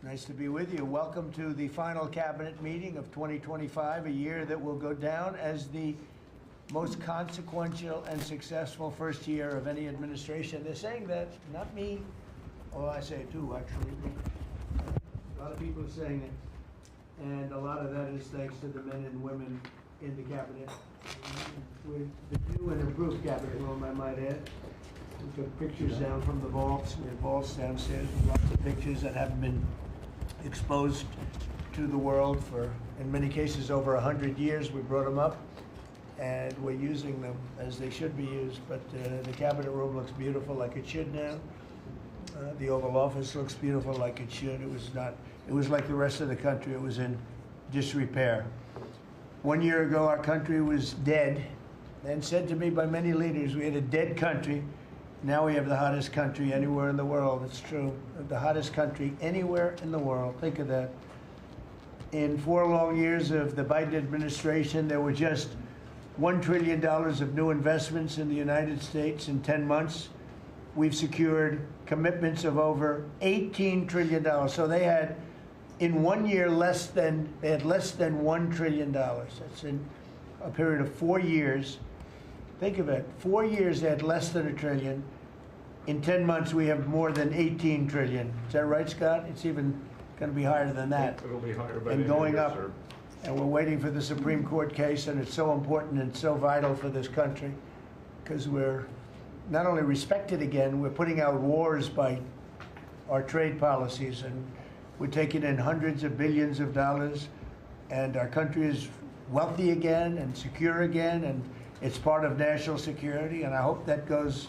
Nice to be with you. Welcome to the final cabinet meeting of 2025, a year that will go down as the most consequential and successful first year of any administration. They're saying that, not me. Oh, I say it too, actually. A lot of people are saying it. And a lot of that is thanks to the men and women in the cabinet. With the new and improved cabinet room, I might add. We took pictures down from the vaults. We have vaults downstairs with lots of pictures that haven't been exposed to the world for, in many cases, over 100 years. We brought them up, and we're using them as they should be used. But the cabinet room looks beautiful, like it should now. The Oval Office looks beautiful, like it should. It was not. It was like the rest of the country. It was in disrepair. 1 year ago, our country was dead, and said to me by many leaders, we had a dead country. Now we have the hottest country anywhere in the world. It's true. The hottest country anywhere in the world. Think of that. In 4 long years of the Biden administration, there were just $1 trillion of new investments in the United States in 10 months. We've secured commitments of over $18 trillion. So they had, in 1 year, less than $1 trillion. That's in a period of 4 years. Think of it, 4 years they had less than $1 trillion. In 10 months we have more than $18 trillion. Is that right, Scott? It's even going to be higher than that. It'll be higher by and the going end of up. this, And we're waiting for the Supreme Court case, and it's so important and so vital for this country because we're not only respected again, we're putting out wars by our trade policies, and we're taking in hundreds of billions of dollars, and our country is wealthy again and secure again, and it's part of national security, and I hope that goes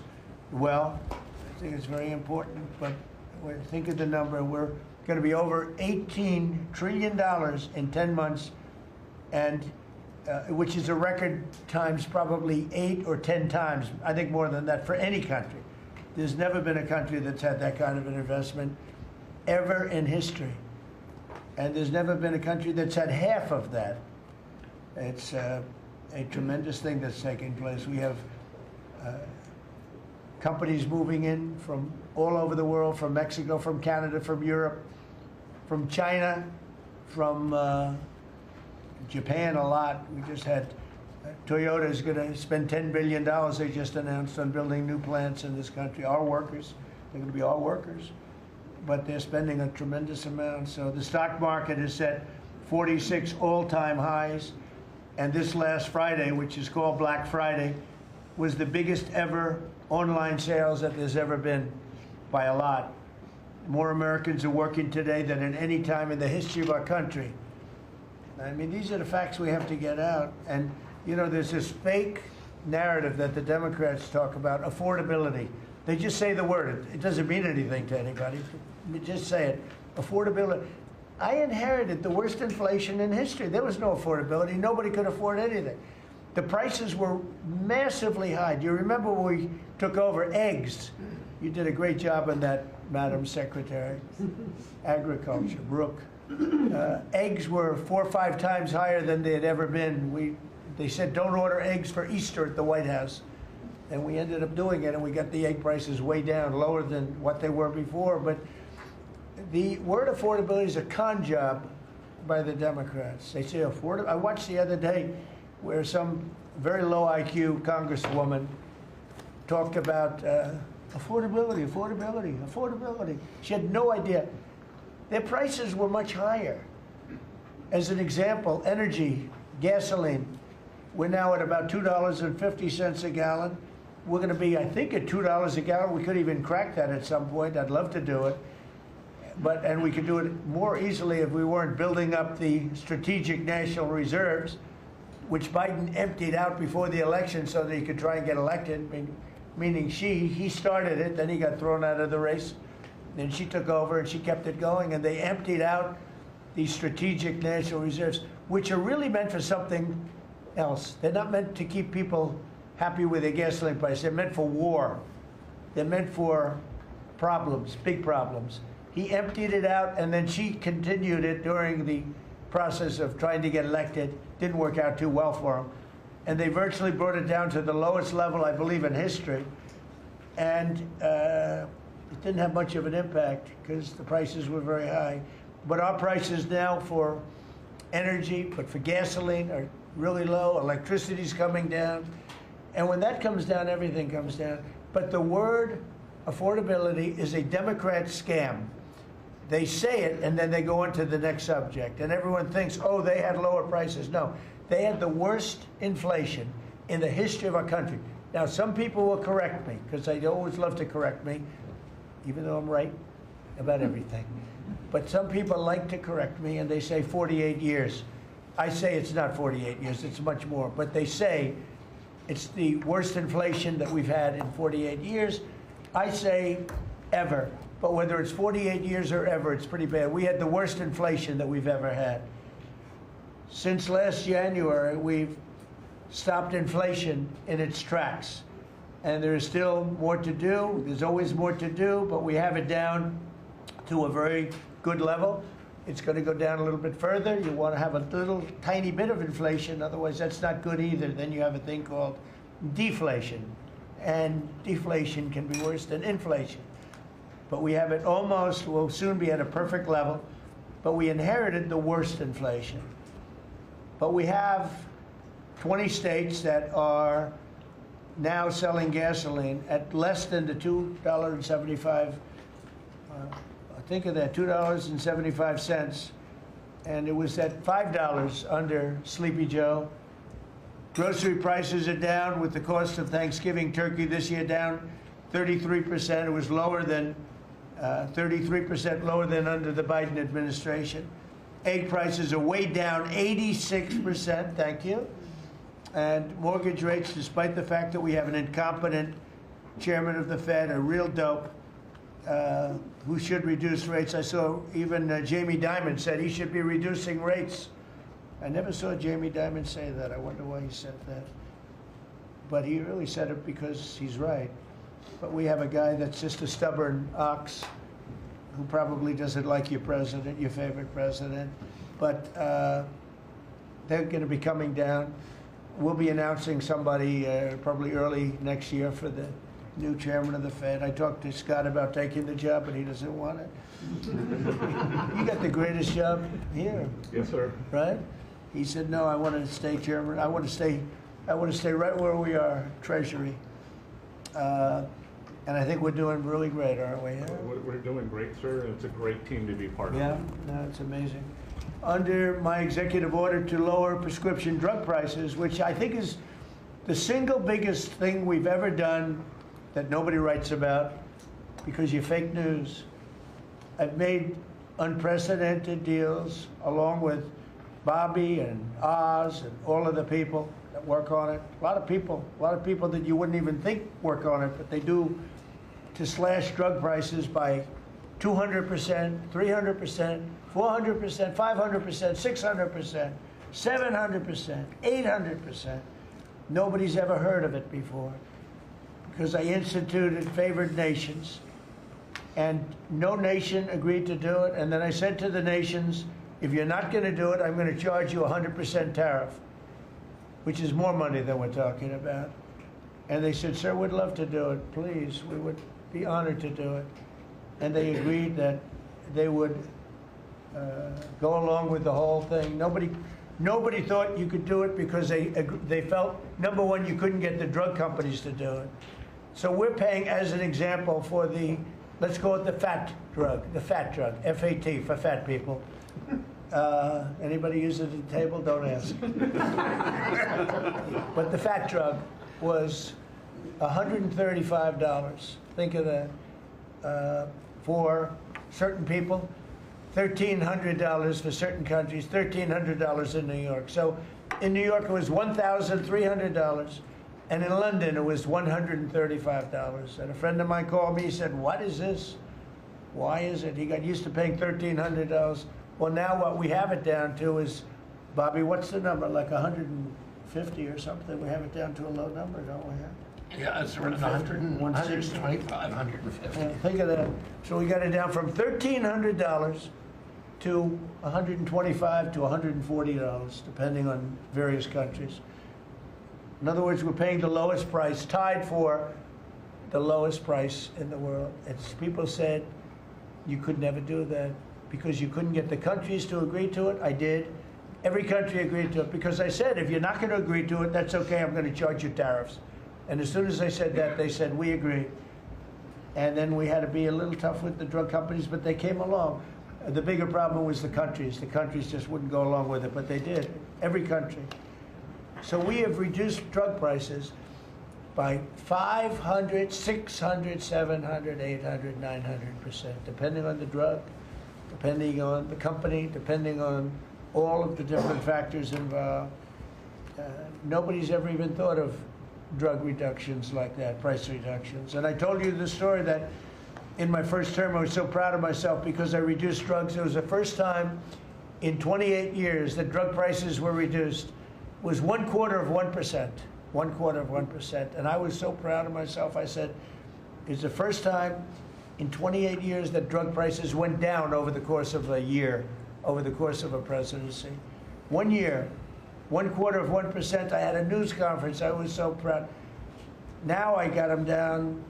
well. I think it's very important, but think of the number. We're going to be over $18 trillion in 10 months, and which is a record times probably 8 or 10 times, I think more than that, for any country. There's never been a country that's had that kind of an investment ever in history. And there's never been a country that's had half of that. It's a tremendous thing that's taking place. We have companies moving in from all over the world, from Mexico, from Canada, from Europe, from China, from Japan a lot. We just had Toyota is going to spend $10 billion, they just announced, on building new plants in this country. Our workers, they're going to be our workers, but they're spending a tremendous amount. So the stock market is set 46 all-time highs. And this last Friday, which is called Black Friday, was the biggest ever online sales that there's ever been by a lot. More Americans are working today than at any time in the history of our country. I mean, these are the facts we have to get out. And, you know, there's this fake narrative that the Democrats talk about, affordability. They just say the word. It doesn't mean anything to anybody. They just say it. Affordability. I inherited the worst inflation in history. There was no affordability. Nobody could afford anything. The prices were massively high. Do you remember when we took over eggs? You did a great job on that, Madam Secretary. Agriculture, Brooke. Eggs were 4 or 5 times higher than they had ever been. They said don't order eggs for Easter at the White House. And we ended up doing it, and we got the egg prices way down, lower than what they were before. But the word affordability is a con job by the Democrats. They say affordable. I watched the other day where some very low IQ congresswoman talked about affordability, affordability, affordability. She had no idea. Their prices were much higher. As an example, energy, gasoline, we're now at about $2.50 a gallon. We're going to be, I think, at $2 a gallon. We could even crack that at some point. I'd love to do it. And we could do it more easily if we weren't building up the strategic national reserves, which Biden emptied out before the election so that he could try and get elected, meaning he started it, then he got thrown out of the race, then she took over and she kept it going, and they emptied out these strategic national reserves, which are really meant for something else. They're not meant to keep people happy with their gasoline price. They're meant for war. They're meant for problems, big problems. He emptied it out, and then she continued it during the process of trying to get elected. Didn't work out too well for him. And they virtually brought it down to the lowest level, I believe, in history. And it didn't have much of an impact because the prices were very high. But our prices now for energy, but for gasoline are really low. Electricity's coming down. And when that comes down, everything comes down. But the word affordability is a Democrat scam. They say it, and then they go on to the next subject. And everyone thinks, oh, they had lower prices. No, they had the worst inflation in the history of our country. Now, some people will correct me, because they always love to correct me, even though I'm right about everything. But some people like to correct me, and they say 48 years. I say it's not 48 years, it's much more. But they say it's the worst inflation that we've had in 48 years. I say ever. But whether it's 48 years or ever, it's pretty bad. We had the worst inflation that we've ever had. Since last January, we've stopped inflation in its tracks. And there is still more to do. There's always more to do, but we have it down to a very good level. It's going to go down a little bit further. You want to have a little tiny bit of inflation, otherwise that's not good either. Then you have a thing called deflation. And deflation can be worse than inflation. But we have it almost, we'll soon be at a perfect level, but we inherited the worst inflation. But we have 20 states that are now selling gasoline at less than the $2.75, think of that, $2.75, and it was at $5 under Sleepy Joe. Grocery prices are down with the cost of Thanksgiving turkey this year down 33%. It was lower than 33% lower than under the Biden administration. Egg prices are way down 86%, thank you. And mortgage rates, despite the fact that we have an incompetent chairman of the Fed, a real dope, who should reduce rates. I saw even Jamie Dimon said he should be reducing rates. I never saw Jamie Dimon say that. I wonder why he said that. But he really said it because he's right. But we have a guy that's just a stubborn ox who probably doesn't like your president, your favorite president. But they're going to be coming down. We'll be announcing somebody probably early next year for the new chairman of the Fed. I talked to Scott about taking the job, but he doesn't want it. You got the greatest job here. Yes, sir. Right? He said, no, I want to stay chairman. I want to stay right where we are, Treasury. And I think we're doing really great, aren't we? We're doing great, sir. It's a great team to be part of. Yeah, no, it's amazing. Under my executive order to lower prescription drug prices, which I think is the single biggest thing we've ever done that nobody writes about because you're fake news. I've made unprecedented deals along with Bobby and Oz and all of the people that work on it. A lot of people that you wouldn't even think work on it, but they do, to slash drug prices by 200%, 300%, 400%, 500%, 600%, 700%, 800%. Nobody's ever heard of it before because I instituted favored nations and no nation agreed to do it. And then I said to the nations, if you're not going to do it, I'm going to charge you 100% tariff, which is more money than we're talking about. And they said, sir, we'd love to do it. Please, we would be honored to do it. And they agreed that they would go along with the whole thing. Nobody thought you could do it because they felt, number one, you couldn't get the drug companies to do it. So we're paying, as an example, for the, let's call it the fat drug, F-A-T, for fat people. Anybody use it at the table? Don't ask. But the fat drug was $135. Think of that. For certain people, $1,300 for certain countries, $1,300 in New York. So in New York it was $1,300, and in London it was $135. And a friend of mine called me, he said, what is this? Why is it? He got used to paying $1,300. Well, now what we have it down to is, Bobby, what's the number? Like 150 or something? We have it down to a low number, don't we? Yeah, it's around 125, 150. Think of that. So we got it down from $1,300 to $125 to $140, depending on various countries. In other words, we're paying the lowest price, tied for the lowest price in the world. People said you could never do that. because you couldn't get the countries to agree to it. I did. Every country agreed to it because I said, if you're not going to agree to it, that's okay, I'm going to charge you tariffs. And as soon as I said that, they said, we agree. And then we had to be a little tough with the drug companies, but they came along. The bigger problem was the countries. The countries just wouldn't go along with it, but they did, every country. So we have reduced drug prices by 500, 600, 700, 800, 900%, depending on the drug, depending on the company, depending on all of the different factors involved. Nobody's ever even thought of drug reductions like that, price reductions. And I told you the story that in my first term, I was so proud of myself because I reduced drugs. It was the first time in 28 years that drug prices were reduced. It was 1/4%, 1/4%. And I was so proud of myself. I said, it's the first time in 28 years that drug prices went down over the course of a year, over the course of a presidency. 1 year, 1/4%. I had a news conference. I was so proud. Now I got them down,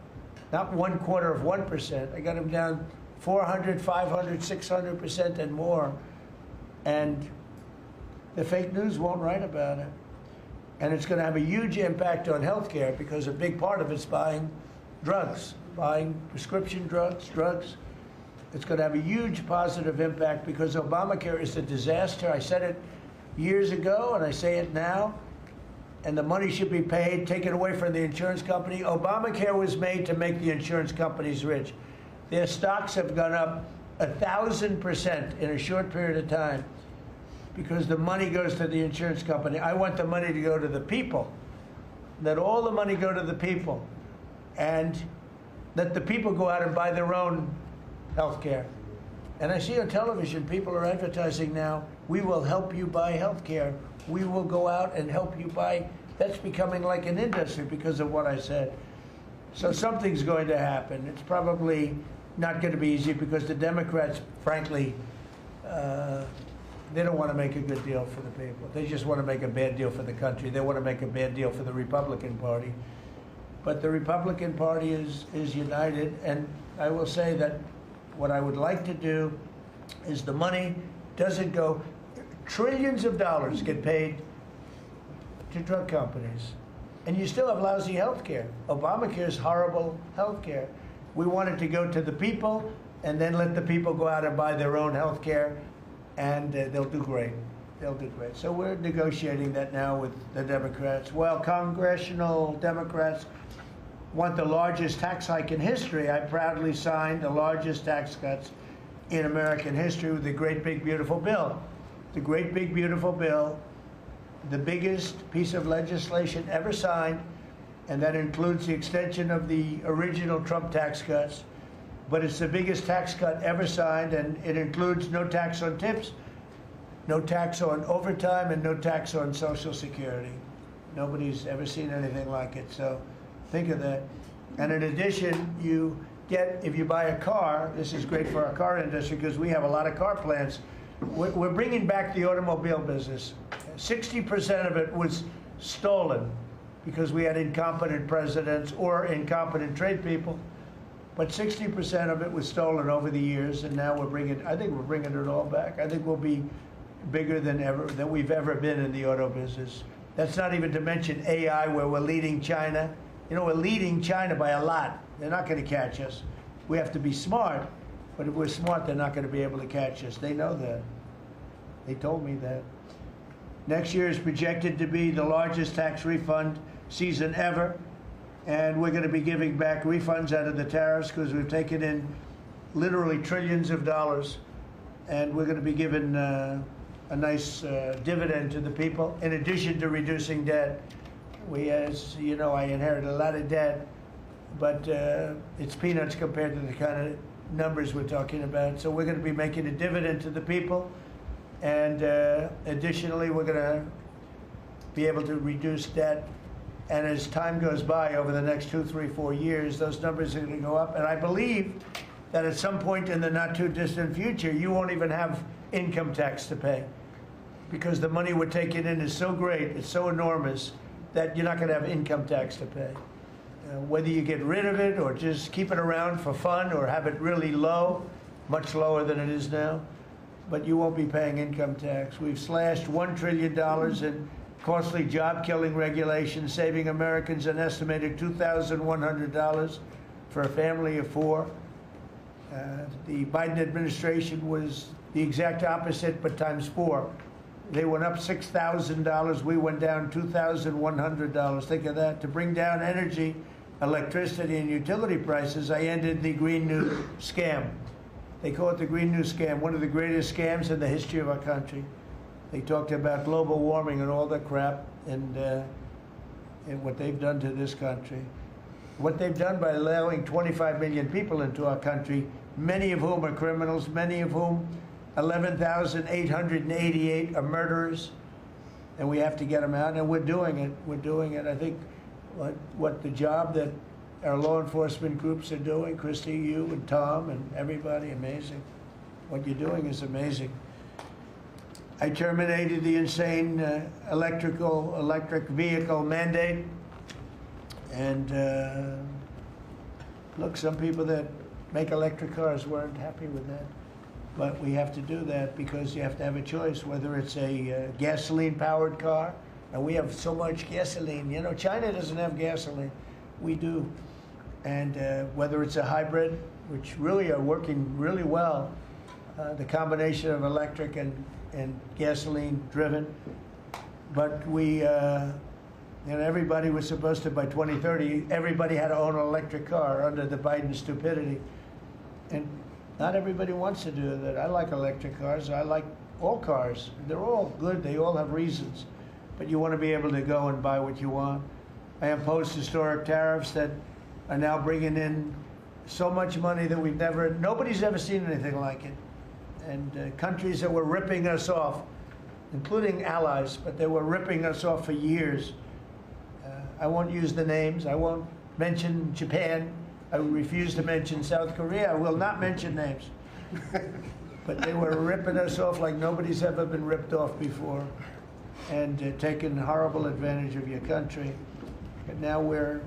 not 1/4%. I got them down 400, 500, 600% and more. And the fake news won't write about it. And it's going to have a huge impact on healthcare because a big part of it's buying drugs, buying prescription drugs. It's going to have a huge positive impact because Obamacare is a disaster. I said it years ago and I say it now. And the money should be paid, taken away from the insurance company. Obamacare was made to make the insurance companies rich. Their stocks have gone up 1,000% in a short period of time because the money goes to the insurance company. I want the money to go to the people. Let all the money go to the people. And let the people go out and buy their own health care. And I see on television, people are advertising now, we will help you buy health care. We will go out and help you buy. That's becoming like an industry because of what I said. So something's going to happen. It's probably not going to be easy because the Democrats, frankly, they don't want to make a good deal for the people. They just want to make a bad deal for the country. They want to make a bad deal for the Republican Party. But the Republican Party is united, and I will say that what I would like to do is the money doesn't go, trillions of dollars get paid to drug companies. And you still have lousy health care. Obamacare is horrible health care. We want it to go to the people and then let the people go out and buy their own health care, and they'll do great. They'll do great. So we're negotiating that now with the Democrats. Well, congressional Democrats want the largest tax hike in history. I proudly signed the largest tax cuts in American history with the Great Big Beautiful Bill. The Great Big Beautiful Bill, the biggest piece of legislation ever signed, and that includes the extension of the original Trump tax cuts. But it's the biggest tax cut ever signed, and it includes no tax on tips, no tax on overtime, and no tax on Social Security. Nobody's ever seen anything like it, so think of that. And in addition, you get, if you buy a car, this is great for our car industry because we have a lot of car plants. We're bringing back the automobile business. 60% of it was stolen because we had incompetent presidents or incompetent trade people. But 60% of it was stolen over the years, and now I think we're bringing it all back. I think we'll be bigger than we've ever been in the auto business. That's not even to mention AI, where we're leading China. You know, we're leading China by a lot. They're not going to catch us. We have to be smart, but if we're smart, they're not going to be able to catch us. They know that. They told me that. Next year is projected to be the largest tax refund season ever, and we're going to be giving back refunds out of the tariffs because we've taken in literally trillions of dollars, and we're going to be giving a nice dividend to the people, in addition to reducing debt. As you know, I inherited a lot of debt, but it's peanuts compared to the kind of numbers we're talking about. So we're going to be making a dividend to the people, and additionally, we're going to be able to reduce debt. And as time goes by, over the next 2, 3, 4 years, those numbers are going to go up. And I believe that at some point in the not too distant future, you won't even have income tax to pay because the money we're taking in is so great, it's so enormous, that you're not going to have income tax to pay. Whether you get rid of it or just keep it around for fun or have it really low, much lower than it is now, but you won't be paying income tax. We've slashed $1 trillion in costly job-killing regulations, saving Americans an estimated $2,100 for a family of 4. The Biden administration was the exact opposite, but times 4. They went up $6,000. We went down $2,100. Think of that. To bring down energy, electricity, and utility prices, I ended the Green New Scam. They call it the Green New Scam, one of the greatest scams in the history of our country. They talked about global warming and all that crap, and what they've done to this country. What they've done by allowing 25 million people into our country, many of whom are criminals, many of whom 11,888 are murderers, and we have to get them out, and we're doing it. We're doing it. I think what the job that our law enforcement groups are doing, Christy, you and Tom and everybody, amazing. What you're doing is amazing. I terminated the insane electric vehicle mandate, and look, some people that make electric cars weren't happy with that. But we have to do that because you have to have a choice, whether it's a gasoline-powered car, and we have so much gasoline. You know, China doesn't have gasoline. We do. And whether it's a hybrid, which really are working really well, the combination of electric and gasoline-driven. But we, you know, everybody was supposed to, by 2030, everybody had to own an electric car under the Biden stupidity. And not everybody wants to do that. I like electric cars. I like all cars. They're all good. They all have reasons. But you want to be able to go and buy what you want. I imposed historic tariffs that are now bringing in so much money that nobody's ever seen anything like it. And countries that were ripping us off, including allies, but they were ripping us off for years. I won't use the names. I won't mention Japan. I refuse to mention South Korea. I will not mention names. But they were ripping us off like nobody's ever been ripped off before, and taking horrible advantage of your country. But now we're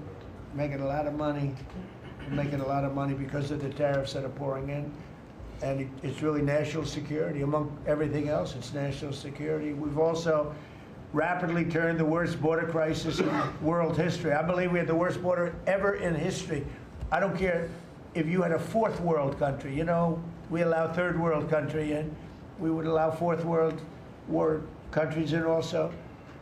making a lot of money. We're making a lot of money because of the tariffs that are pouring in. And it's really national security. Among everything else, it's national security. We've also rapidly turned the worst border crisis in world history. I believe we had the worst border ever in history. I don't care if you had a 4th world country. You know, we allow 3rd world country in. We would allow 4th world war countries in also.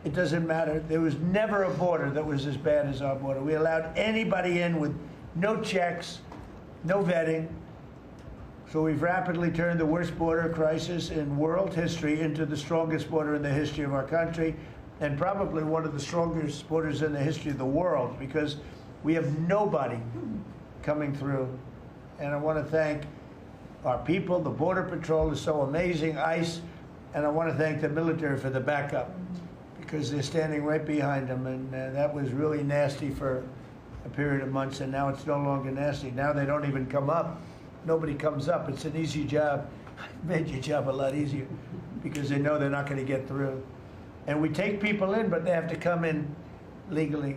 It doesn't matter. There was never a border that was as bad as our border. We allowed anybody in with no checks, no vetting. So we've rapidly turned the worst border crisis in world history into the strongest border in the history of our country, and probably one of the strongest borders in the history of the world, because we have nobody coming through. And I want to thank our people. The Border Patrol is so amazing, ICE, and I want to thank the military for the backup, because they're standing right behind them, and that was really nasty for a period of months, and now it's no longer nasty. Now they don't even come up. Nobody comes up. It's an easy job. It made your job a lot easier because they know they're not going to get through. And we take people in, but they have to come in legally.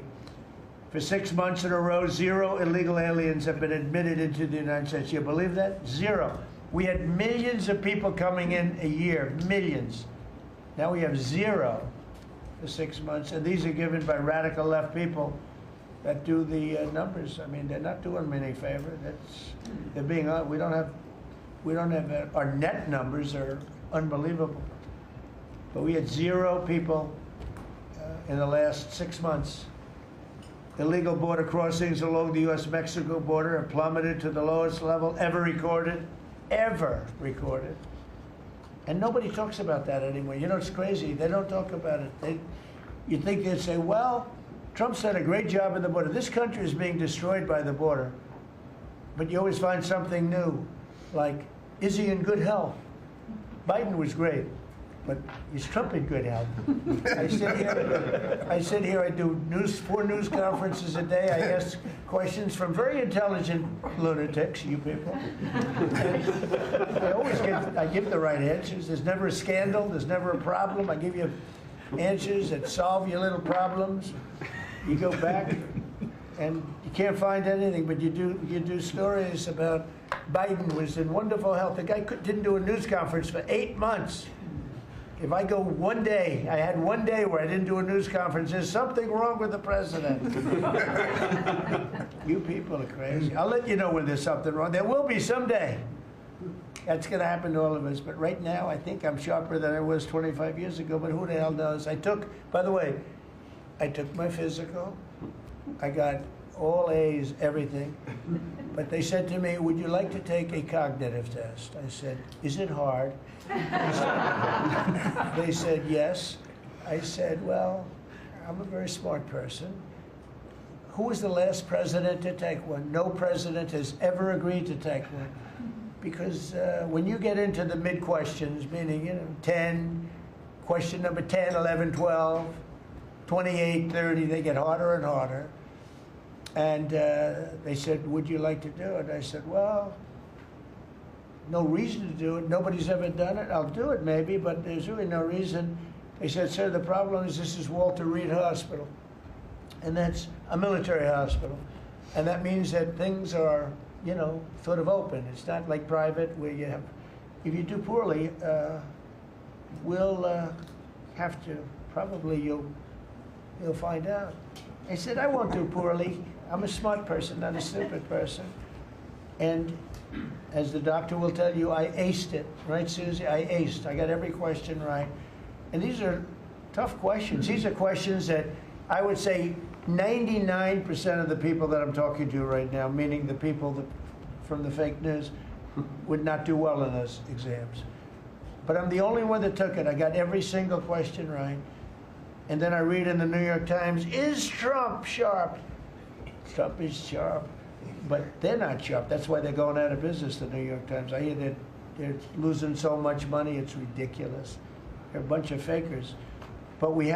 For 6 months in a row, 0 illegal aliens have been admitted into the United States. You believe that? 0. We had millions of people coming in a year, millions. Now we have 0 for 6 months, and these are given by radical left people that do the numbers. I mean, they're not doing me any favor. They're being we don't have our net numbers are unbelievable. But we had 0 people in the last 6 months. Illegal border crossings along the U.S.-Mexico border have plummeted to the lowest level ever recorded. And nobody talks about that anymore. You know, it's crazy. They don't talk about it. You'd think they'd say, well, Trump's done a great job in the border. This country is being destroyed by the border. But you always find something new, like, is he in good health? Biden was great, but is Trump in good health? I sit here, I do 4 news conferences a day. I ask questions from very intelligent lunatics, you people. And I give the right answers. There's never a scandal. There's never a problem. I give you answers that solve your little problems. You go back, and you can't find anything, but you do stories about Biden was in wonderful health. The guy didn't do a news conference for 8 months. If I go one day, I had one day where I didn't do a news conference, there's something wrong with the president. You people are crazy. I'll let you know when there's something wrong. There will be someday. That's going to happen to all of us. But right now, I think I'm sharper than I was 25 years ago. But who the hell knows? By the way, I took my physical. I got all A's, everything. But they said to me, would you like to take a cognitive test? I said, is it hard? They said, yes. I said, well, I'm a very smart person. Who was the last president to take one? No president has ever agreed to take one. Because when you get into the mid-questions, meaning, 10, question number 10, 11, 12, 28, 30, they get harder and harder. And they said, would you like to do it? I said, well, no reason to do it. Nobody's ever done it. I'll do it maybe, but there's really no reason. They said, sir, the problem is this is Walter Reed Hospital. And that's a military hospital. And that means that things are, sort of open. It's not like private where you have, if you do poorly, we'll have to, probably you'll find out. I said, I won't do poorly. I'm a smart person, not a stupid person. And as the doctor will tell you, I aced it. Right, Susie? I aced. I got every question right. And these are tough questions. These are questions that I would say 99% of the people that I'm talking to right now, meaning the people from the fake news, would not do well in those exams. But I'm the only one that took it. I got every single question right. And then I read in the New York Times, is Trump sharp? Trump is sharp. But they're not sharp. That's why they're going out of business, the New York Times. I hear that they're losing so much money, it's ridiculous. They're a bunch of fakers. But we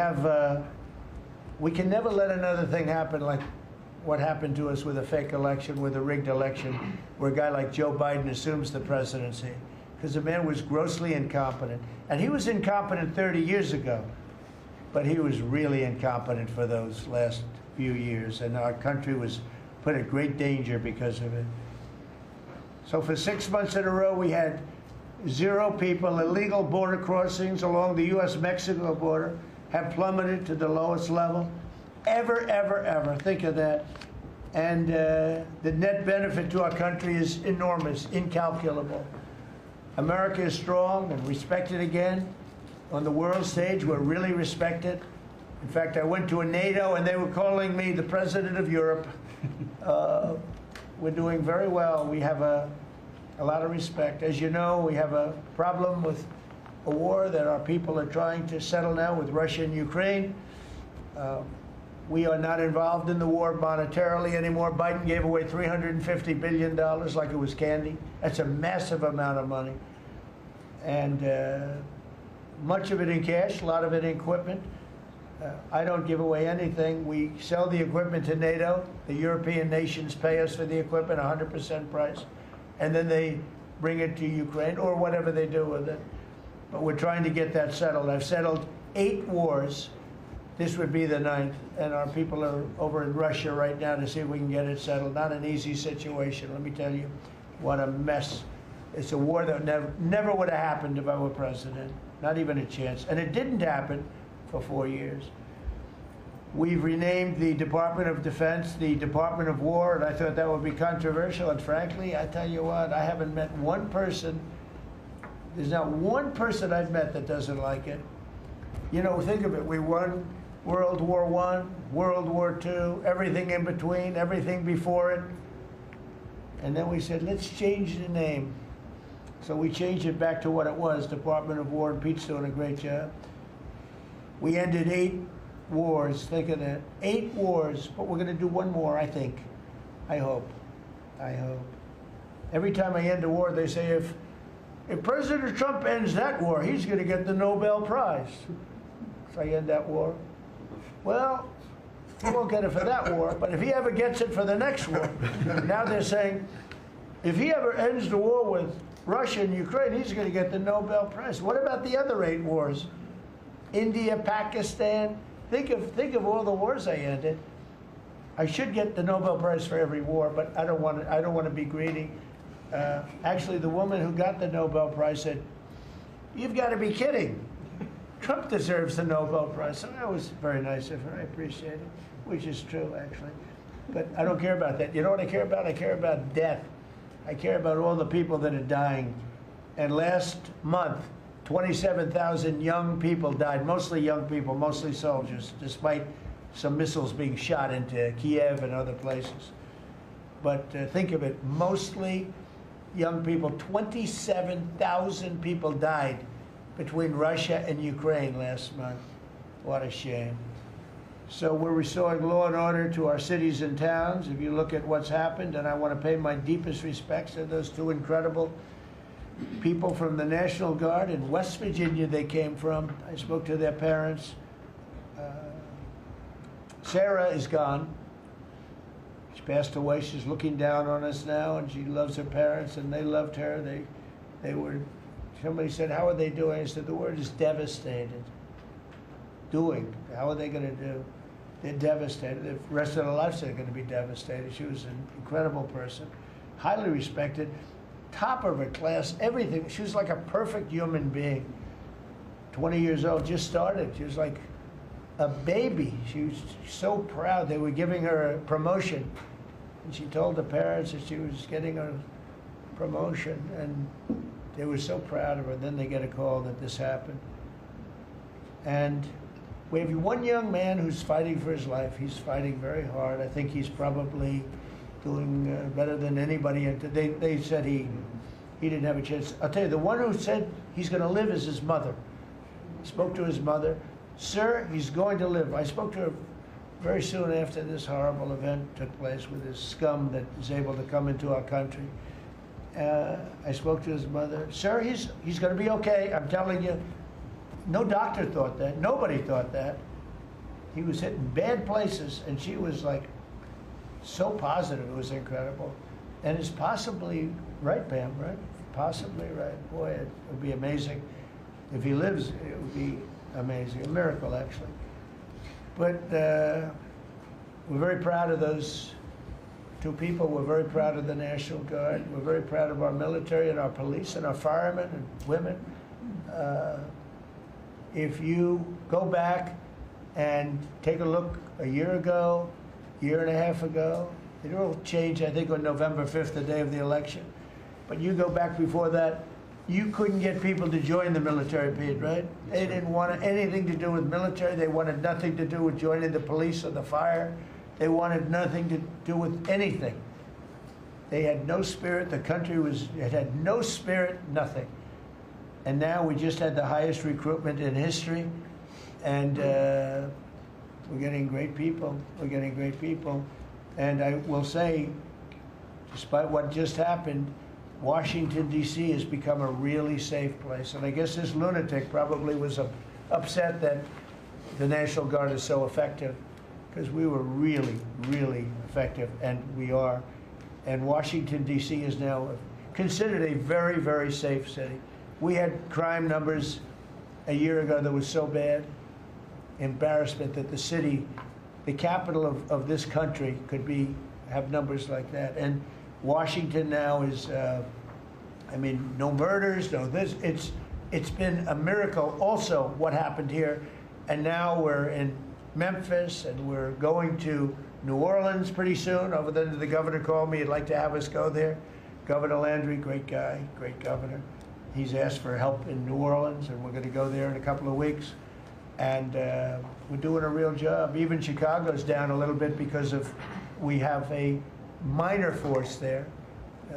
can never let another thing happen like what happened to us with a fake election, with a rigged election, where a guy like Joe Biden assumes the presidency. Because the man was grossly incompetent. And he was incompetent 30 years ago. But he was really incompetent for those last few years. And our country was put in great danger because of it. So for 6 months in a row, we had 0 people. Illegal border crossings along the U.S.-Mexico border have plummeted to the lowest level ever, ever, ever. Think of that. And the net benefit to our country is enormous, incalculable. America is strong and respected again. On the world stage, we're really respected. In fact, I went to a NATO and they were calling me the president of Europe. We're doing very well. We have a lot of respect. As you know, we have a problem with a war that our people are trying to settle now with Russia and Ukraine. We are not involved in the war monetarily anymore. Biden gave away $350 billion like it was candy. That's a massive amount of money. And much of it in cash, a lot of it in equipment. I don't give away anything. We sell the equipment to NATO. The European nations pay us for the equipment, 100% price. And then they bring it to Ukraine or whatever they do with it. But we're trying to get that settled. I've settled 8 wars. This would be the 9th. And our people are over in Russia right now to see if we can get it settled. Not an easy situation. Let me tell you what a mess. It's a war that never would have happened if I were president. Not even a chance. And it didn't happen for 4 years. We've renamed the Department of Defense the Department of War, and I thought that would be controversial. And frankly, I tell you what, I haven't met one person, there's not one person I've met that doesn't like it. Think of it. We won World War I, World War II, everything in between, everything before it. And then we said, let's change the name. So we changed it back to what it was, Department of War, and Pete's doing a great job. We ended 8 wars, think of that. 8 wars, but we're going to do 1 more, I think. I hope. Every time I end a war, they say, if President Trump ends that war, he's going to get the Nobel Prize. So I end that war. Well, he won't get it for that war, but if he ever gets it for the next war, now they're saying, if he ever ends the war with Russia and Ukraine, he's going to get the Nobel Prize. What about the other 8 wars? India, Pakistan. Think of all the wars I ended. I should get the Nobel Prize for every war, but I don't want to be greedy. Actually, the woman who got the Nobel Prize said, "You've got to be kidding. Trump deserves the Nobel Prize." So that was very nice of her. I appreciate it, which is true, actually. But I don't care about that. You know what I care about? I care about death. I care about all the people that are dying. And last month, 27,000 young people died, mostly young people, mostly soldiers, despite some missiles being shot into Kiev and other places. But think of it, mostly young people. 27,000 people died between Russia and Ukraine last month. What a shame. So we're restoring law and order to our cities and towns. If you look at what's happened, and I want to pay my deepest respects to those two incredible people from the National Guard in West Virginia they came from. I spoke to their parents. Sarah is gone. She passed away. She's looking down on us now, and she loves her parents, and they loved her. They were, somebody said, "How are they doing?" I said, the word is devastated. Doing. How are they going to do? They're devastated. The rest of their lives they're going to be devastated. She was an incredible person, highly respected, top of her class, everything. She was like a perfect human being. 20 years old, just started. She was like a baby. She was so proud. They were giving her a promotion, and she told the parents that she was getting a promotion, and they were so proud of her. Then they get a call that this happened. And we have one young man who's fighting for his life. He's fighting very hard. I think he's probably doing better than anybody. They said he didn't have a chance. I'll tell you, the one who said he's going to live is his mother. He spoke to his mother. "Sir, he's going to live." I spoke to her very soon after this horrible event took place with this scum that is able to come into our country. I spoke to his mother. "Sir, he's going to be okay. I'm telling you." No doctor thought that. Nobody thought that. He was hitting bad places, and she was like so positive. It was incredible. And it's possibly right, Pam, right? Possibly right. Boy, it would be amazing. If he lives, it would be amazing. A miracle, actually. But we're very proud of those two people. We're very proud of the National Guard. We're very proud of our military and our police and our firemen and women. If you go back and take a look a year ago, year and a half ago, it all changed, I think, on November 5th, the day of the election. But you go back before that, you couldn't get people to join the military, Pete, right? They didn't want anything to do with military. They wanted nothing to do with joining the police or the fire. They wanted nothing to do with anything. They had no spirit. The country it had no spirit, nothing. And now we just had the highest recruitment in history, and we're getting great people. We're getting great people. And I will say, despite what just happened, Washington, D.C. has become a really safe place. And I guess this lunatic probably was upset that the National Guard is so effective, because we were really, really effective, and we are. And Washington, D.C. is now considered a very, very safe city. We had crime numbers a year ago that was so bad, embarrassment, that the city, the capital of this country, could have numbers like that. And Washington now is, I mean, no murders, no this. It's been a miracle also what happened here. And now we're in Memphis, and we're going to New Orleans pretty soon. Over there, the governor called me. He'd like to have us go there. Governor Landry, great guy, great governor. He's asked for help in New Orleans, and we're going to go there in a couple of weeks. And we're doing a real job. Even Chicago's down a little bit because we have a minor force there.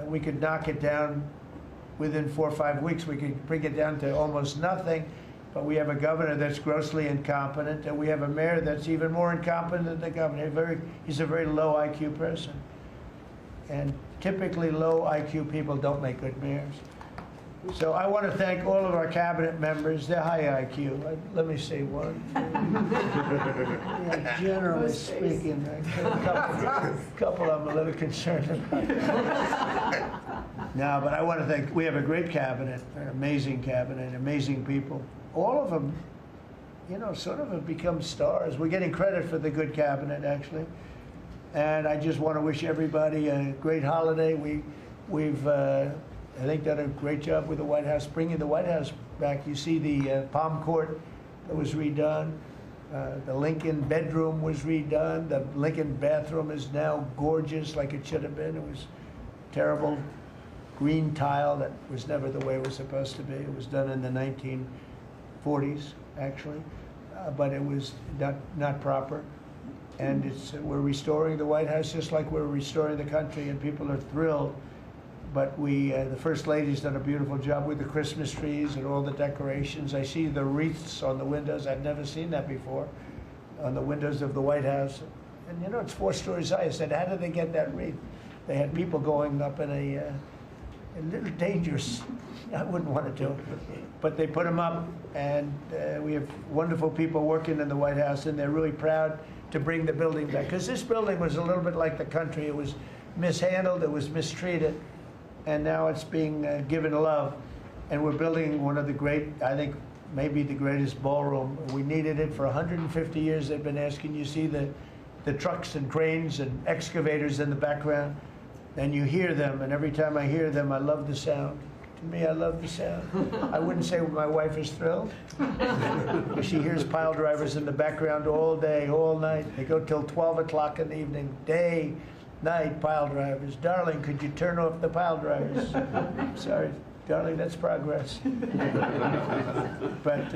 We could knock it down within 4 or 5 weeks. We could bring it down to almost nothing. But we have a governor that's grossly incompetent, and we have a mayor that's even more incompetent than the governor. He's a very low IQ person. And typically low IQ people don't make good mayors. So I want to thank all of our cabinet members. They're high IQ. Let me see one. Yeah, generally speaking, a couple of them a little concerned about that. No, but I want to thank, we have a great cabinet, an amazing cabinet, amazing people. All of them, you know, sort of have become stars. We're getting credit for the good cabinet, actually. And I just want to wish everybody a great holiday. we've, I think, done a great job with the White House, bringing the White House back. You see the Palm Court that was redone. The Lincoln bedroom was redone. The Lincoln bathroom is now gorgeous, like it should have been. It was terrible green tile that was never the way it was supposed to be. It was done in the 1940s, actually, but it was not proper. And we're restoring the White House just like we're restoring the country, and people are thrilled. But the First Lady's done a beautiful job with the Christmas trees and all the decorations. I see the wreaths on the windows. I've never seen that before, on the windows of the White House. And you know, it's 4 stories high. I said, how did they get that wreath? They had people going up in a little dangerous. I wouldn't want to do it, but they put them up, and we have wonderful people working in the White House, and they're really proud to bring the building back. Because this building was a little bit like the country. It was mishandled, it was mistreated, and now it's being given love. And we're building one of the great, I think, maybe the greatest ballroom. We needed it for 150 years. They've been asking. You see the trucks and cranes and excavators in the background, and you hear them, and every time I hear them, I love the sound. To me, I love the sound. I wouldn't say my wife is thrilled. She hears pile drivers in the background all day, all night. They go till 12 o'clock in the evening, day, night, pile drivers. Darling, could you turn off the pile drivers? Sorry, darling, that's progress. But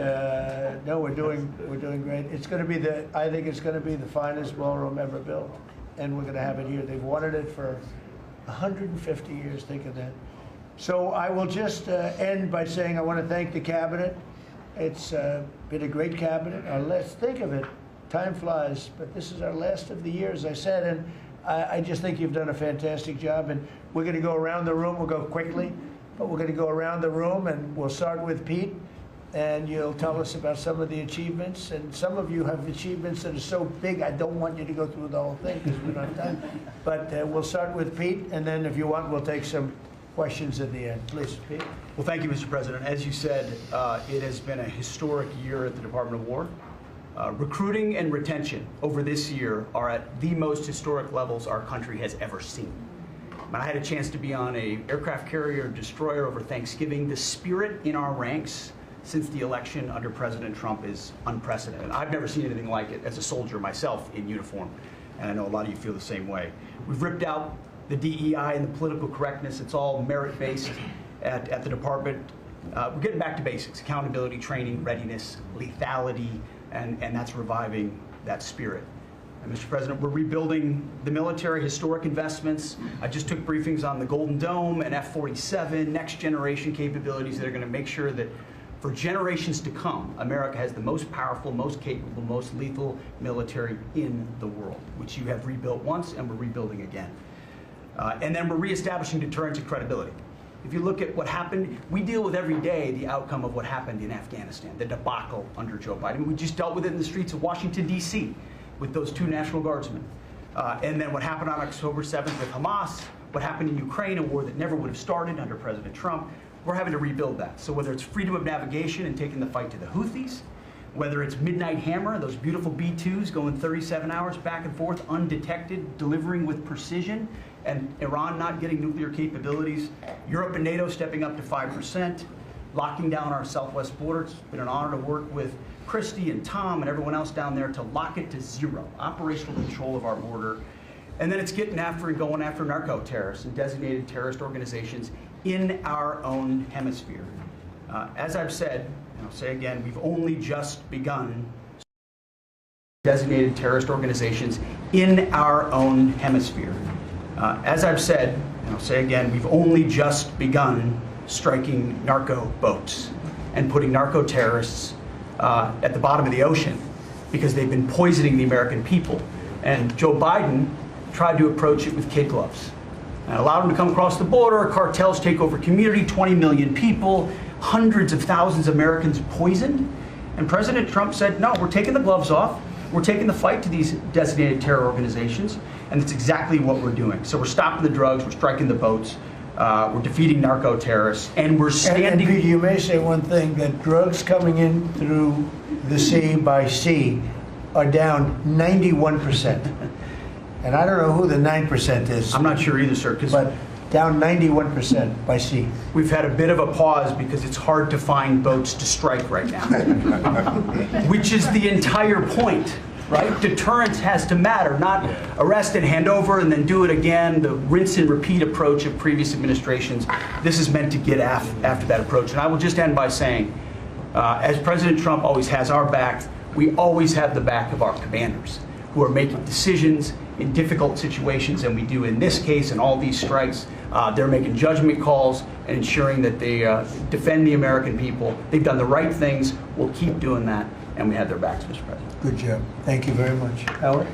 no, we're doing great. It's going to be I think it's going to be the finest ballroom ever built, and we're going to have it here. They've wanted it for 150 years. Think of that. So I will just end by saying I want to thank the cabinet. It's been a great cabinet. Let's think of it. Time flies, but this is our last of the year, as I said, and I just think you've done a fantastic job. And we're going to go around the room. We'll go quickly, but we're going to go around the room, and we'll start with Pete, and you'll tell us about some of the achievements. And some of you have achievements that are so big, I don't want you to go through the whole thing because we don't have time. But we'll start with Pete, and then if you want, we'll take some questions at the end. Please, Pete. Well, thank you, Mr. President. As you said, it has been a historic year at the Department of War. Recruiting and retention over this year are at the most historic levels our country has ever seen. I had a chance to be on an aircraft carrier destroyer over Thanksgiving. The spirit in our ranks since the election under President Trump is unprecedented. I've never seen anything like it as a soldier myself in uniform, and I know a lot of you feel the same way. We've ripped out the DEI and the political correctness. It's all merit-based at the department. We're getting back to basics: accountability, training, readiness, lethality, and that's reviving that spirit. And Mr. President, we're rebuilding the military, historic investments. I just took briefings on the Golden Dome and F-47, next generation capabilities that are going to make sure that for generations to come, America has the most powerful, most capable, most lethal military in the world, which you have rebuilt once and we're rebuilding again. And then we're reestablishing deterrence and credibility. If you look at what happened, we deal with every day the outcome of what happened in Afghanistan, the debacle under Joe Biden. We just dealt with it in the streets of Washington, D.C. with those 2 National Guardsmen. And then what happened on October 7th with Hamas, what happened in Ukraine, a war that never would have started under President Trump. We're having to rebuild that. So whether it's freedom of navigation and taking the fight to the Houthis, whether it's Midnight Hammer, those beautiful B-2s going 37 hours back and forth, undetected, delivering with precision, and Iran not getting nuclear capabilities, Europe and NATO stepping up to 5%, locking down our southwest border. It's been an honor to work with Christy and Tom and everyone else down there to lock it to 0, operational control of our border. And then it's getting after and going after narco-terrorists and designated terrorist organizations in our own hemisphere. As I've said, and I'll say again, we've only just begun designated terrorist organizations in our own hemisphere. As I've said, and I'll say again, we've only just begun striking narco boats and putting narco terrorists at the bottom of the ocean because they've been poisoning the American people. And Joe Biden tried to approach it with kid gloves. And allowed them to come across the border, cartels take over community, 20 million people, hundreds of thousands of Americans poisoned. And President Trump said, no, we're taking the gloves off. We're taking the fight to these designated terror organizations, and it's exactly what we're doing. So we're stopping the drugs, we're striking the boats, we're defeating narco-terrorists, and we're standing... And you may say one thing, that drugs coming in through the sea by sea are down 91%. And I don't know who the 9% is. I'm not sure either, sir, because down 91% by sea. We've had a bit of a pause because it's hard to find boats to strike right now, which is the entire point, right? Deterrence has to matter, not arrest and hand over and then do it again, the rinse and repeat approach of previous administrations. This is meant to get after that approach. And I will just end by saying, as President Trump always has our back, we always have the back of our commanders who are making decisions in difficult situations, and we do in this case and all these strikes. They're making judgment calls and ensuring that they defend the American people. They've done the right things. We'll keep doing that, and we have their backs, Mr. President. Good job. Thank you very much. Howard?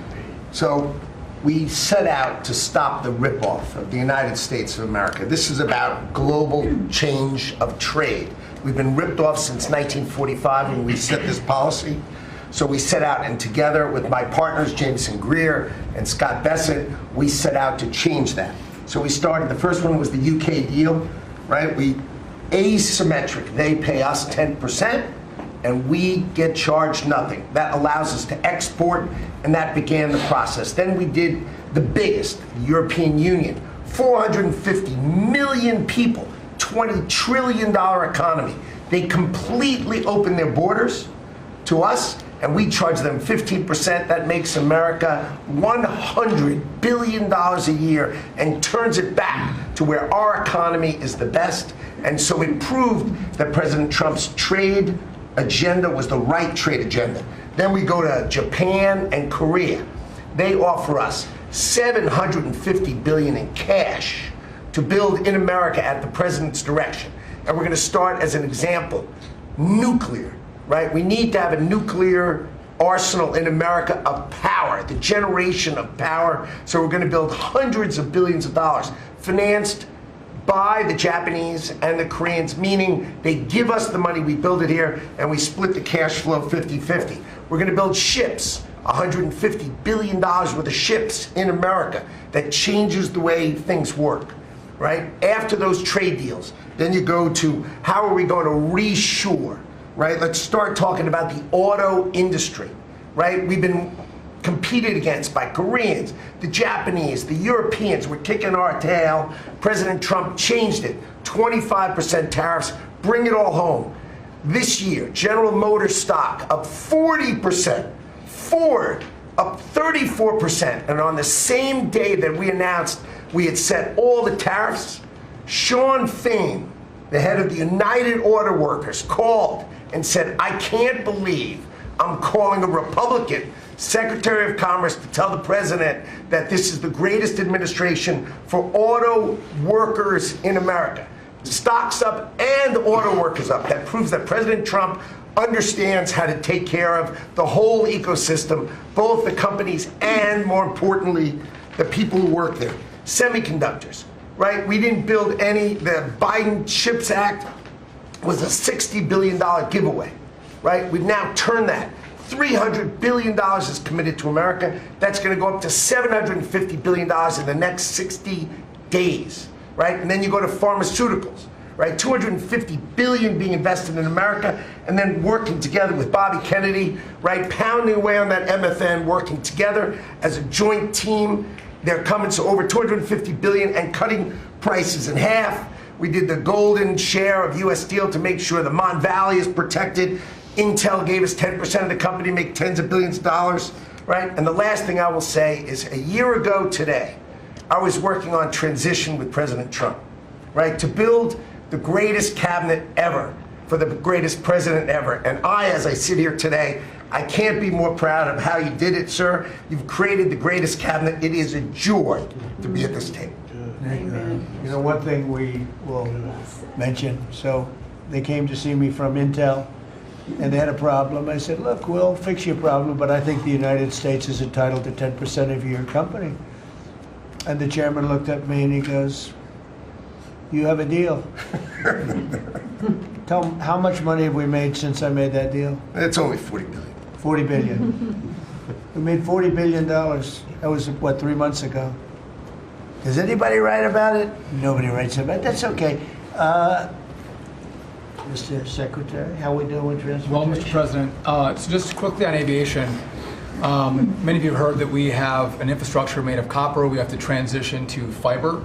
So we set out to stop the ripoff of the United States of America. This is about global change of trade. We've been ripped off since 1945 when we set this policy. So we set out, and together with my partners, Jameson Greer and Scott Bessent, we set out to change that. So we started, the first one was the UK deal, right? We asymmetric, they pay us 10%, and we get charged nothing. That allows us to export, and that began the process. Then we did the biggest, the European Union, 450 million people, $20 trillion economy. They completely opened their borders to us, and we charge them 15%. That makes America $100 billion a year and turns it back to where our economy is the best. And so it proved that President Trump's trade agenda was the right trade agenda. Then we go to Japan and Korea. They offer us $750 billion in cash to build in America at the president's direction. And we're going to start, as an example, nuclear. Right? We need to have a nuclear arsenal in America of power, the generation of power. So we're going to build hundreds of billions of dollars, financed by the Japanese and the Koreans, meaning they give us the money, we build it here, and we split the cash flow 50-50. We're going to build ships, $150 billion worth of ships in America. That changes the way things work. Right? After those trade deals, then you go to how are we going to reshore? Right? Let's start talking about the auto industry, right? We've been competed against by Koreans, the Japanese, the Europeans. We're kicking our tail. President Trump changed it. 25% tariffs, bring it all home. This year, General Motors stock up 40%, Ford up 34%, and on the same day that we announced we had set all the tariffs, Sean Fain, the head of the United Auto Workers, called and said, I can't believe I'm calling a Republican Secretary of Commerce to tell the president that this is the greatest administration for auto workers in America. Stocks up and auto workers up. That proves that President Trump understands how to take care of the whole ecosystem, both the companies and, more importantly, the people who work there. Semiconductors, right? We didn't build any. The Biden CHIPS Act was a $60 billion giveaway, right? We've now turned that. $300 billion is committed to America. That's going to go up to $750 billion in the next 60 days, right? And then you go to pharmaceuticals, right? $250 billion being invested in America, and then working together with Bobby Kennedy, right? Pounding away on that MFN, working together as a joint team. They're coming to over $250 billion and cutting prices in half. We did the golden share of U.S. Steel to make sure the Mon Valley is protected. Intel gave us 10% of the company, make tens of billions of dollars, right? And the last thing I will say is a year ago today, I was working on transition with President Trump, right? To build the greatest cabinet ever for the greatest president ever. And I, as I sit here today, I can't be more proud of how you did it, sir. You've created the greatest cabinet. It is a joy to be at this table. Amen. You know, one thing we will mention, so they came to see me from Intel, and they had a problem. I said, look, we'll fix your problem, but I think the United States is entitled to 10% of your company. And the chairman looked at me and he goes, you have a deal. Tell them, how much money have we made since I made that deal? It's only $40 billion. 40 billion. We made $40 billion. That was, what, 3 months ago? Does anybody write about it? Nobody writes about it. That's okay. Mr. Secretary, how we doing with transportation? Well, Mr. President, so just quickly on aviation, many of you have heard that we have an infrastructure made of copper. We have to transition to fiber.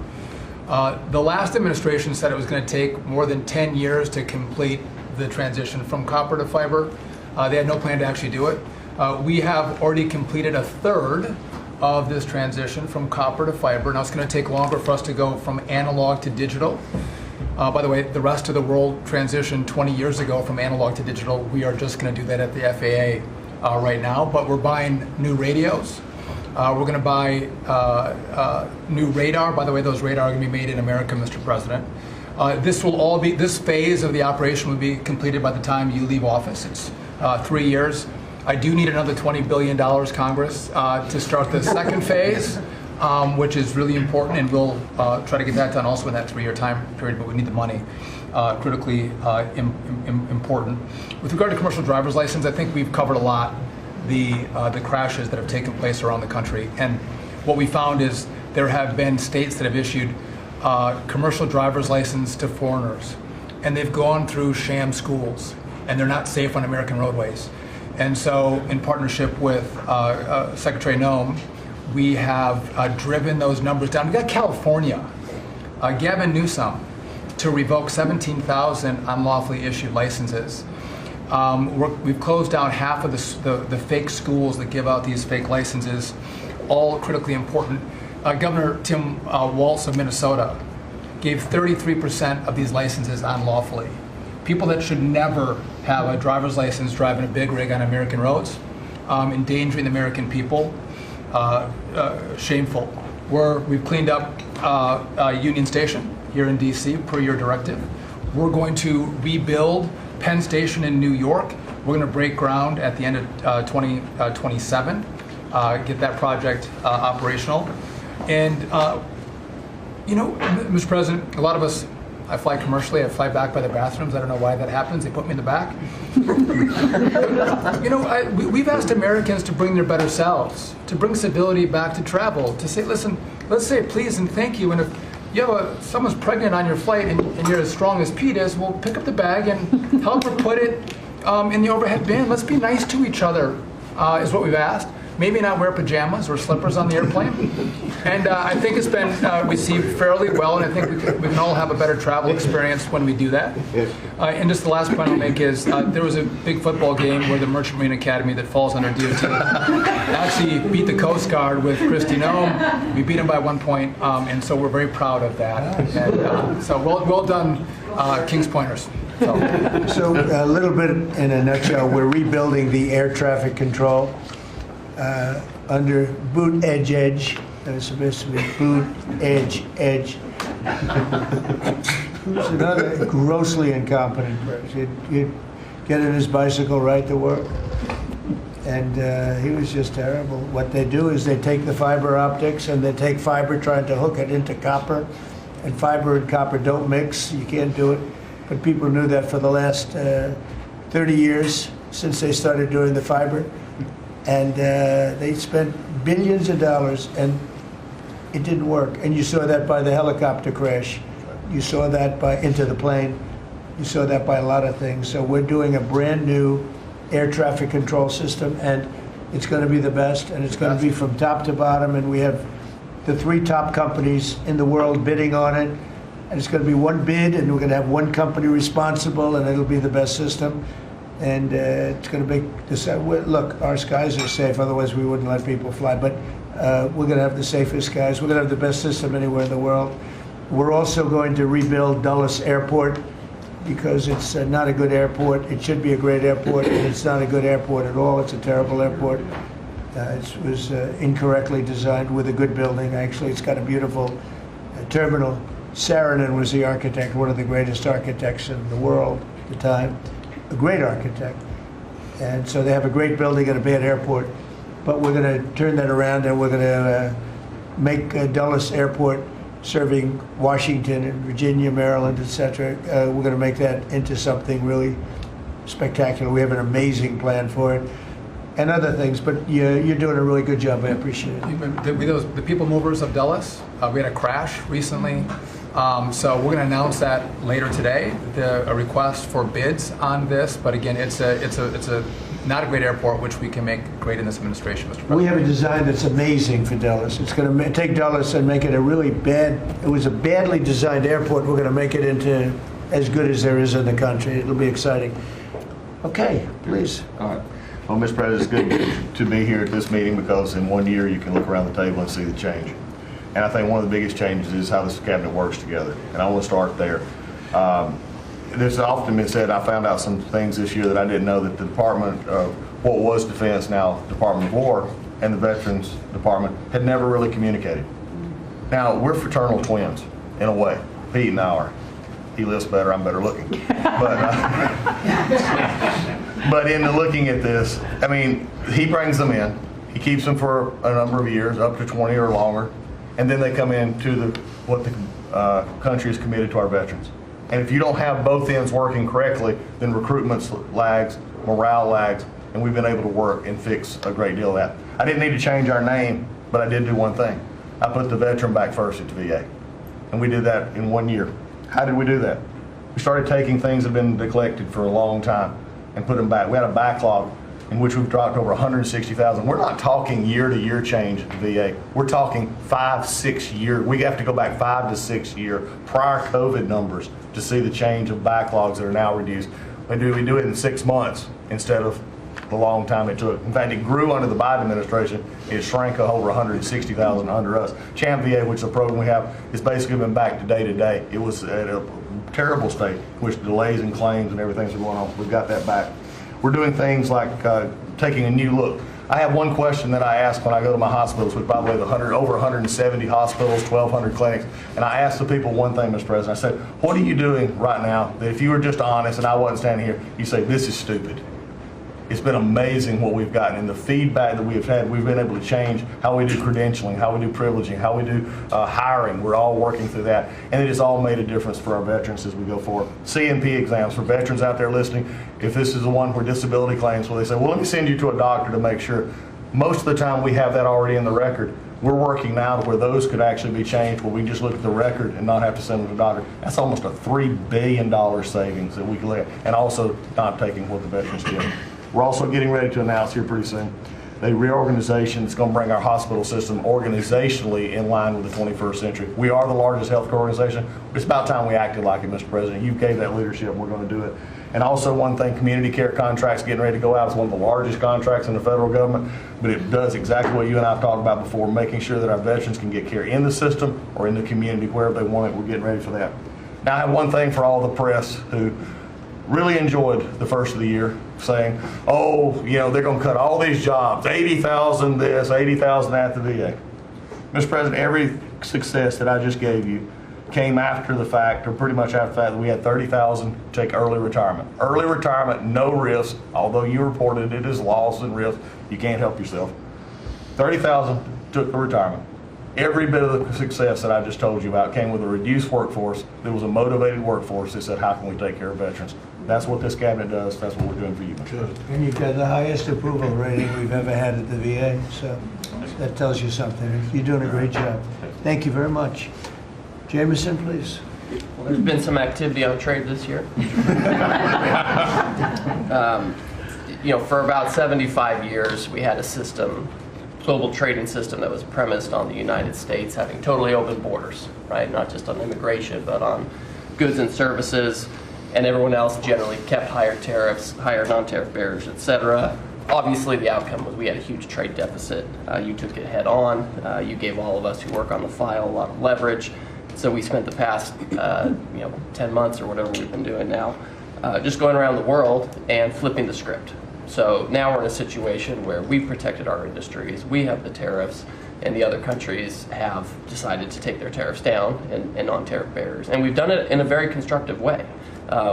The last administration said it was going to take more than 10 years to complete the transition from copper to fiber. They had no plan to actually do it. We have already completed a third of this transition from copper to fiber. Now it's going to take longer for us to go from analog to digital. By the way, the rest of the world transitioned 20 years ago from analog to digital. We are just going to do that at the FAA right now, but we're buying new radios. We're going to buy new radar. By the way, those radar are going to be made in America, Mr. President. This phase of the operation will be completed by the time you leave office. It's 3 years. I do need another $20 billion, Congress, to start the second phase, which is really important, and we'll try to get that done also in that 3-year time period, but we need the money, critically important. With regard to commercial driver's license, I think we've covered a lot the crashes that have taken place around the country. And what we found is there have been states that have issued commercial driver's license to foreigners, and they've gone through sham schools, and they're not safe on American roadways. And so, in partnership with Secretary Noem, we have driven those numbers down. We got California, Gavin Newsom, to revoke 17,000 unlawfully issued licenses. We've closed down half of the fake schools that give out these fake licenses, all critically important. Governor Tim Walz of Minnesota gave 33% of these licenses unlawfully. People that should never have a driver's license driving a big rig on American roads, endangering the American people, shameful. We've cleaned up Union Station here in DC per your directive. We're going to rebuild Penn Station in New York. We're going to break ground at the end of 2027, get that project operational. And, Mr. President, a lot of us, I fly commercially, I fly back by the bathrooms. I don't know why that happens. They put me in the back. We've asked Americans to bring their better selves, to bring civility back to travel, to say, listen, let's say please and thank you. And if you have someone's pregnant on your flight and you're as strong as Pete is, well, pick up the bag and help her put it in the overhead bin. Let's be nice to each other, is what we've asked. Maybe not wear pajamas or slippers on the airplane. And I think it's been received fairly well, and I think we can all have a better travel experience when we do that. And just the last point I'll make is there was a big football game where the Merchant Marine Academy that falls under DOT actually beat the Coast Guard with Kristi Noem. We beat them by 1 point, and so we're very proud of that. And so well done, Kings Pointers. So a little bit in a nutshell, we're rebuilding the air traffic control under boot edge. It's supposed to be boot edge. Who's another grossly incompetent person? He'd get in his bicycle, ride to work, and he was just terrible. What they do is they take the fiber optics and they take fiber, trying to hook it into copper, and fiber and copper don't mix. You can't do it. But people knew that for the last 30 years since they started doing the fiber. And they spent billions of dollars, and it didn't work. And you saw that by the helicopter crash. You saw that by Into the Plane. You saw that by a lot of things. So we're doing a brand new air traffic control system, and it's going to be the best, and it's going to be from top to bottom. And we have the 3 top companies in the world bidding on it. And it's going to be one bid, and we're going to have one company responsible, and it'll be the best system. And it's going to make this. Look, our skies are safe. Otherwise, we wouldn't let people fly. But we're going to have the safest skies. We're going to have the best system anywhere in the world. We're also going to rebuild Dulles Airport because it's not a good airport. It should be a great airport, and it's not a good airport at all. It's a terrible airport. It was incorrectly designed with a good building. Actually, it's got a beautiful terminal. Saarinen was the architect, one of the greatest architects in the world at the time. A great architect. And so they have a great building and a bad airport. But we're going to turn that around, and we're going to make Dulles Airport, serving Washington and Virginia, Maryland, etc. We're going to make that into something really spectacular. We have an amazing plan for it. And other things, but you're doing a really good job. I appreciate it. The people movers of Dulles, we had a crash recently. So we're going to announce that later today, a request for bids on this. But again, it's a not a great airport, which we can make great in this administration, Mr. President. We have a design that's amazing for Dulles. It's going to take Dulles and make it a really bad, it was a badly designed airport. We're going to make it into as good as there is in the country. It'll be exciting. Okay, please. All right. Well, Mr. President, it's good to be here at this meeting because in 1 year you can look around the table and see the change. And I think one of the biggest changes is how this cabinet works together. And I want to start there. There's often been said, I found out some things this year that I didn't know, that the Department of what was Defense, now Department of War, and the Veterans Department had never really communicated. Now, we're fraternal twins, in a way. Pete and I are. He lifts better, I'm better looking. But in looking at this, I mean, he brings them in. He keeps them for a number of years, up to 20 or longer, and then they come into what the country is committed to our veterans. And if you don't have both ends working correctly, then recruitment lags, morale lags, and we've been able to work and fix a great deal of that. I didn't need to change our name, but I did do one thing. I put the veteran back first at the VA. And we did that in 1 year. How did we do that? We started taking things that have been neglected for a long time and put them back. We had a backlog in which we've dropped over 160,000. We're not talking year-to-year change at the VA. We're talking 5-6 year. We have to go back 5 to 6 year prior COVID numbers to see the change of backlogs that are now reduced. We do it in 6 months instead of the long time it took. In fact, it grew under the Biden administration. It shrank over 160,000 under us. Champ VA, which is a program we have, has basically been back to day to day. It was at a terrible state, which delays and claims and everything's going on. We've got that back. We're doing things like taking a new look. I have one question that I ask when I go to my hospitals, which probably over 170 hospitals, 1,200 clinics, and I ask the people one thing, Mr. President. I said, what are you doing right now that if you were just honest and I wasn't standing here, you say, this is stupid. It's been amazing what we've gotten, and the feedback that we've had. We've been able to change how we do credentialing, how we do privileging, how we do hiring. We're all working through that, and it has all made a difference for our veterans as we go forward. CNP exams for veterans out there listening. If this is the one where disability claims, where they say, well, let me send you to a doctor to make sure. Most of the time we have that already in the record. We're working now to where those could actually be changed, where we just look at the record and not have to send them to the doctor. That's almost a $3 billion savings that we can let, and also not taking what the veterans get. We're also getting ready to announce here pretty soon a reorganization that's going to bring our hospital system organizationally in line with the 21st century. We are the largest healthcare organization. It's about time we acted like it, Mr. President. You gave that leadership, and we're going to do it. And also one thing, community care contracts getting ready to go out. It's one of the largest contracts in the federal government, but it does exactly what you and I have talked about before, making sure that our veterans can get care in the system or in the community, wherever they want it. We're getting ready for that. Now I have one thing for all the press who really enjoyed the first of the year, saying, oh, you know, they're going to cut all these jobs, 80,000 this, 80,000 that at the VA. Mr. President, every success that I just gave you came after the fact, or pretty much after the fact, that we had 30,000 take early retirement. Early retirement, no risk, although you reported it as loss and risk, you can't help yourself. 30,000 took the retirement. Every bit of the success that I just told you about came with a reduced workforce. There was a motivated workforce that said, how can we take care of veterans? That's what this cabinet does. That's what we're doing for you. Good. And you've got the highest approval rating we've ever had at the VA, so that tells you something. You're doing a great job. Thank you very much. Jameson, please. Well, there's been some activity on trade this year. You know, for about 75 years, we had a system, global trading system, that was premised on the United States having totally open borders, right? Not just on immigration, but on goods and services, and everyone else generally kept higher tariffs, higher non-tariff barriers, et cetera. Obviously, the outcome was we had a huge trade deficit. You took it head on. You gave all of us who work on the file a lot of leverage. So we spent the past 10 months or whatever we've been doing now just going around the world and flipping the script. So now we're in a situation where we've protected our industries, we have the tariffs, and the other countries have decided to take their tariffs down and non-tariff barriers. And we've done it in a very constructive way.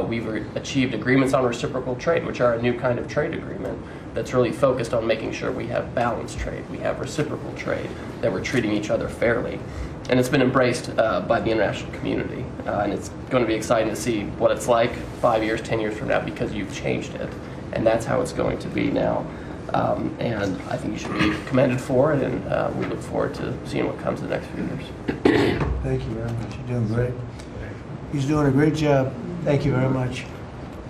We've achieved agreements on reciprocal trade, which are a new kind of trade agreement that's really focused on making sure we have balanced trade, we have reciprocal trade, that we're treating each other fairly. And it's been embraced by the international community. And it's going to be exciting to see what it's like 5 years, 10 years from now, because you've changed it. And that's how it's going to be now. And I think you should be commended for it, and we look forward to seeing what comes in the next few years. Thank you very much. You're doing great. He's doing a great job. Thank you very much.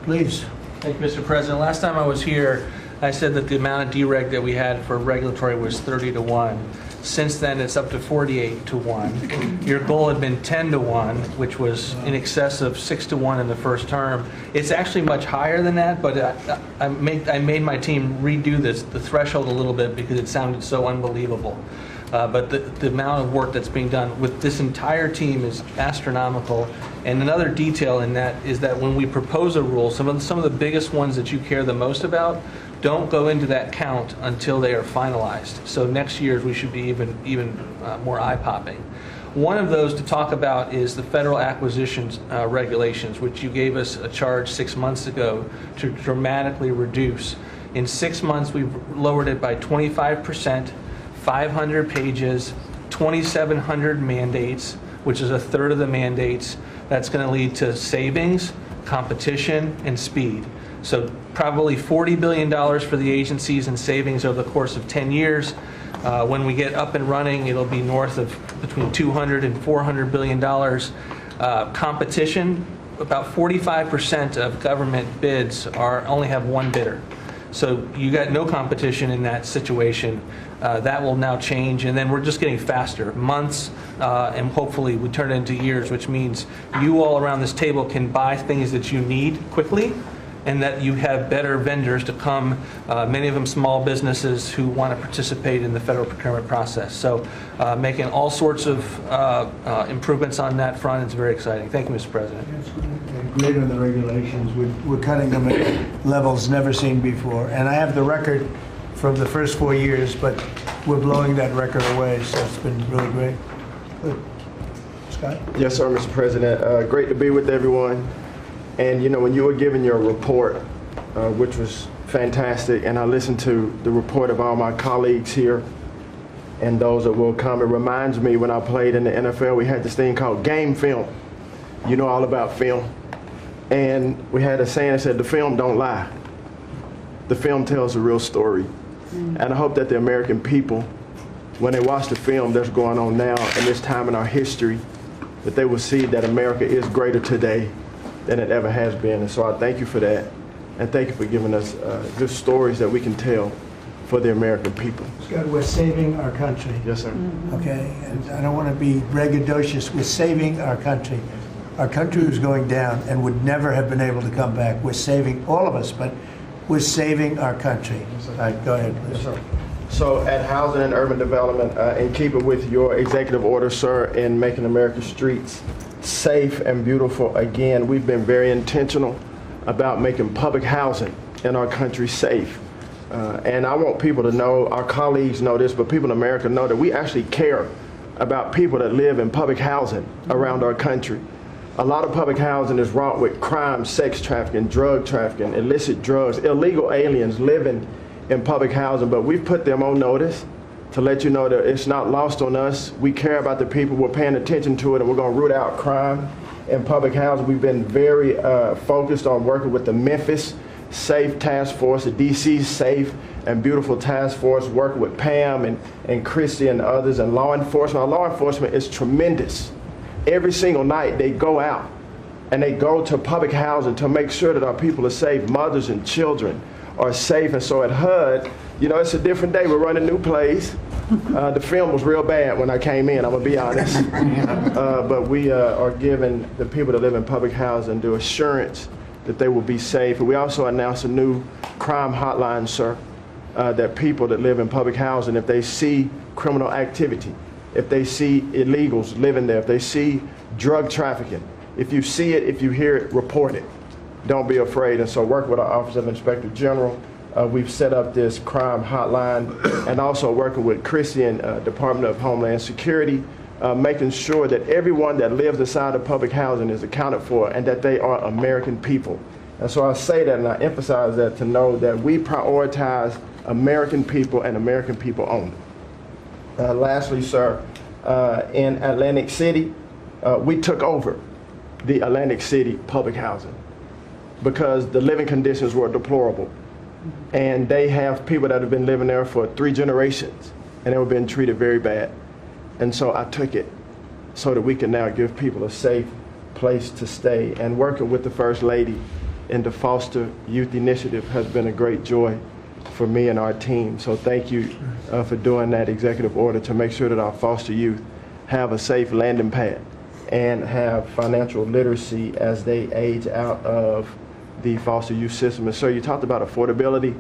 Please. Thank you, Mr. President. Last time I was here, I said that the amount of dereg that we had for regulatory was 30-1. Since then, it's up to 48-1. Your goal had been 10-1, which was in excess of 6-1 in the first term. It's actually much higher than that, but I made my team redo the threshold a little bit because it sounded so unbelievable. But the amount of work that's being done with this entire team is astronomical. And another detail in that is that when we propose a rule, some of the biggest ones that you care the most about don't go into that count until they are finalized. So next year's we should be even more eye-popping. One of those to talk about is the federal acquisitions regulations, which you gave us a charge 6 months ago to dramatically reduce. In 6 months, we've lowered it by 25%, 500 pages, 2,700 mandates, which is a third of the mandates. That's going to lead to savings, competition, and speed. So probably $40 billion for the agencies in savings over the course of 10 years. When we get up and running, it'll be north of between $200 and $400 billion. Competition, about 45% of government bids only have one bidder. So you got no competition in that situation. That will now change, and then we're just getting faster, months, and hopefully we turn it into years, which means you all around this table can buy things that you need quickly, and that you have better vendors to come, many of them small businesses who want to participate in the federal procurement process. So making all sorts of improvements on that front is very exciting. Thank you, Mr. President. Great on the regulations. We're cutting them at levels never seen before. And I have the record from the first 4 years, but we're blowing that record away, so it's been really great. Good. Scott? Yes, sir, Mr. President. Great to be with everyone. And, you know, when you were giving your report, which was fantastic, and I listened to the report of all my colleagues here and those that will come, it reminds me when I played in the NFL, we had this thing called game film. You know all about film. And we had a saying that said, the film don't lie. The film tells a real story. And I hope that the American people, when they watch the film that's going on now in this time in our history, that they will see that America is greater today than it ever has been. And so I thank you for that. And thank you for giving us good stories that we can tell for the American people. Scott, we're saving our country. Yes, sir. Okay, and I don't want to be braggadocious. We're saving our country. Our country was going down and would never have been able to come back. We're saving all of us, but we're saving our country. All right, go ahead, please. Yes, sir. So at Housing and Urban Development, in keeping with your executive order, sir, in making America's streets safe and beautiful again, we've been very intentional about making public housing in our country safe. And I want people to know, our colleagues know this, but people in America know that we actually care about people that live in public housing around our country. A lot of public housing is wrought with crime, sex trafficking, drug trafficking, illicit drugs, illegal aliens living in public housing, but we've put them on notice to let you know that it's not lost on us. We care about the people, we're paying attention to it, and we're going to root out crime in public housing. We've been very focused on working with the Memphis Safe Task Force, the DC Safe and Beautiful Task Force, working with Pam and Christy and others, and law enforcement. Our law enforcement is tremendous. Every single night they go out and they go to public housing to make sure that our people are safe, mothers and children are safe. And so at HUD, you know, it's a different day. We're running new plays. The film was real bad when I came in, I'm gonna be honest. But we are giving the people that live in public housing the assurance that they will be safe. And we also announced a new crime hotline, sir, that people that live in public housing, if they see criminal activity, if they see illegals living there, if they see drug trafficking, if you see it, if you hear it, report it. Don't be afraid. And so work with our Office of Inspector General. We've set up this crime hotline, and also working with Christy and Department of Homeland Security, making sure that everyone that lives inside of public housing is accounted for and that they are American people. And so I say that and I emphasize that to know that we prioritize American people and American people only. Lastly, sir, in Atlantic City, we took over the Atlantic City public housing because the living conditions were deplorable. And they have people that have been living there for 3 generations and they were being treated very bad. And so I took it so that we can now give people a safe place to stay. And working with the First Lady in the Foster Youth Initiative has been a great joy for me and our team. So thank you for doing that executive order to make sure that our foster youth have a safe landing pad and have financial literacy as they age out of the foster youth system. And sir, you talked about affordability.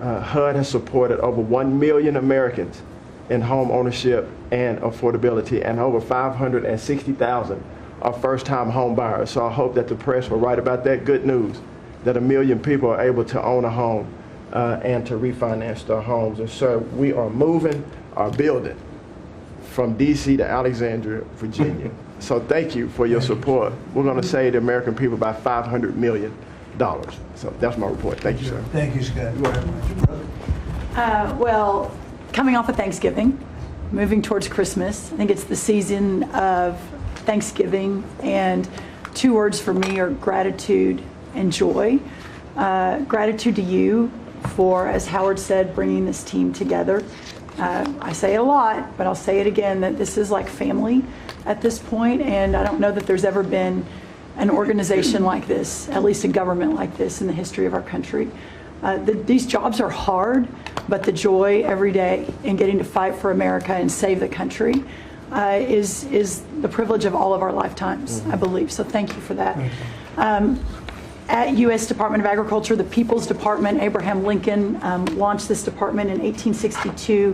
HUD has supported over 1 million Americans in home ownership and affordability, and over 560,000 are first-time home buyers. So I hope that the press will write about that good news, that 1 million people are able to own a home and to refinance their homes. And sir, we are moving our building from DC to Alexandria, Virginia. So thank you for your support. We're going to save the American people about $500 million. So that's my report. Thank you, sir. Thank you, Scott, very much. Brother? Well, coming off of Thanksgiving, moving towards Christmas, I think it's the season of Thanksgiving, and 2 words for me are gratitude and joy. Gratitude to you for, as Howard said, bringing this team together. I say it a lot, but I'll say it again, that this is like family at this point, and I don't know that there's ever been an organization like this, at least a government like this in the history of our country. These jobs are hard, but the joy every day in getting to fight for America and save the country is the privilege of all of our lifetimes, I believe. So thank you for that. At U.S. Department of Agriculture, the People's Department, Abraham Lincoln launched this department in 1862.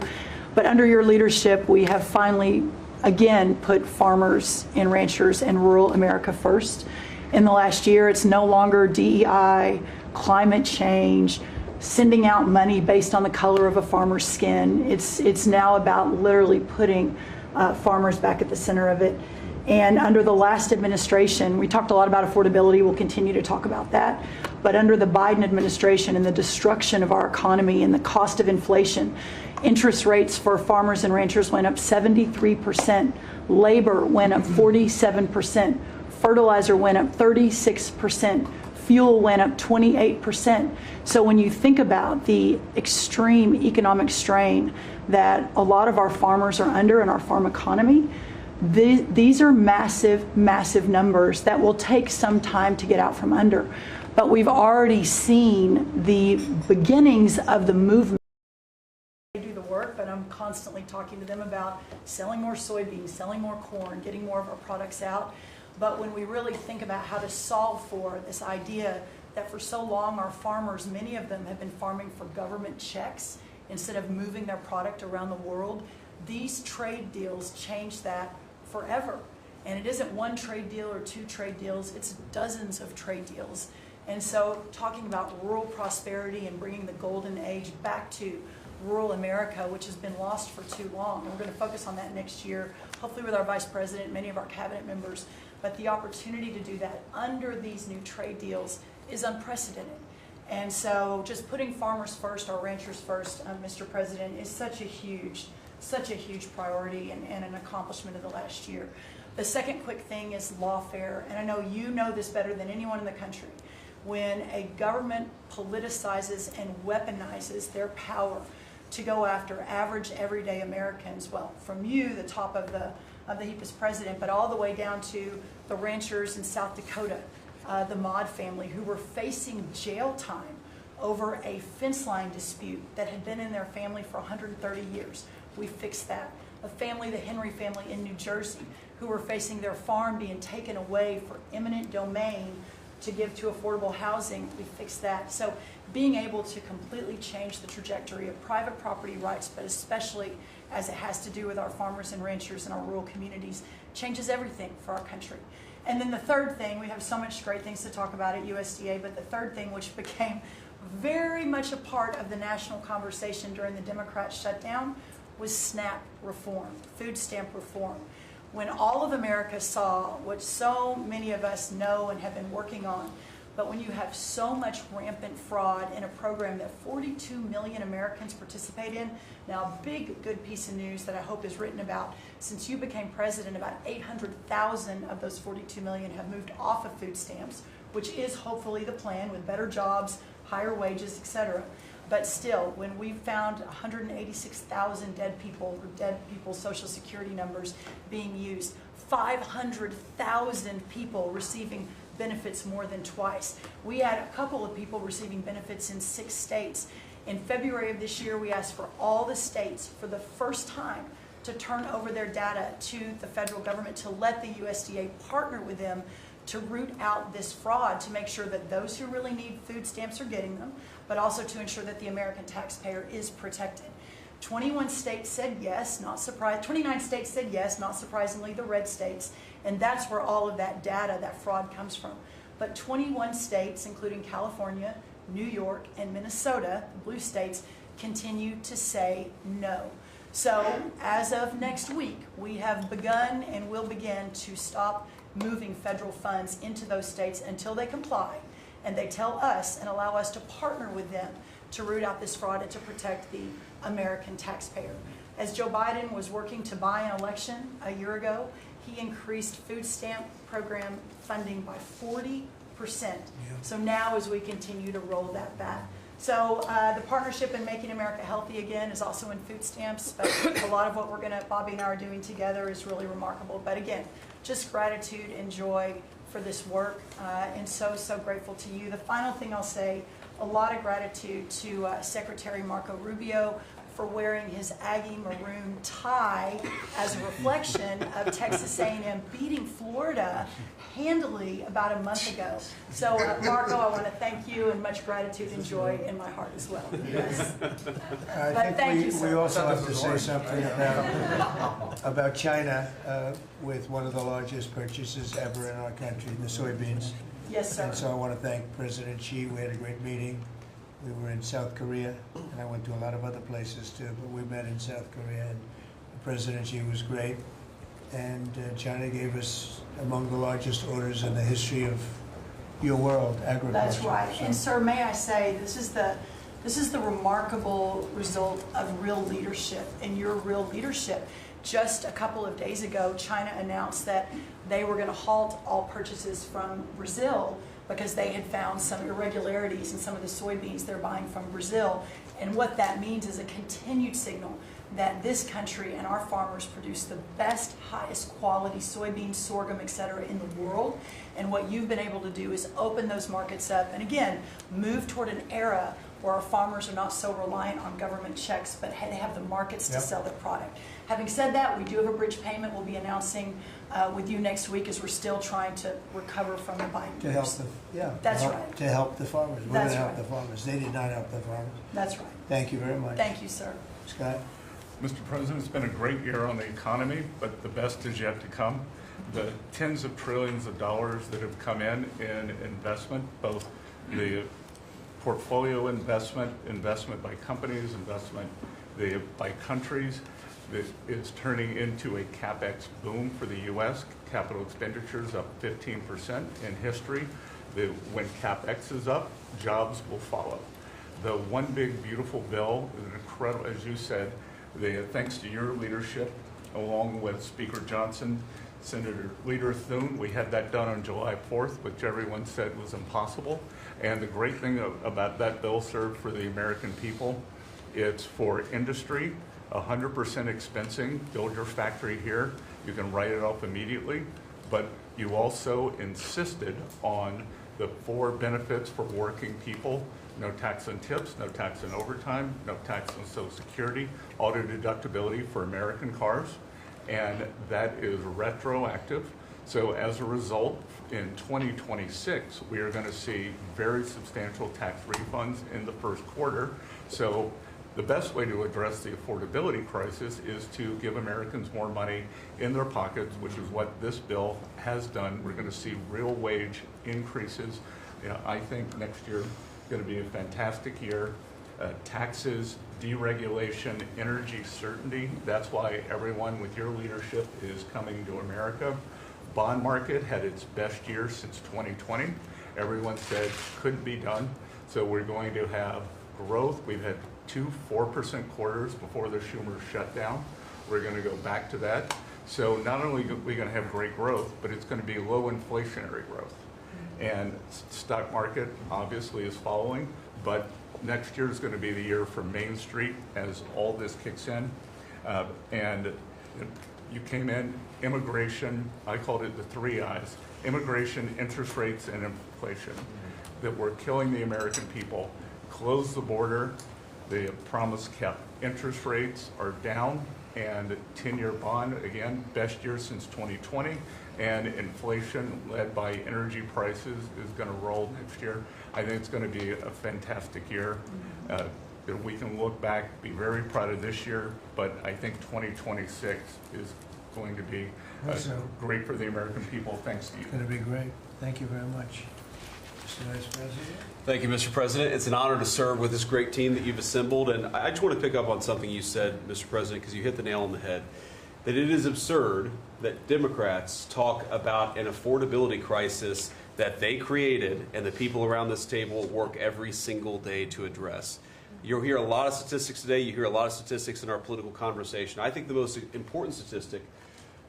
But under your leadership, we have finally, again, put farmers and ranchers and rural America first. In the last year, it's no longer DEI, climate change, sending out money based on the color of a farmer's skin. It's now about literally putting farmers back at the center of it. And under the last administration, we talked a lot about affordability. We'll continue to talk about that. But under the Biden administration and the destruction of our economy and the cost of inflation, interest rates for farmers and ranchers went up 73%. Labor went up 47%. Fertilizer went up 36%. Fuel went up 28%. So when you think about the extreme economic strain that a lot of our farmers are under in our farm economy, these are massive, massive numbers that will take some time to get out from under. But we've already seen the beginnings of the movement. They do the work, but I'm constantly talking to them about selling more soybeans, selling more corn, getting more of our products out. But when we really think about how to solve for this idea that for so long our farmers, many of them have been farming for government checks instead of moving their product around the world, these trade deals change that forever. And it isn't one trade deal or 2 trade deals, it's dozens of trade deals. And so talking about rural prosperity and bringing the golden age back to rural America, which has been lost for too long. And we're going to focus on that next year, hopefully with our Vice President, many of our cabinet members. But the opportunity to do that under these new trade deals is unprecedented. And so just putting farmers first, our ranchers first, Mr. President, is such a huge priority and an accomplishment of the last year. The second quick thing is lawfare, and I know you know this better than anyone in the country. When a government politicizes and weaponizes their power to go after average, everyday Americans, well, from you, the top of the heap as president, but all the way down to the ranchers in South Dakota, the Maud family, who were facing jail time over a fence line dispute that had been in their family for 130 years. We fixed that. A family, the Henry family in New Jersey, who were facing their farm being taken away for eminent domain to give to affordable housing, we fixed that. So being able to completely change the trajectory of private property rights, but especially as it has to do with our farmers and ranchers in our rural communities, changes everything for our country. And then the third thing, we have so much great things to talk about at USDA, but the third thing, which became very much a part of the national conversation during the Democrat shutdown, was SNAP reform, food stamp reform. When all of America saw what so many of us know and have been working on, but when you have so much rampant fraud in a program that 42 million Americans participate in, now a big good piece of news that I hope is written about, since you became president, about 800,000 of those 42 million have moved off of food stamps, which is hopefully the plan with better jobs, higher wages, etc. But still, when we found 186,000 dead people's Social Security numbers being used, 500,000 people receiving benefits more than twice. We had a couple of people receiving benefits in 6 states. In February of this year, we asked for all the states for the first time to turn over their data to the federal government to let the USDA partner with them to root out this fraud, to make sure that those who really need food stamps are getting them, but also to ensure that the American taxpayer is protected. 21 states said yes, not surprised. 29 states said yes, not surprisingly, the red states, and that's where all of that data, that fraud comes from. But 21 states, including California, New York, and Minnesota, the blue states, continue to say no. So as of next week, we have begun and will begin to stop moving federal funds into those states until they comply and they tell us and allow us to partner with them to root out this fraud and to protect the American taxpayer. As Joe Biden was working to buy an election a year ago, he increased food stamp program funding by 40%. So now as we continue to roll that back. So the partnership in Making America Healthy Again is also in food stamps, but a lot of what Bobby and I are doing together is really remarkable. But again, just gratitude and joy for this work, and so grateful to you. The final thing I'll say, a lot of gratitude to Secretary Marco Rubio for wearing his Aggie maroon tie as a reflection of Texas A&M beating Florida handily about a month ago. So Marco, I want to thank you, and much gratitude and joy in my heart as well. Yes. I thank you, think sir. we also have to say something about China with one of the largest purchases ever in our country, the soybeans. Yes, sir. And so I want to thank President Xi. We had a great meeting. We were in South Korea, and I went to a lot of other places too, but we met in South Korea, and President Xi was great. And China gave us among the largest orders in the history of your world, agriculture. That's right. So, And sir, may I say, this is the remarkable result of real leadership, and your real leadership. Just a couple of days ago, China announced that they were going to halt all purchases from Brazil because they had found some irregularities in some of the soybeans they're buying from Brazil. And what that means is a continued signal that this country and our farmers produce the best, highest quality soybeans, sorghum, et cetera, in the world. And what you've been able to do is open those markets up and again, move toward an era where our farmers are not so reliant on government checks, but they have the markets to sell their product. Having said that, we do have a bridge payment we'll be announcing with you next week as we're still trying to recover from the Biden to help years. That's right. To help the farmers. We're going That's to help right. the farmers. They did not help the farmers. That's right. Thank you very much. Thank you, sir. Scott? Mr. President, it's been a great year on the economy, but the best is yet to come. The tens of trillions of dollars that have come in investment, both the portfolio investment by companies, investment by countries, that is turning into a CapEx boom for the U.S. Capital expenditures up 15% in history. When CapEx is up, jobs will follow. The One Big Beautiful Bill is an incredible, as you said, thanks to your leadership, along with Speaker Johnson, Senator Leader Thune, we had that done on July 4th, which everyone said was impossible. And the great thing about that bill, sir, for the American people, it's for industry, 100% expensing, build your factory here, you can write it off immediately, but you also insisted on the 4 benefits for working people: no tax on tips, no tax on overtime, no tax on Social Security, auto deductibility for American cars, and that is retroactive. So as a result, in 2026, we are going to see very substantial tax refunds in the first quarter. So the best way to address the affordability crisis is to give Americans more money in their pockets, which is what this bill has done. We're going to see real wage increases. I think next year is going to be a fantastic year. Taxes, deregulation, energy certainty. That's why everyone with your leadership is coming to America. Bond market had its best year since 2020. Everyone said couldn't be done. So we're going to have growth. We've had 2 4% quarters before the Schumer shutdown. We're going to go back to that. So not only are we going to have great growth, but it's going to be low inflationary growth. And stock market obviously is following, but next year is going to be the year for Main Street as all this kicks in. And you came in, immigration, I called it the 3 I's: immigration, interest rates, and inflation, that were killing the American people. Close the border, The promise kept interest rates are down, and 10-year bond, again, best year since 2020, and inflation led by energy prices is going to roll next year. I think it's going to be a fantastic year. That we can look back, be very proud of this year, but I think 2026 is going to be great for the American people. Thanks to you. It's going to be great. Thank you very much. Mr. Vice President. Thank you, Mr. President. It's an honor to serve with this great team that you've assembled. And I just want to pick up on something you said, Mr. President, because you hit the nail on the head, that it is absurd that Democrats talk about an affordability crisis that they created and the people around this table work every single day to address. You'll hear a lot of statistics today. You hear a lot of statistics in our political conversation. I think the most important statistic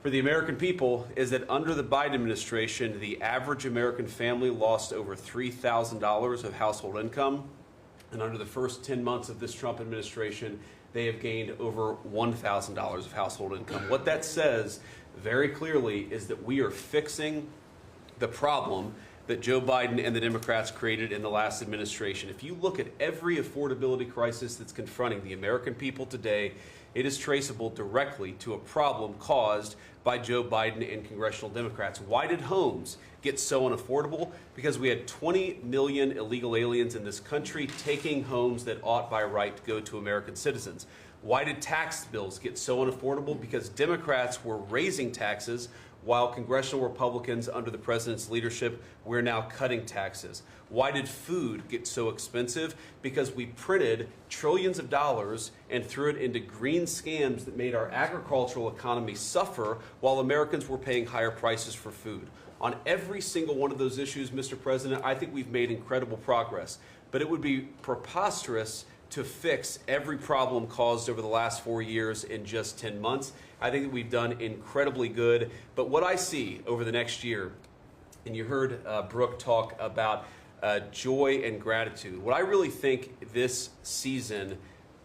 for the American people is that under the Biden administration, the average American family lost over $3,000 of household income. And under the first 10 months of this Trump administration, they have gained over $1,000 of household income. What that says very clearly is that we are fixing the problem that Joe Biden and the Democrats created in the last administration. If you look at every affordability crisis that's confronting the American people today, it is traceable directly to a problem caused by Joe Biden and congressional Democrats. Why did homes get so unaffordable? Because we had 20 million illegal aliens in this country taking homes that ought by right to go to American citizens. Why did tax bills get so unaffordable? Because Democrats were raising taxes while congressional Republicans under the president's leadership, we're now cutting taxes. Why did food get so expensive? Because we printed trillions of dollars and threw it into green scams that made our agricultural economy suffer while Americans were paying higher prices for food. On every single one of those issues, Mr. President, I think we've made incredible progress. But it would be preposterous to fix every problem caused over the last 4 years in just 10 months. I think that we've done incredibly good. But what I see over the next year, and you heard Brooke talk about joy and gratitude, what I really think this season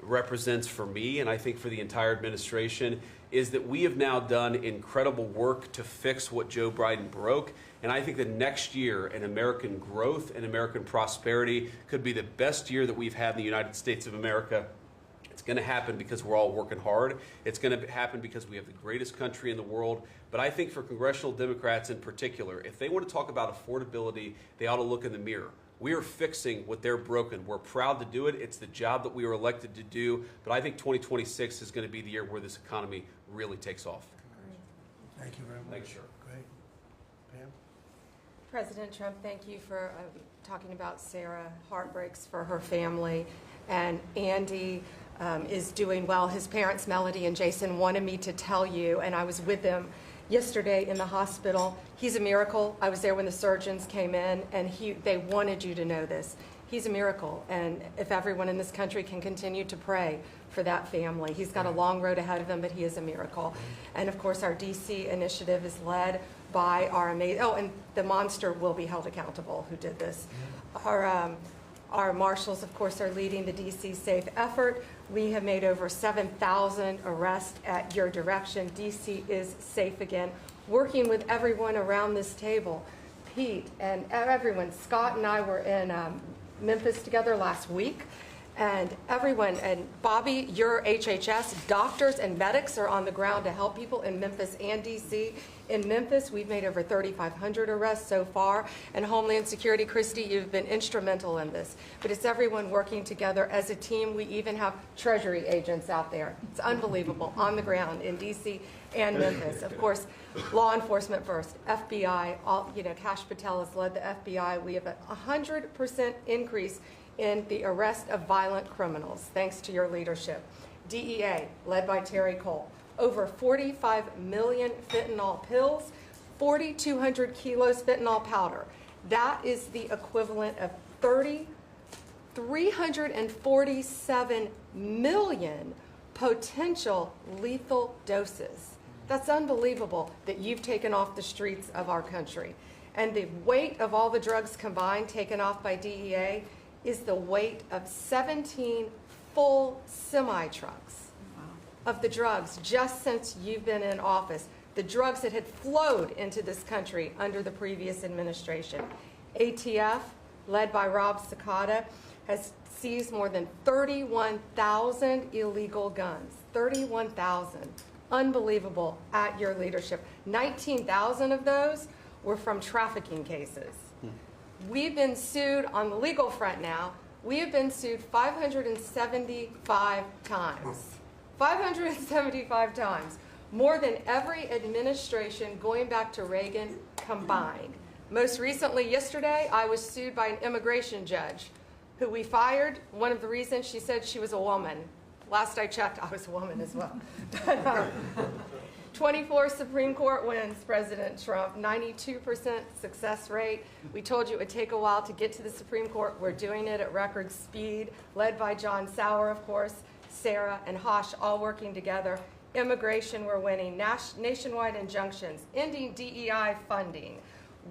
represents for me, and I think for the entire administration, is that we have now done incredible work to fix what Joe Biden broke. And I think that next year in American growth and American prosperity could be the best year that we've had in the United States of America. It's going to happen because we're all working hard. It's going to happen because we have the greatest country in the world. But I think for congressional Democrats in particular, if they want to talk about affordability, they ought to look in the mirror. We are fixing what they're broken. We're proud to do it. It's the job that we were elected to do. But I think 2026 is going to be the year where this economy really takes off. Thank you very much. Thanks, sir. Great. Pam? President Trump, thank you for talking about Sarah. Heartbreaks for her family. And Andy is doing well. His parents, Melody and Jason, wanted me to tell you, and I was with them yesterday in the hospital. He's a miracle. I was there when the surgeons came in, and they wanted you to know this. He's a miracle, and if everyone in this country can continue to pray for that family. He's got a long road ahead of him, but he is a miracle. And of course, our DC initiative is led by our amazing, and the monster will be held accountable who did this. Our marshals, of course, are leading the DC Safe effort. We have made over 7,000 arrests at your direction. DC is safe again. Working with everyone around this table, Pete and everyone. Scott and I were in Memphis together last week. And everyone, and Bobby, your HHS, doctors and medics are on the ground to help people in Memphis and DC. In Memphis, we've made over 3,500 arrests so far. And Homeland Security, Christy, you've been instrumental in this. But it's everyone working together as a team. We even have Treasury agents out there. It's unbelievable, on the ground in DC and Memphis. Of course, law enforcement first, FBI, Kash Patel has led the FBI. We have a 100% increase in the arrest of violent criminals, thanks to your leadership. DEA, led by Terry Cole, over 45 million fentanyl pills, 4,200 kilos fentanyl powder. That is the equivalent of 347 million potential lethal doses. That's unbelievable that you've taken off the streets of our country. And the weight of all the drugs combined taken off by DEA is the weight of 17 full semi-trucks of the drugs just since you've been in office. The drugs that had flowed into this country under the previous administration. ATF, led by Rob Sakata, has seized more than 31,000 illegal guns. 31,000. Unbelievable at your leadership. 19,000 of those were from trafficking cases. We've been sued on the legal front now. We have been sued 575 times. 575 times. More than every administration going back to Reagan combined. Most recently, yesterday, I was sued by an immigration judge who we fired. One of the reasons, she said she was a woman. Last I checked, I was a woman as well. 24 Supreme Court wins, President Trump, 92% success rate. We told you it would take a while to get to the Supreme Court. We're doing it at record speed, led by John Sauer, of course, Sarah and Hosh, all working together. Immigration, we're winning. Nationwide injunctions, ending DEI funding,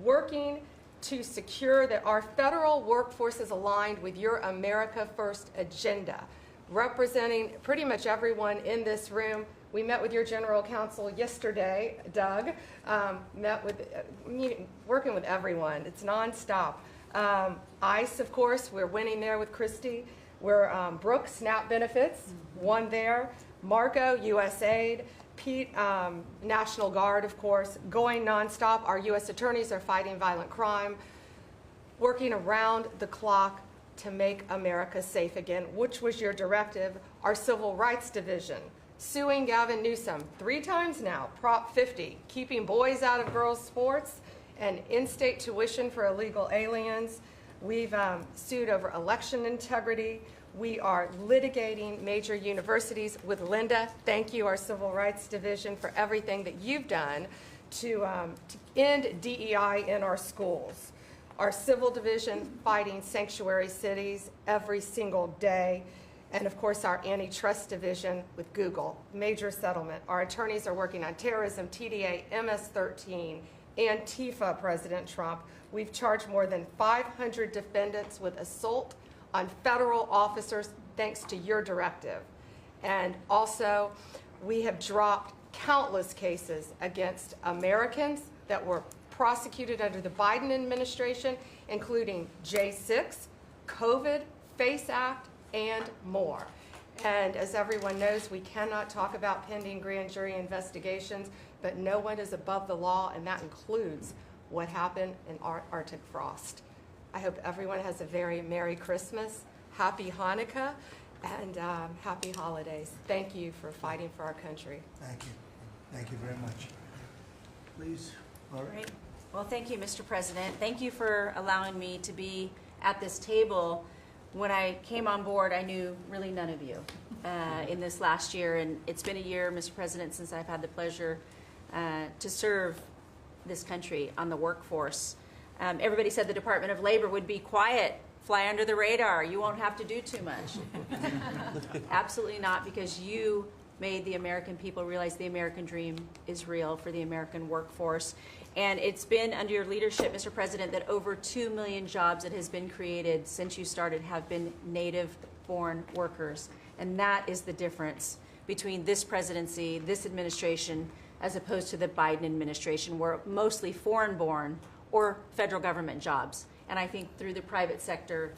working to secure that our federal workforce is aligned with your America First agenda, representing pretty much everyone in this room. We met with your general counsel yesterday, Doug, working with everyone. It's nonstop. ICE, of course, we're winning there with Christie. We're Brooke, SNAP benefits, won there. Marco, USAID. Pete, National Guard, of course, going nonstop. Our U.S. attorneys are fighting violent crime, working around the clock to make America safe again, which was your directive. Our Civil Rights Division, suing Gavin Newsom 3 times now, Prop 50, keeping boys out of girls' sports and in-state tuition for illegal aliens. We've sued over election integrity. We are litigating major universities with Linda. Thank you, our Civil Rights Division, for everything that you've done to end DEI in our schools. Our Civil Division fighting sanctuary cities every single day. And of course, our Antitrust Division with Google, major settlement. Our attorneys are working on terrorism, TDA, MS-13, Antifa, President Trump. We've charged more than 500 defendants with assault on federal officers thanks to your directive. And also, we have dropped countless cases against Americans that were prosecuted under the Biden administration, including J6, COVID, FACE Act, and more. And as everyone knows, we cannot talk about pending grand jury investigations, but no one is above the law, and that includes what happened in Arctic frost. I hope everyone has a very Merry Christmas, Happy Hanukkah, and Happy Holidays. Thank you for fighting for our country. Thank you. Thank you very much. Please, Laura. Great. Well, thank you, Mr. President. Thank you for allowing me to be at this table. When I came on board, I knew really none of you in this last year, and it's been a year, Mr. President, since I've had the pleasure to serve this country on the workforce. Everybody said the Department of Labor would be quiet, fly under the radar. You won't have to do too much. Absolutely not, because you made the American people realize the American dream is real for the American workforce. And it's been under your leadership, Mr. President, that over 2 million jobs that has been created since you started have been native-born workers. And that is the difference between this presidency, this administration, as opposed to the Biden administration, where mostly foreign-born or federal government jobs. And I think through the private sector,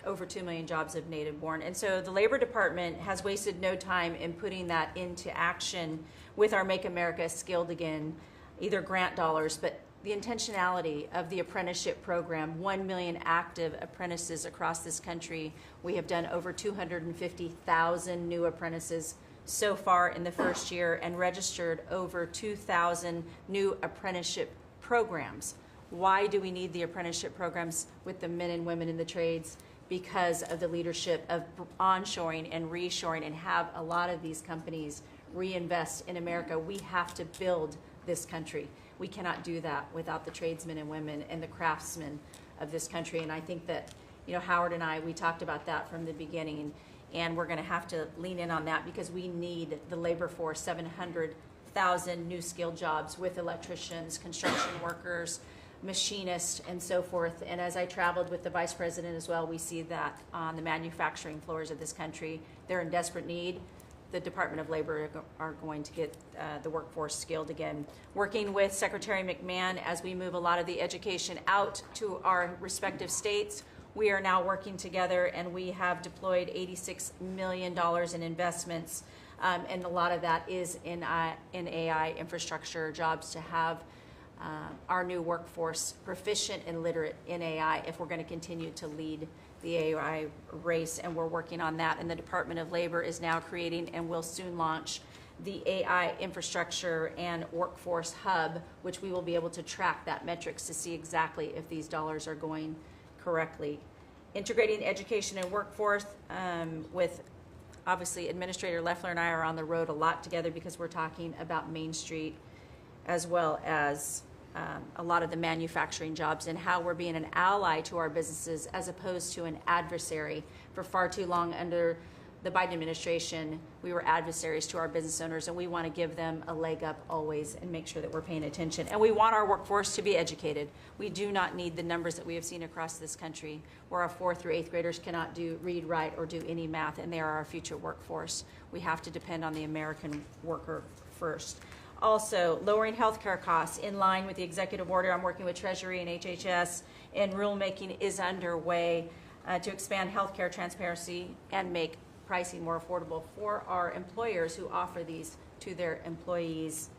over 2 million jobs of native-born. And so the Labor Department has wasted no time in putting that into action with our Make America Skilled Again, either grant dollars, but the intentionality of the apprenticeship program, 1 million active apprentices across this country. We have done over 250,000 new apprentices so far in the first year and registered over 2,000 new apprenticeship programs. Why do we need the apprenticeship programs with the men and women in the trades? Because of the leadership of onshoring and reshoring, and have a lot of these companies reinvest in America. We have to build this country. We cannot do that without the tradesmen and women and the craftsmen of this country. And I think that, Howard and I, we talked about that from the beginning, and we're going to have to lean in on that because we need the labor force, 700,000 new skilled jobs with electricians, construction workers, machinists, and so forth. And as I traveled with the Vice President as well, we see that on the manufacturing floors of this country, they're in desperate need. The Department of Labor are going to get the workforce skilled again. Working with Secretary McMahon as we move a lot of the education out to our respective states, we are now working together, and we have deployed $86 million in investments, and a lot of that is in AI infrastructure jobs to have our new workforce proficient and literate in AI if we're going to continue to lead the AI race, and we're working on that. And the Department of Labor is now creating and will soon launch the AI infrastructure and workforce hub, which we will be able to track that metrics to see exactly if these dollars are going correctly. Integrating education and workforce with, obviously, Administrator Loeffler and I are on the road a lot together because we're talking about Main Street as well as a lot of the manufacturing jobs and how we're being an ally to our businesses as opposed to an adversary. For far too long under the Biden administration, we were adversaries to our business owners, and we want to give them a leg up always and make sure that we're paying attention. And we want our workforce to be educated. We do not need the numbers that we have seen across this country where our 4th through 8th graders cannot do read, write, or do any math, and they are our future workforce. We have to depend on the American worker first. Also, lowering healthcare costs in line with the executive order. I'm working with Treasury and HHS, and rulemaking is underway to expand healthcare transparency and make pricing more affordable for our employers who offer these to their employees.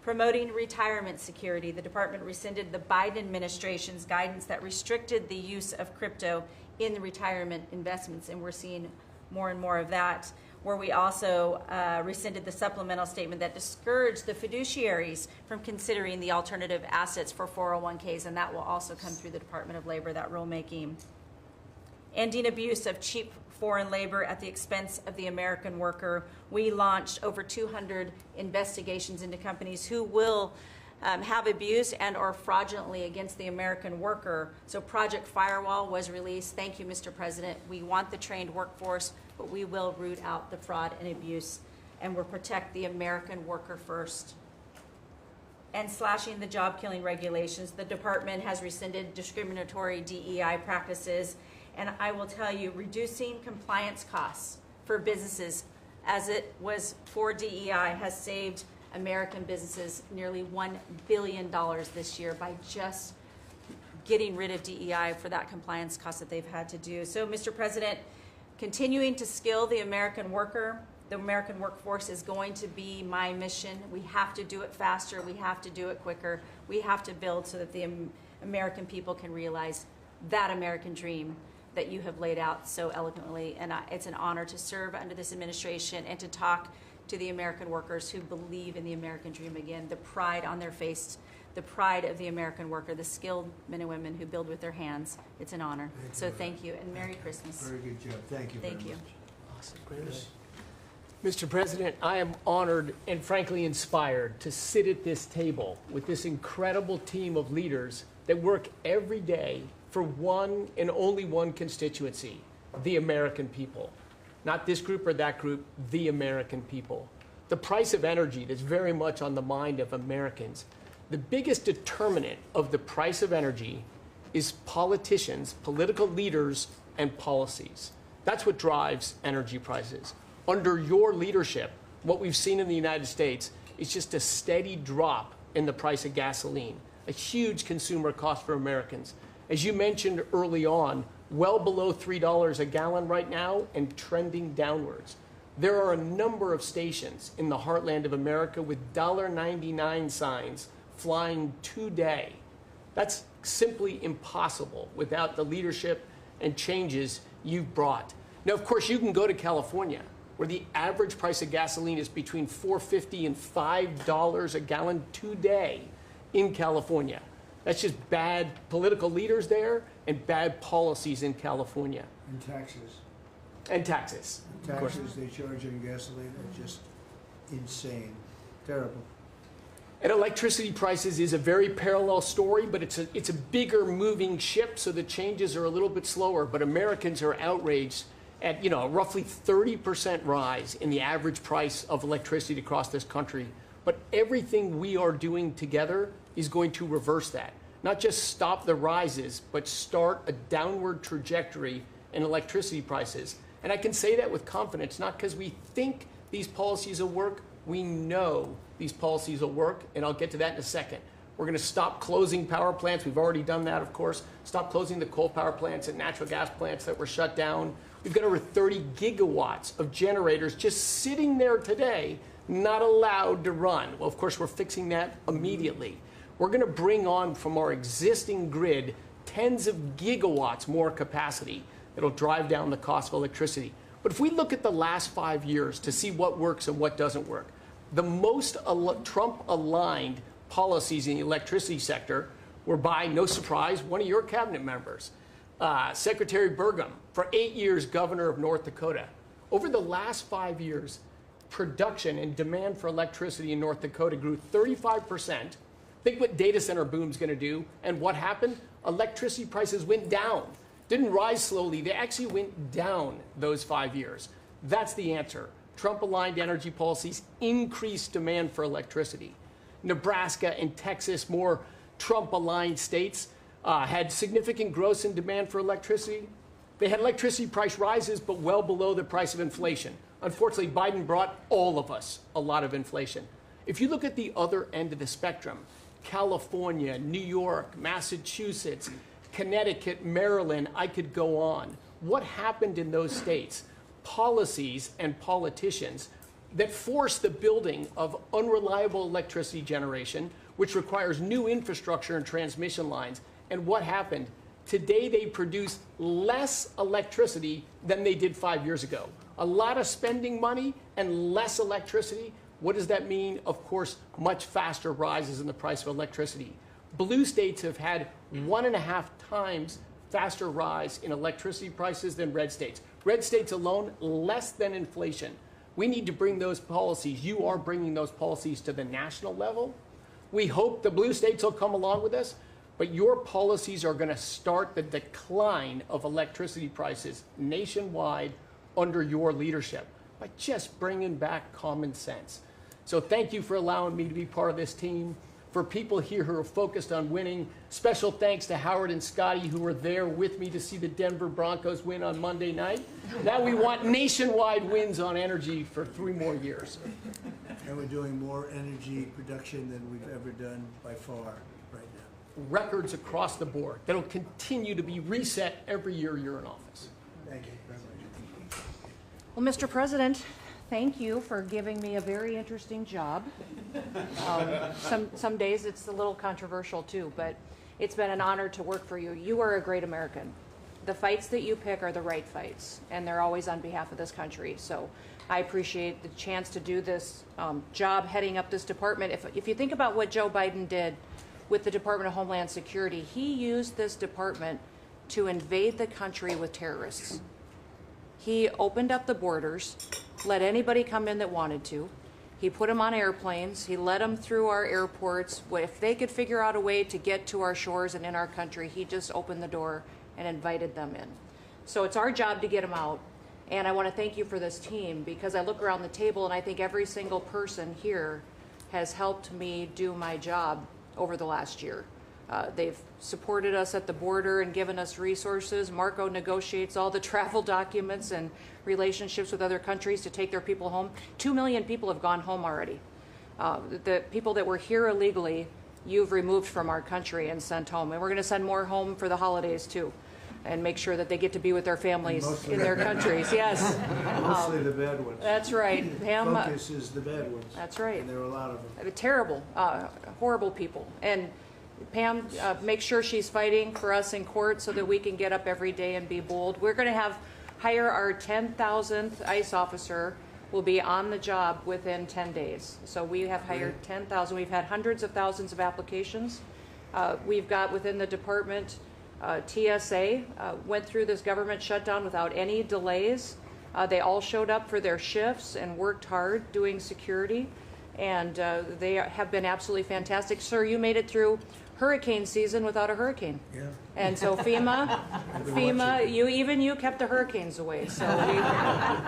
Promoting retirement security. The department rescinded the Biden administration's guidance that restricted the use of crypto in the retirement investments, and we're seeing more and more of that, where we also rescinded the supplemental statement that discouraged the fiduciaries from considering the alternative assets for 401ks, and that will also come through the Department of Labor, that rulemaking. Ending abuse of cheap foreign labor at the expense of the American worker. We launched over 200 investigations into companies who will have abused and or fraudulently against the American worker. So Project Firewall was released. Thank you, Mr. President. We want the trained workforce, but we will root out the fraud and abuse, and we'll protect the American worker first. And slashing the job-killing regulations. The department has rescinded discriminatory DEI practices, and I will tell you, reducing compliance costs for businesses, as it was for DEI, has saved American businesses nearly $1 billion this year by just getting rid of DEI for that compliance cost that they've had to do. So, Mr. President, continuing to skill the American worker, the American workforce is going to be my mission. We have to do it faster. We have to do it quicker. We have to build so that the American people can realize that American dream that you have laid out so eloquently. And it's an honor to serve under this administration and to talk to the American workers who believe in the American dream again, the pride on their face, the pride of the American worker, the skilled men and women who build with their hands. It's an honor. So thank you, and Merry Christmas. Very good job. Thank you very much. Thank you. Mr. President, I am honored and frankly inspired to sit at this table with this incredible team of leaders that work every day for one and only one constituency, the American people. Not this group or that group, the American people. The price of energy that's very much on the mind of Americans. The biggest determinant of the price of energy is politicians, political leaders, and policies. That's what drives energy prices. Under your leadership, what we've seen in the United States is just a steady drop in the price of gasoline, a huge consumer cost for Americans. As you mentioned early on, well below $3 a gallon right now and trending downwards. There are a number of stations in the heartland of America with $1.99 signs flying today. That's simply impossible without the leadership and changes you've brought. Now, of course, you can go to California, where the average price of gasoline is between $4.50 and $5 a gallon today in California. That's just bad political leaders there and bad policies in California. And taxes. And taxes. Taxes they charge on gasoline are just insane. Terrible. And electricity prices is a very parallel story, but it's a bigger moving ship, so the changes are a little bit slower. But Americans are outraged at a roughly 30% rise in the average price of electricity across this country. But everything we are doing together is going to reverse that. Not just stop the rises, but start a downward trajectory in electricity prices. And I can say that with confidence, not because we think these policies will work. We know these policies will work, and I'll get to that in a second. We're going to stop closing power plants. We've already done that, of course. Stop closing the coal power plants and natural gas plants that were shut down. We've got over 30 gigawatts of generators just sitting there today, not allowed to run. Well, of course, we're fixing that immediately. We're going to bring on from our existing grid tens of gigawatts more capacity that'll drive down the cost of electricity. But if we look at the last 5 years to see what works and what doesn't work, the most Trump-aligned policies in the electricity sector were by, no surprise, one of your cabinet members, Secretary Burgum, for 8 years governor of North Dakota. Over the last 5 years, production and demand for electricity in North Dakota grew 35%. Think what data center boom's going to do. And what happened? Electricity prices went down. Didn't rise slowly. They actually went down those 5 years. That's the answer. Trump-aligned energy policies increased demand for electricity. Nebraska and Texas, more Trump-aligned states, had significant growth in demand for electricity. They had electricity price rises, but well below the price of inflation. Unfortunately, Biden brought all of us a lot of inflation. If you look at the other end of the spectrum, California, New York, Massachusetts, Connecticut, Maryland, I could go on. What happened in those states? Policies and politicians that force the building of unreliable electricity generation, which requires new infrastructure and transmission lines. And what happened? Today they produce less electricity than they did 5 years ago. A lot of spending money and less electricity. What does that mean? Of course, much faster rises in the price of electricity. Blue states have had 1.5 times faster rise in electricity prices than red states. Red states alone, less than inflation. We need to bring those policies. You are bringing those policies to the national level. We hope the blue states will come along with us, but your policies are going to start the decline of electricity prices nationwide under your leadership by just bringing back common sense. So thank you for allowing me to be part of this team. For people here who are focused on winning, special thanks to Howard and Scotty who were there with me to see the Denver Broncos win on Monday night. Now we want nationwide wins on energy for 3 more years. And we're doing more energy production than we've ever done by far right now. Records across the board that'll continue to be reset every year you're in office. Thank you very much. Well, Mr. President, thank you for giving me a very interesting job. Some days it's a little controversial too, but it's been an honor to work for you. You are a great American. The fights that you pick are the right fights, and they're always on behalf of this country. So I appreciate the chance to do this job heading up this department. If you think about what Joe Biden did with the Department of Homeland Security, he used this department to invade the country with terrorists. He opened up the borders, let anybody come in that wanted to. He put them on airplanes. He let them through our airports. If they could figure out a way to get to our shores and in our country, he just opened the door and invited them in. So it's our job to get them out. And I want to thank you for this team, because I look around the table and I think every single person here has helped me do my job over the last year. They've supported us at the border and given us resources. Marco negotiates all the travel documents and relationships with other countries to take their people home. 2 million people have gone home already. The people that were here illegally, you've removed from our country and sent home. And we're going to send more home for the holidays too, and make sure that they get to be with their families in their countries. Yes. Mostly the bad ones. That's right. Pam, Focus is the bad ones. That's right. And there are a lot of them. Terrible, horrible people. And Pam, make sure she's fighting for us in court so that we can get up every day and be bold. We're going to hire our 10,000th ICE officer. Will be on the job within 10 days. So we have hired 10,000. We've had hundreds of thousands of applications. We've got within the department, TSA went through this government shutdown without any delays. They all showed up for their shifts and worked hard doing security. And they have been absolutely fantastic. Sir, you made it through hurricane season without a hurricane. Yeah. And so FEMA, you kept the hurricanes away. So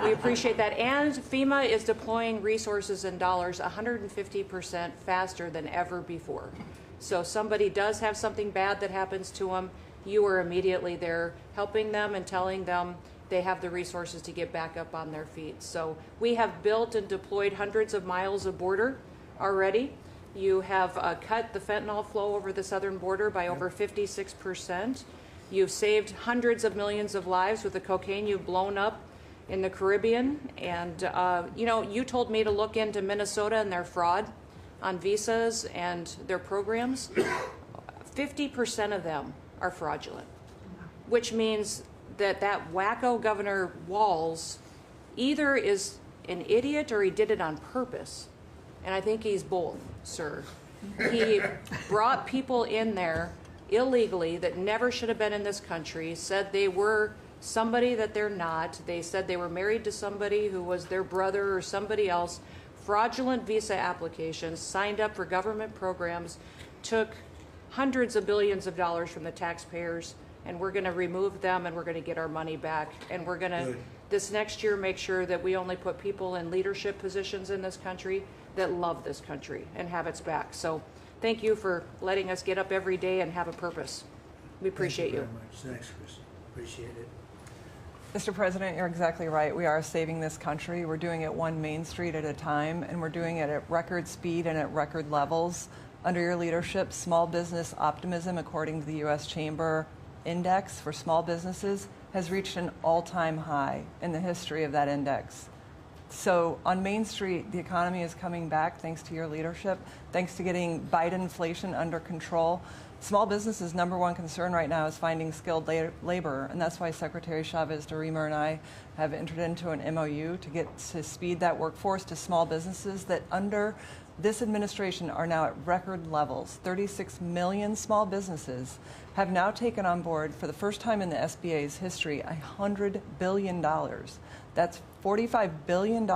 we appreciate that. And FEMA is deploying resources and dollars 150% faster than ever before. So somebody does have something bad that happens to them, you are immediately there helping them and telling them they have the resources to get back up on their feet. So we have built and deployed hundreds of miles of border already. You have cut the fentanyl flow over the southern border by over 56%. You've saved hundreds of millions of lives with the cocaine you've blown up in the Caribbean. And, you told me to look into Minnesota and their fraud on visas and their programs. 50% of them are fraudulent, which means that wacko Governor Walz either is an idiot or he did it on purpose. And I think he's both, sir. He brought people in there illegally that never should have been in this country, said they were somebody that they're not. They said they were married to somebody who was their brother or somebody else. Fraudulent visa applications, signed up for government programs, took hundreds of billions of dollars from the taxpayers, and we're going to remove them and we're going to get our money back. And we're going to, this next year, make sure that we only put people in leadership positions in this country that love this country and have its back. So thank you for letting us get up every day and have a purpose. We appreciate you. Thank you very much. Thanks, Chris. Appreciate it. Mr. President, you're exactly right. We are saving this country. We're doing it one Main Street at a time, and we're doing it at record speed and at record levels. Under your leadership, small business optimism, according to the U.S. Chamber Index for small businesses, has reached an all-time high in the history of that index. So on Main Street, the economy is coming back thanks to your leadership, thanks to getting Biden inflation under control. Small businesses' number one concern right now is finding skilled labor, and that's why Secretary Chavez de Rima and I have entered into an MOU to speed that workforce to small businesses that under this administration are now at record levels. 36 million small businesses have now taken on board, for the first time in the SBA's history, $100 billion. That's $45 billion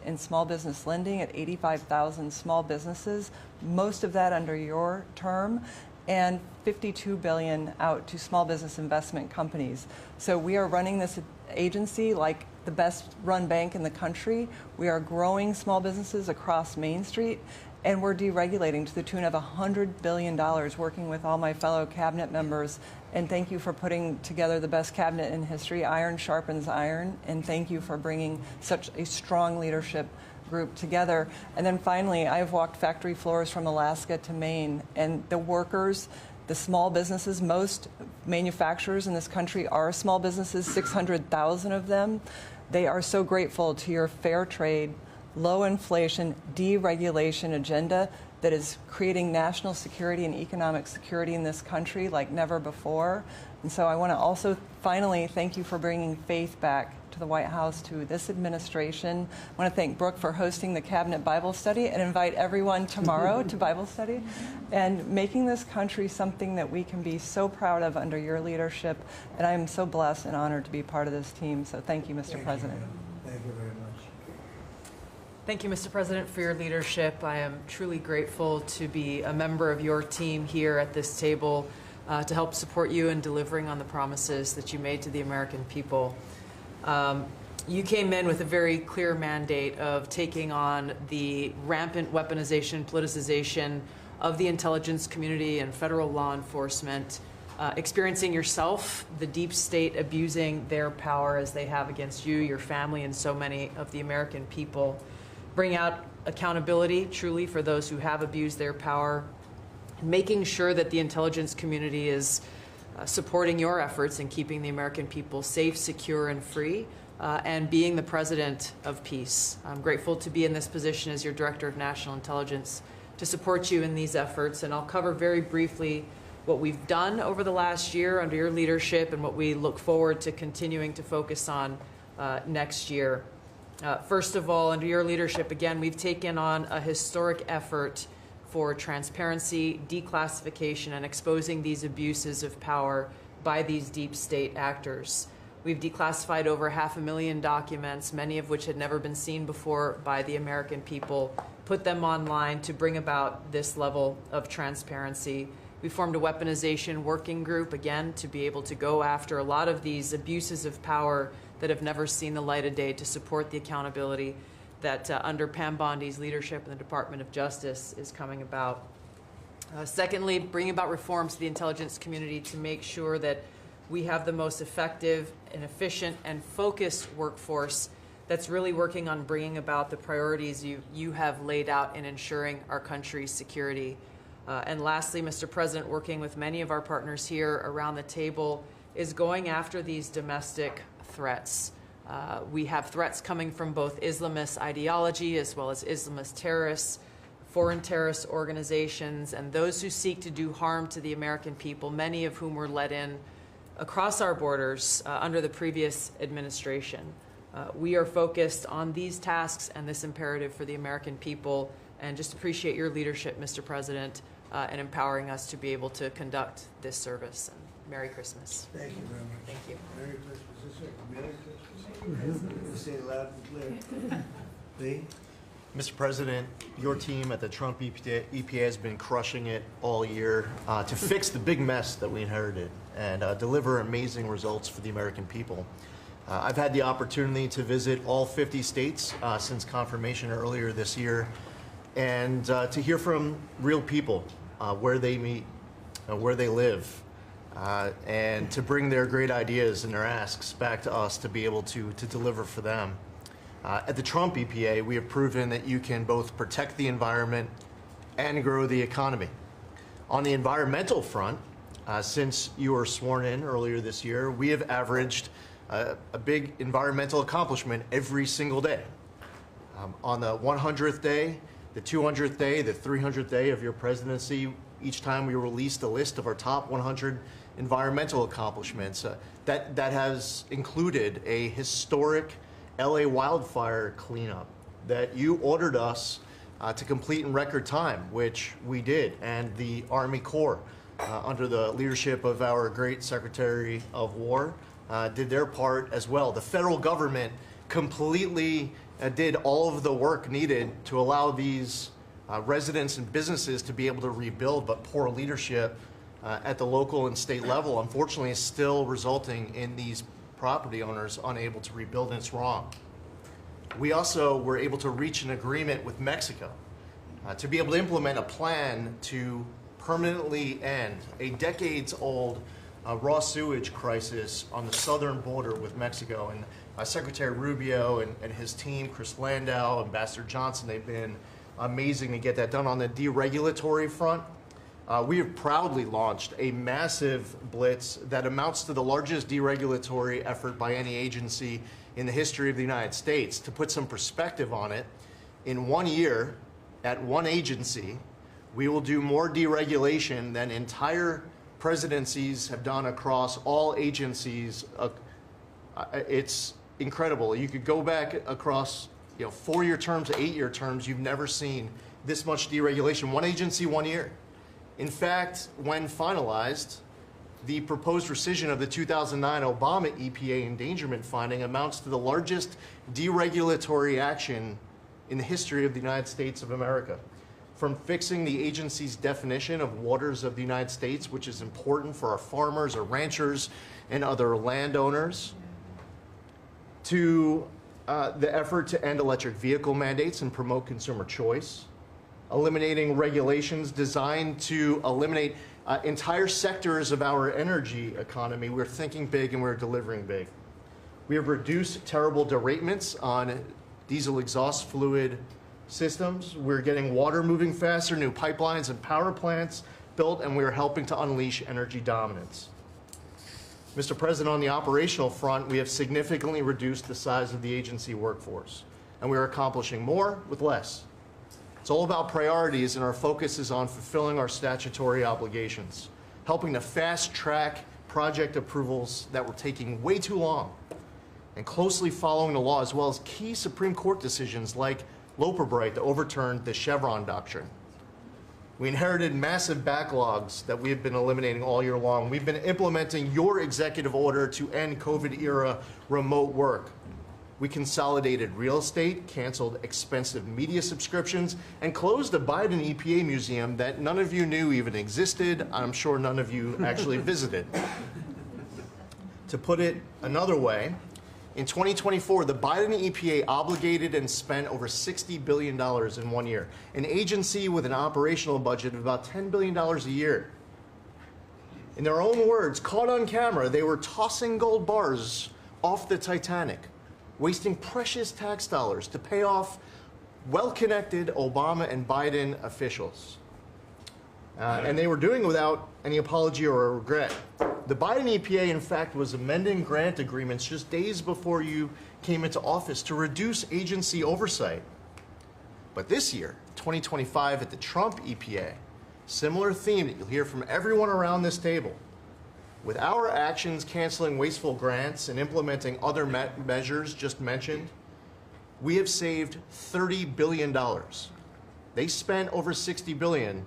in small business lending at 85,000 small businesses, most of that under your term, and $52 billion out to small business investment companies. So we are running this agency like the best run bank in the country. We are growing small businesses across Main Street, and we're deregulating to the tune of $100 billion, working with all my fellow cabinet members. And thank you for putting together the best cabinet in history. Iron sharpens iron, and thank you for bringing such a strong leadership group together. And then finally, I've walked factory floors from Alaska to Maine, and the workers, the small businesses, most manufacturers in this country are small businesses, 600,000 of them. They are so grateful to your fair trade, low inflation, deregulation agenda that is creating national security and economic security in this country like never before. And so I want to also finally thank you for bringing faith back to the White House, to this administration. I want to thank Brooke for hosting the Cabinet Bible Study and invite everyone tomorrow to Bible study and making this country something that we can be so proud of under your leadership. And I am so blessed and honored to be part of this team. So thank you, Mr. President. Thank you very much. Thank you, Mr. President, for your leadership. I am truly grateful to be a member of your team here at this table to help support you in delivering on the promises that you made to the American people. You came in with a very clear mandate of taking on the rampant weaponization, politicization of the intelligence community and federal law enforcement, experiencing yourself, the deep state abusing their power as they have against you, your family, and so many of the American people. Bring out accountability truly for those who have abused their power, making sure that the intelligence community is supporting your efforts in keeping the American people safe, secure, and free, and being the president of peace. I'm grateful to be in this position as your Director of National Intelligence to support you in these efforts, and I'll cover very briefly what we've done over the last year under your leadership and what we look forward to continuing to focus on next year. First of all, under your leadership, again, we've taken on a historic effort for transparency, declassification, and exposing these abuses of power by these deep state actors. We've declassified over 500,000 documents, many of which had never been seen before by the American people, put them online to bring about this level of transparency. We formed a weaponization working group, again, to be able to go after a lot of these abuses of power that have never seen the light of day, to support the accountability that under Pam Bondi's leadership in the Department of Justice is coming about. Secondly, bringing about reforms to the intelligence community to make sure that we have the most effective and efficient and focused workforce that's really working on bringing about the priorities you have laid out in ensuring our country's security. And lastly, Mr. President, working with many of our partners here around the table is going after these domestic threats. We have threats coming from both Islamist ideology as well as Islamist terrorists, foreign terrorist organizations, and those who seek to do harm to the American people, many of whom were let in across our borders under the previous administration. We are focused on these tasks and this imperative for the American people, and just appreciate your leadership, Mr. President, in empowering us to be able to conduct this service. And Merry Christmas. Thank you very much. Thank you. Merry Christmas. Is it Merry Christmas? Say it loud and clear. Lee? Mr. President, your team at the Trump EPA has been crushing it all year to fix the big mess that we inherited and deliver amazing results for the American people. I've had the opportunity to visit all 50 states since confirmation earlier this year, and to hear from real people where they meet, where they live, and to bring their great ideas and their asks back to us to be able to deliver for them. At the Trump EPA, we have proven that you can both protect the environment and grow the economy. On the environmental front, since you were sworn in earlier this year, we have averaged a big environmental accomplishment every single day. On the 100th day, the 200th day, the 300th day of your presidency, each time we released a list of our top 100 environmental accomplishments. That has included a historic LA wildfire cleanup that you ordered us to complete in record time, which we did, and the Army Corps, under the leadership of our great Secretary of War, did their part as well. The federal government completely did all of the work needed to allow these residents and businesses to be able to rebuild, but poor leadership at the local and state level, unfortunately, is still resulting in these property owners unable to rebuild, and it's wrong. We also were able to reach an agreement with Mexico to be able to implement a plan to permanently end a decades-old raw sewage crisis on the southern border with Mexico. And Secretary Rubio and his team, Chris Landau, Ambassador Johnson, they've been amazing to get that done. On the deregulatory front, we have proudly launched a massive blitz that amounts to the largest deregulatory effort by any agency in the history of the United States. To put some perspective on it, in 1 year, at one agency, we will do more deregulation than entire presidencies have done across all agencies. It's incredible. You could go back across 4-year terms to 8-year terms. You've never seen this much deregulation. One agency, 1 year. In fact, when finalized, the proposed rescission of the 2009 Obama EPA endangerment finding amounts to the largest deregulatory action in the history of the United States of America. From fixing the agency's definition of waters of the United States, which is important for our farmers, our ranchers, and other landowners, to the effort to end electric vehicle mandates and promote consumer choice, eliminating regulations designed to eliminate entire sectors of our energy economy. We're thinking big and we're delivering big. We have reduced terrible deratements on diesel exhaust fluid systems. We're getting water moving faster, new pipelines and power plants built, and we're helping to unleash energy dominance. Mr. President, on the operational front, we have significantly reduced the size of the agency workforce, and we are accomplishing more with less. It's all about priorities, and our focus is on fulfilling our statutory obligations, helping to fast-track project approvals that were taking way too long, and closely following the law, as well as key Supreme Court decisions like Loper-Bright that overturned the Chevron doctrine. We inherited massive backlogs that we have been eliminating all year long. We've been implementing your executive order to end COVID-era remote work. We consolidated real estate, canceled expensive media subscriptions, and closed a Biden EPA museum that none of you knew even existed. I'm sure none of you actually visited. To put it another way, in 2024, the Biden EPA obligated and spent over $60 billion in 1 year, an agency with an operational budget of about $10 billion a year. In their own words, caught on camera, they were tossing gold bars off the Titanic. wasting precious tax dollars to pay off well-connected Obama and Biden officials. And they were doing it without any apology or regret. The Biden EPA, in fact, was amending grant agreements just days before you came into office to reduce agency oversight. But this year, 2025, at the Trump EPA, similar theme that you'll hear from everyone around this table. With our actions canceling wasteful grants and implementing other measures just mentioned, we have saved $30 billion. They spent over $60 billion.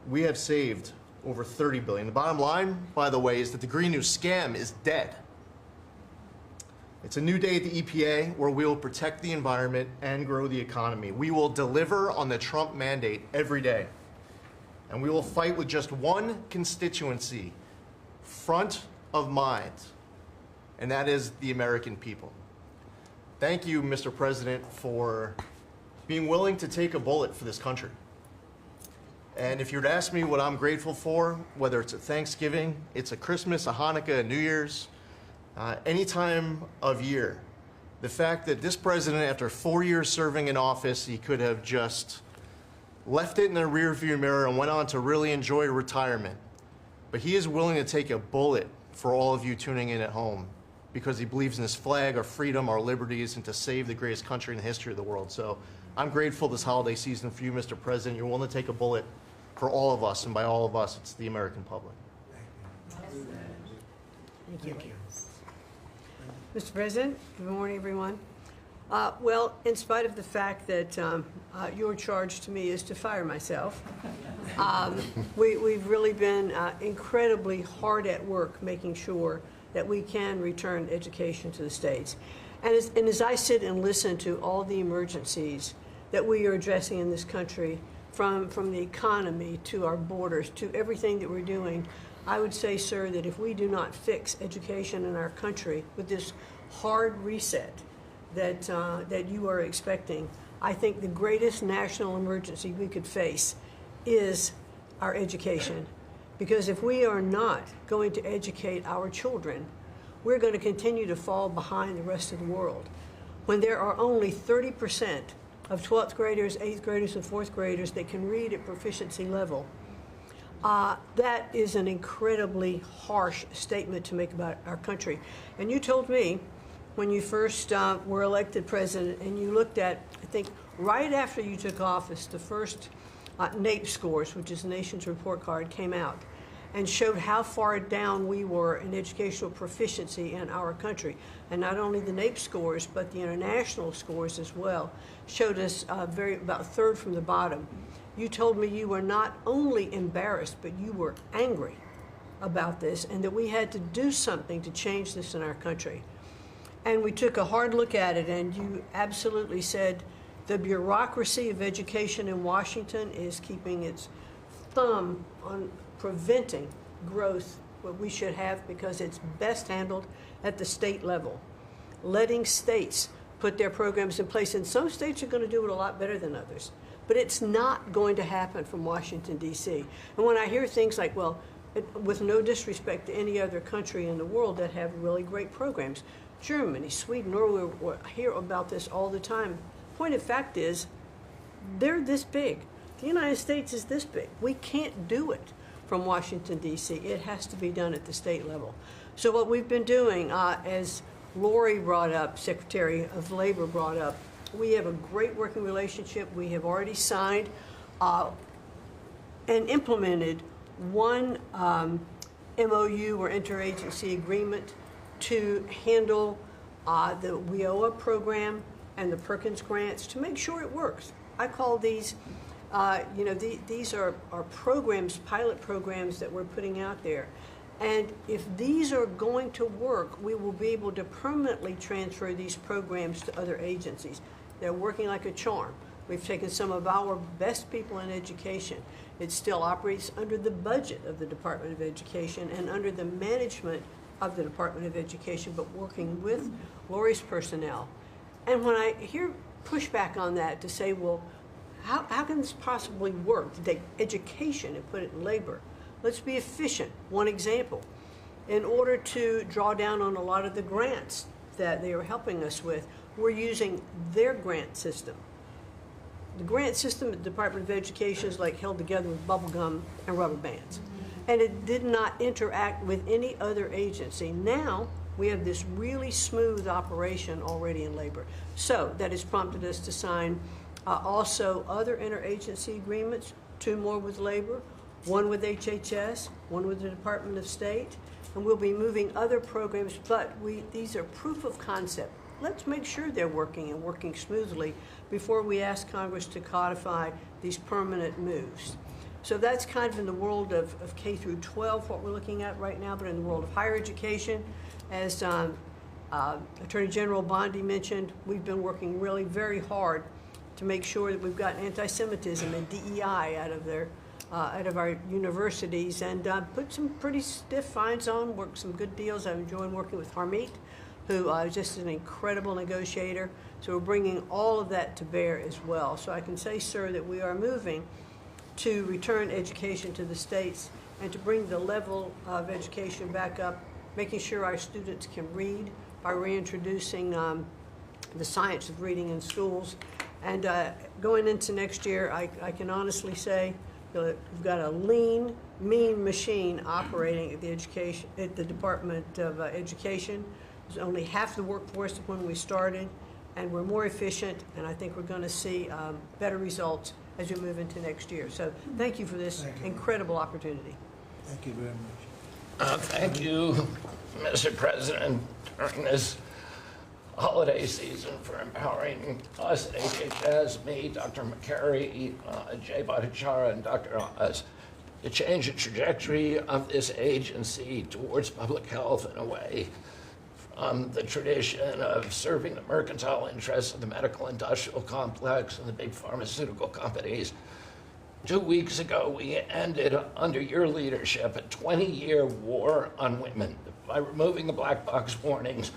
We have saved over $30 billion. The bottom line, by the way, is that the Green New scam is dead. It's a new day at the EPA where we will protect the environment and grow the economy. We will deliver on the Trump mandate every day. And we will fight with just one constituency front of mind, and that is the American people. Thank you, Mr. President, for being willing to take a bullet for this country. And if you were to ask me what I'm grateful for, whether it's a Thanksgiving, it's a Christmas, a Hanukkah, a New Year's, any time of year, the fact that this president, after 4 years serving in office, he could have just left it in the rearview mirror and went on to really enjoy retirement. But he is willing to take a bullet for all of you tuning in at home because he believes in this flag, our freedom, our liberties, and to save the greatest country in the history of the world. So I'm grateful this holiday season for you, Mr. President. You're willing to take a bullet for all of us, and by all of us, it's the American public. Thank you. Mr. President, good morning, everyone. Well, in spite of the fact that your charge to me is to fire myself, we've really been incredibly hard at work making sure that we can return education to the states. And as I sit and listen to all the emergencies that we are addressing in this country, from the economy to our borders to everything that we're doing, I would say, sir, that if we do not fix education in our country with this hard reset that you are expecting, I think the greatest national emergency we could face is our education. Because if we are not going to educate our children, we're going to continue to fall behind the rest of the world. When there are only 30% of 12th graders, 8th graders, and 4th graders that can read at proficiency level, that is an incredibly harsh statement to make about our country. And you told me when you first were elected president, and you looked at, I think, right after you took office, the first NAEP scores, which is the nation's report card, came out and showed how far down we were in educational proficiency in our country. And not only the NAEP scores, but the international scores as well, showed us about third from the bottom. You told me you were not only embarrassed, but you were angry about this, and that we had to do something to change this in our country. And we took a hard look at it, and you absolutely said the bureaucracy of education in Washington is keeping its thumb on preventing growth, what we should have, because it's best handled at the state level. Letting states put their programs in place, and some states are going to do it a lot better than others. But it's not going to happen from Washington, D.C. And when I hear things like, well, with no disrespect to any other country in the world that have really great programs, Germany, Sweden, Norway, I hear about this all the time. Point of fact is, they're this big. The United States is this big. We can't do it from Washington, D.C. It has to be done at the state level. So what we've been doing, as Lori brought up, Secretary of Labor brought up, we have a great working relationship. We have already signed and implemented one MOU or interagency agreement to handle the WIOA program and the Perkins grants to make sure it works. I call these, these are programs, pilot programs that we're putting out there. And if these are going to work, we will be able to permanently transfer these programs to other agencies. They're working like a charm. We've taken some of our best people in education. It still operates under the budget of the Department of Education and under the management of the Department of Education, but working with Lori's personnel. And when I hear pushback on that to say, well, how can this possibly work to take education and put it in labor? Let's be efficient. One example, in order to draw down on a lot of the grants that they are helping us with, we're using their grant system. The grant system at the Department of Education is like held together with bubble gum and rubber bands. And it did not interact with any other agency. Now, we have this really smooth operation already in labor. So that has prompted us to sign also other interagency agreements, 2 more with labor, 1 with HHS, 1 with the Department of State, and we'll be moving other programs, but these are proof of concept. Let's make sure they're working and working smoothly before we ask Congress to codify these permanent moves. So that's kind of in the world of K through 12, what we're looking at right now, but in the world of higher education, as Attorney General Bondi mentioned, we've been working really very hard to make sure that we've got anti-Semitism and DEI out of our universities, and put some pretty stiff fines on, worked some good deals. I've enjoyed working with Harmeet, who is just an incredible negotiator. So we're bringing all of that to bear as well. So I can say, sir, that we are moving to return education to the states and to bring the level of education back up, making sure our students can read by reintroducing the science of reading in schools. And going into next year, I can honestly say that we've got a lean, mean machine operating at the Department of Education. There's only half the workforce when we started, and we're more efficient, and I think we're going to see better results as we move into next year. So thank you for this incredible opportunity. Thank you very much. Thank you, Mr. President, during this holiday season for empowering us at HHS, me, Dr. McCary, Jay Bhattacharya, and Dr. Oz to change the trajectory of this agency towards public health in a way from the tradition of serving the mercantile interests of the medical industrial complex and the big pharmaceutical companies. 2 weeks ago, we ended, under your leadership, a 20-year war on women by removing the black box warnings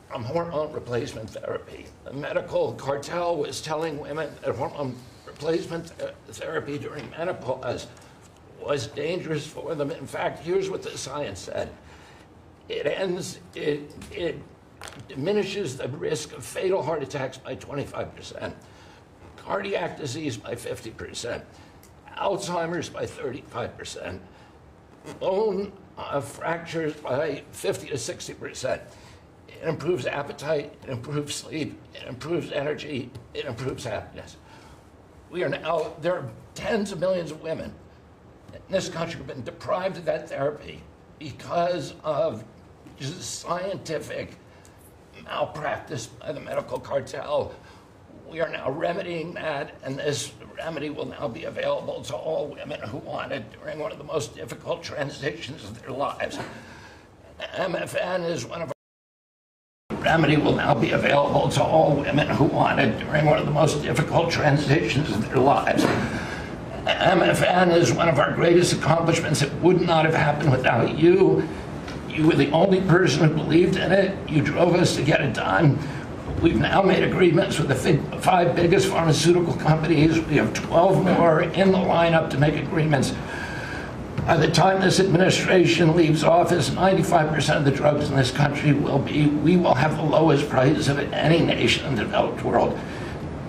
from hormone replacement therapy. The medical cartel was telling women that hormone replacement therapy during menopause was dangerous for them. In fact, here's what the science said. It diminishes the risk of fatal heart attacks by 25%, cardiac disease by 50%, Alzheimer's by 35%, bone fractures by 50 to 60%. It improves appetite, it improves sleep, it improves energy, it improves happiness. There are tens of millions of women in this country who have been deprived of that therapy because of just scientific malpractice by the medical cartel. We are now remedying that, and this remedy will now be available to all women who want it during one of the most difficult transitions of their lives. MFN is one of our remedy will now be available to all women who want it during one of the most difficult transitions of their lives. MFN is one of our greatest accomplishments. It would not have happened without you. You were the only person who believed in it. You drove us to get it done. We've now made agreements with the 5 biggest pharmaceutical companies. We have 12 more in the lineup to make agreements. By the time this administration leaves office, 95% of the drugs in this country we will have the lowest prices of any nation in the developed world.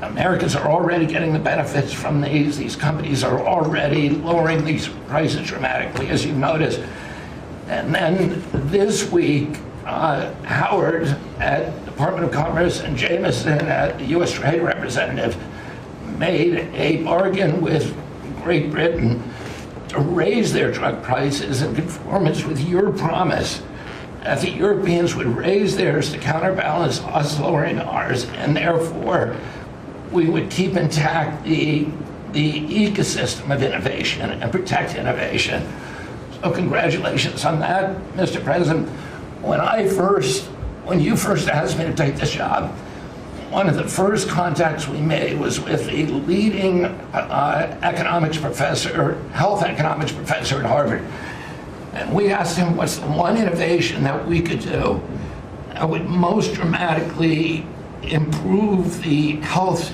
Americans are already getting the benefits from these. These companies are already lowering these prices dramatically, as you've noticed. And then this week, Howard at Department of Commerce and Jameson at the U.S. Trade Representative made a bargain with Great Britain to raise their drug prices in conformance with your promise that the Europeans would raise theirs to counterbalance us lowering ours, and therefore we would keep intact the ecosystem of innovation and protect innovation. So congratulations on that, Mr. President. When you first asked me to take this job, one of the first contacts we made was with a leading health economics professor at Harvard. And we asked him what's the one innovation that we could do that would most dramatically improve the health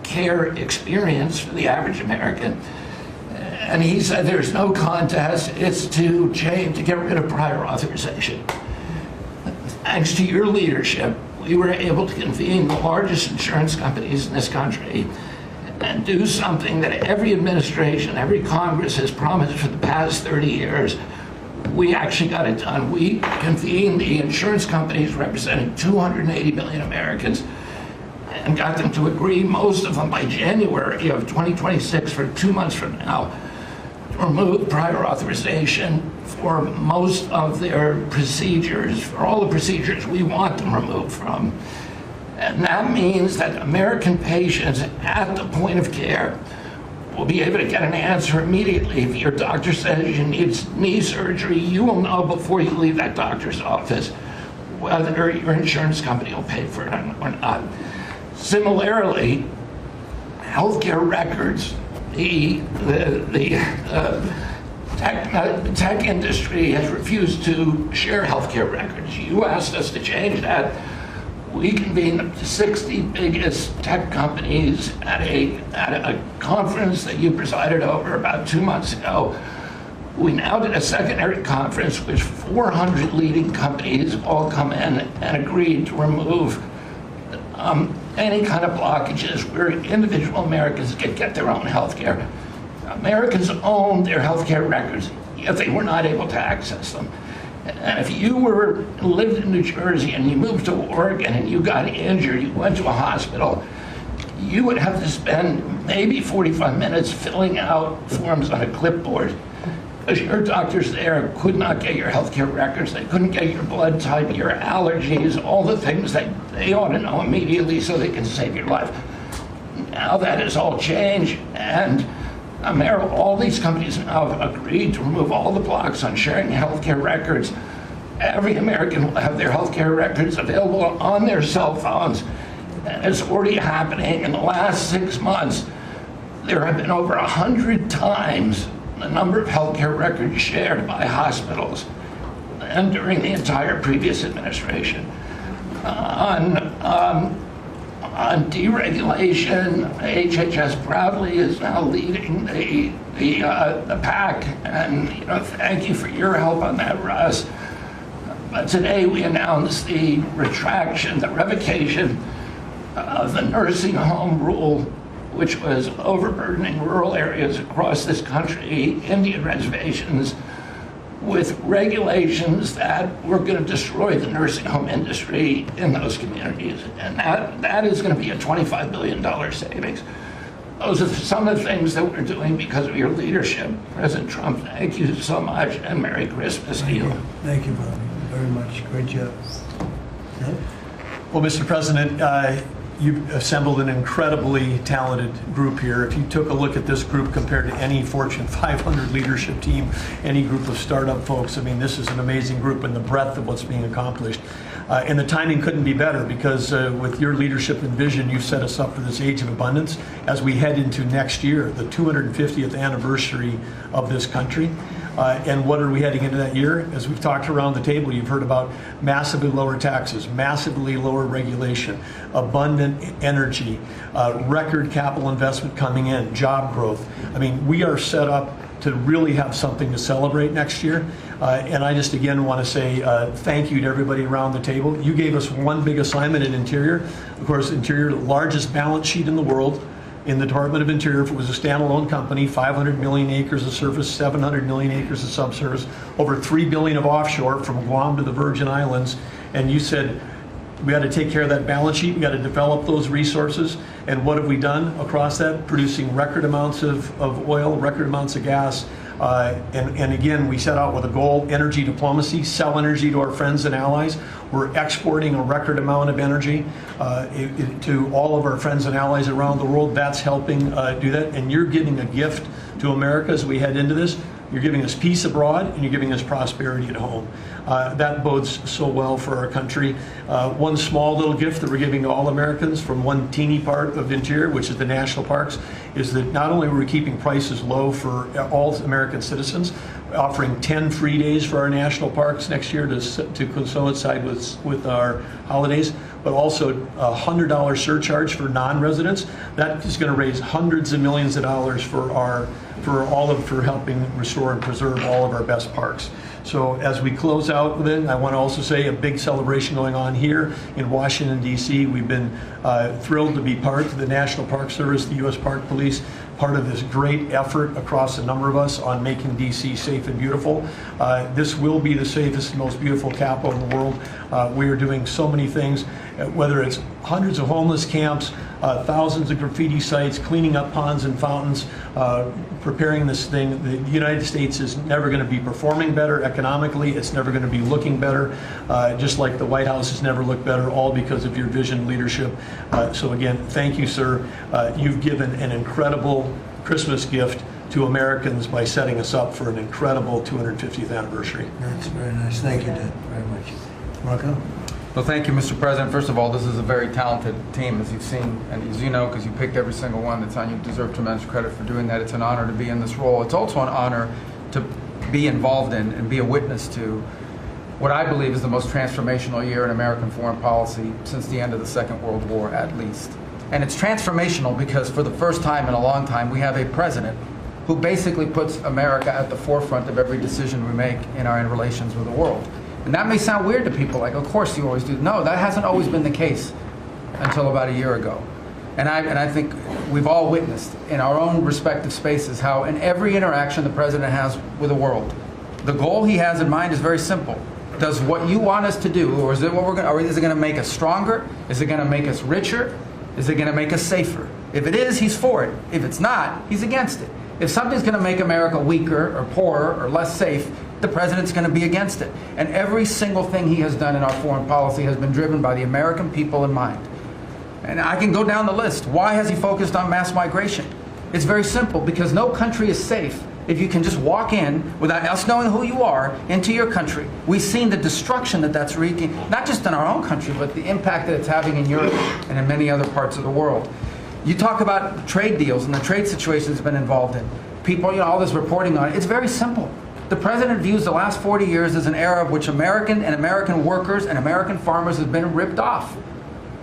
care experience for the average American. And he said there's no contest, it's to get rid of prior authorization. Thanks to your leadership, we were able to convene the largest insurance companies in this country and do something that every administration, every Congress has promised for the past 30 years. We actually got it done. We convened the insurance companies representing 280 million Americans and got them to agree, most of them by January of 2026, for 2 months from now, to remove prior authorization for most of their procedures, for all the procedures we want them removed from. And that means that American patients at the point of care will be able to get an answer immediately. If your doctor says you need knee surgery, you will know before you leave that doctor's office whether your insurance company will pay for it or not. Similarly, healthcare records, the tech industry has refused to share healthcare records. You asked us to change that. We convened the 60 biggest tech companies at a conference that you presided over about 2 months ago. We now did a secondary conference which 400 leading companies all come in and agreed to remove any kind of blockages where individual Americans could get their own health care. Americans own their health care records, yet they were not able to access them. And if you lived in New Jersey and you moved to Oregon and you got injured, you went to a hospital, you would have to spend maybe 45 minutes filling out forms on a clipboard because your doctors there could not get your healthcare records. They couldn't get your blood type, your allergies, all the things that they ought to know immediately so they can save your life. Now that has all changed, and all these companies now have agreed to remove all the blocks on sharing healthcare records. Every American will have their healthcare records available on their cell phones. And it's already happening. In the last 6 months, there have been over 100 times the number of healthcare records shared by hospitals and during the entire previous administration. On deregulation, HHS proudly is now leading the pack, and thank you for your help on that, Russ. But today we announced the revocation of the nursing home rule, which was overburdening rural areas across this country, Indian reservations, with regulations that were going to destroy the nursing home industry in those communities. And that is going to be a $25 billion savings. Those are some of the things that we're doing because of your leadership. President Trump, thank you so much, and Merry Christmas to you. Thank you, Bobby, very much. Great job. Well, Mr. President, you've assembled an incredibly talented group here. If you took a look at this group compared to any Fortune 500 leadership team, any group of startup folks, I mean, this is an amazing group, and the breadth of what's being accomplished. And the timing couldn't be better because with your leadership and vision, you've set us up for this age of abundance as we head into next year, the 250th anniversary of this country. And what are we heading into that year? As we've talked around the table, you've heard about massively lower taxes, massively lower regulation, abundant energy, record capital investment coming in, job growth. I mean, we are set up to really have something to celebrate next year. And I just again want to say thank you to everybody around the table. You gave us one big assignment in Interior. Of course, Interior, the largest balance sheet in the world. In the Department of Interior, if it was a standalone company, 500 million acres of surface, 700 million acres of subsurface, over 3 billion of offshore from Guam to the Virgin Islands. And you said, we got to take care of that balance sheet, we got to develop those resources. And what have we done across that? Producing record amounts of oil, record amounts of gas. And again, we set out with a goal, energy diplomacy, sell energy to our friends and allies. We're exporting a record amount of energy to all of our friends and allies around the world. That's helping do that. And you're giving a gift to America as we head into this. You're giving us peace abroad, and you're giving us prosperity at home. That bodes so well for our country. One small little gift that we're giving to all Americans from one teeny part of Interior, which is the national parks, is that not only are we keeping prices low for all American citizens, offering 10 free days for our national parks next year to coincide with our holidays, but also a $100 surcharge for non-residents. That is going to raise hundreds of millions of dollars for helping restore and preserve all of our best parks. So as we close out with it, I want to also say a big celebration going on here in Washington, D.C. We've been thrilled to be part of the National Park Service, the U.S. Park Police, part of this great effort across a number of us on making D.C. safe and beautiful. This will be the safest and most beautiful capital in the world. We are doing so many things, whether it's hundreds of homeless camps, thousands of graffiti sites, cleaning up ponds and fountains, preparing this thing. The United States is never going to be performing better economically. It's never going to be looking better, just like the White House has never looked better, all because of your vision and leadership. So again, thank you, sir. You've given an incredible Christmas gift to Americans by setting us up for an incredible 250th anniversary. That's very nice. Thank you, Ted, very much. Marco? Well, thank you, Mr. President. First of all, this is a very talented team, as you've seen, and as you know, because you picked every single one that's on. You deserve tremendous credit for doing that. It's an honor to be in this role. It's also an honor to be involved in and be a witness to what I believe is the most transformational year in American foreign policy since the end of the Second World War, at least. And it's transformational because for the first time in a long time, we have a president who basically puts America at the forefront of every decision we make in our relations with the world. And that may sound weird to people, like, of course you always do. No, that hasn't always been the case until about a year ago. And I think we've all witnessed in our own respective spaces how in every interaction the president has with the world, the goal he has in mind is very simple. Does what you want us to do, or is it what or is it going to make us stronger? Is it going to make us richer? Is it going to make us safer? If it is, he's for it. If it's not, he's against it. If something's going to make America weaker or poorer or less safe, the president's going to be against it. And every single thing he has done in our foreign policy has been driven by the American people in mind. And I can go down the list. Why has he focused on mass migration? It's very simple, because no country is safe if you can just walk in without us knowing who you are into your country. We've seen the destruction that that's wreaking, not just in our own country, but the impact that it's having in Europe and in many other parts of the world. You talk about trade deals and the trade situation it's been involved in. People, all this reporting on it. It's very simple. The president views the last 40 years as an era of which American workers and American farmers have been ripped off.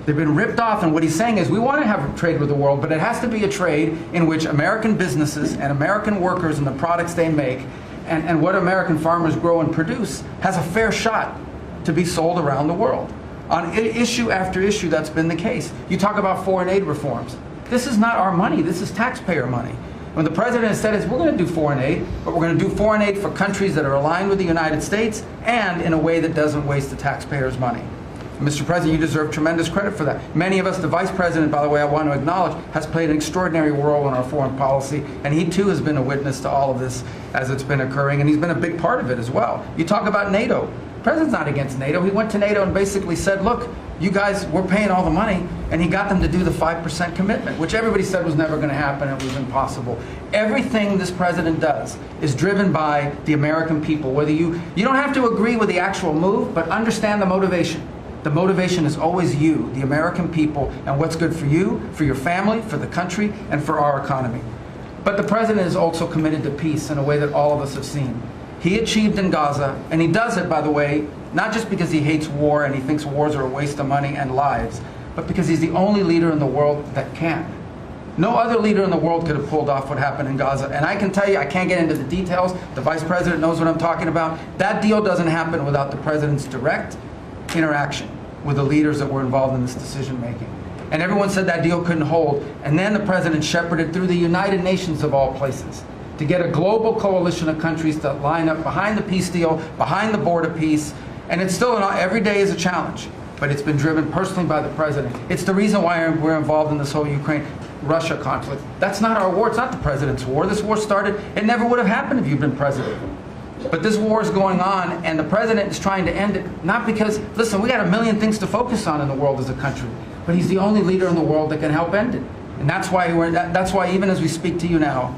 They've been ripped off, and what he's saying is we want to have trade with the world, but it has to be a trade in which American businesses and American workers and the products they make and what American farmers grow and produce has a fair shot to be sold around the world. On issue after issue, that's been the case. You talk about foreign aid reforms. This is not our money. This is taxpayer money. When the president has said is we're going to do foreign aid, but we're going to do foreign aid for countries that are aligned with the United States and in a way that doesn't waste the taxpayers' money. Mr. President, you deserve tremendous credit for that. Many of us, the Vice President, by the way, I want to acknowledge, has played an extraordinary role in our foreign policy, and he too has been a witness to all of this as it's been occurring, and he's been a big part of it as well. You talk about NATO. The president's not against NATO. He went to NATO and basically said, look, you guys, we're paying all the money, and he got them to do the 5% commitment, which everybody said was never going to happen, it was impossible. Everything this president does is driven by the American people. Whether you don't have to agree with the actual move, but understand the motivation. The motivation is always you, the American people, and what's good for you, for your family, for the country, and for our economy. But the president is also committed to peace in a way that all of us have seen. He achieved in Gaza, and he does it, by the way, not just because he hates war and he thinks wars are a waste of money and lives, but because he's the only leader in the world that can. No other leader in the world could have pulled off what happened in Gaza. And I can tell you, I can't get into the details. The Vice President knows what I'm talking about. That deal doesn't happen without the president's direct interaction with the leaders that were involved in this decision making. And everyone said that deal couldn't hold. And then the president shepherded through the United Nations of all places to get a global coalition of countries to line up behind the peace deal, behind the border peace. And it's still, every day is a challenge, but it's been driven personally by the president. It's the reason why we're involved in this whole Ukraine-Russia conflict. That's not our war. It's not the president's war. This war started, it never would have happened if you'd been president. But this war is going on, and the president is trying to end it, not because, listen, we got a million things to focus on in the world as a country, but he's the only leader in the world that can help end it. And that's why even as we speak to you now,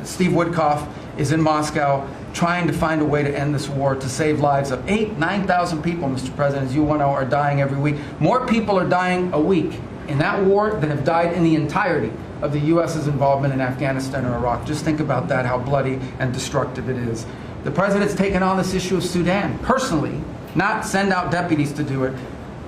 Steve Witkoff is in Moscow trying to find a way to end this war, to save lives of 9,000 people, Mr. President, as you know, are dying every week. More people are dying a week in that war than have died in the entirety of the U.S.'s involvement in Afghanistan or Iraq. Just think about that, how bloody and destructive it is. The president's taken on this issue of Sudan personally, not send out deputies to do it.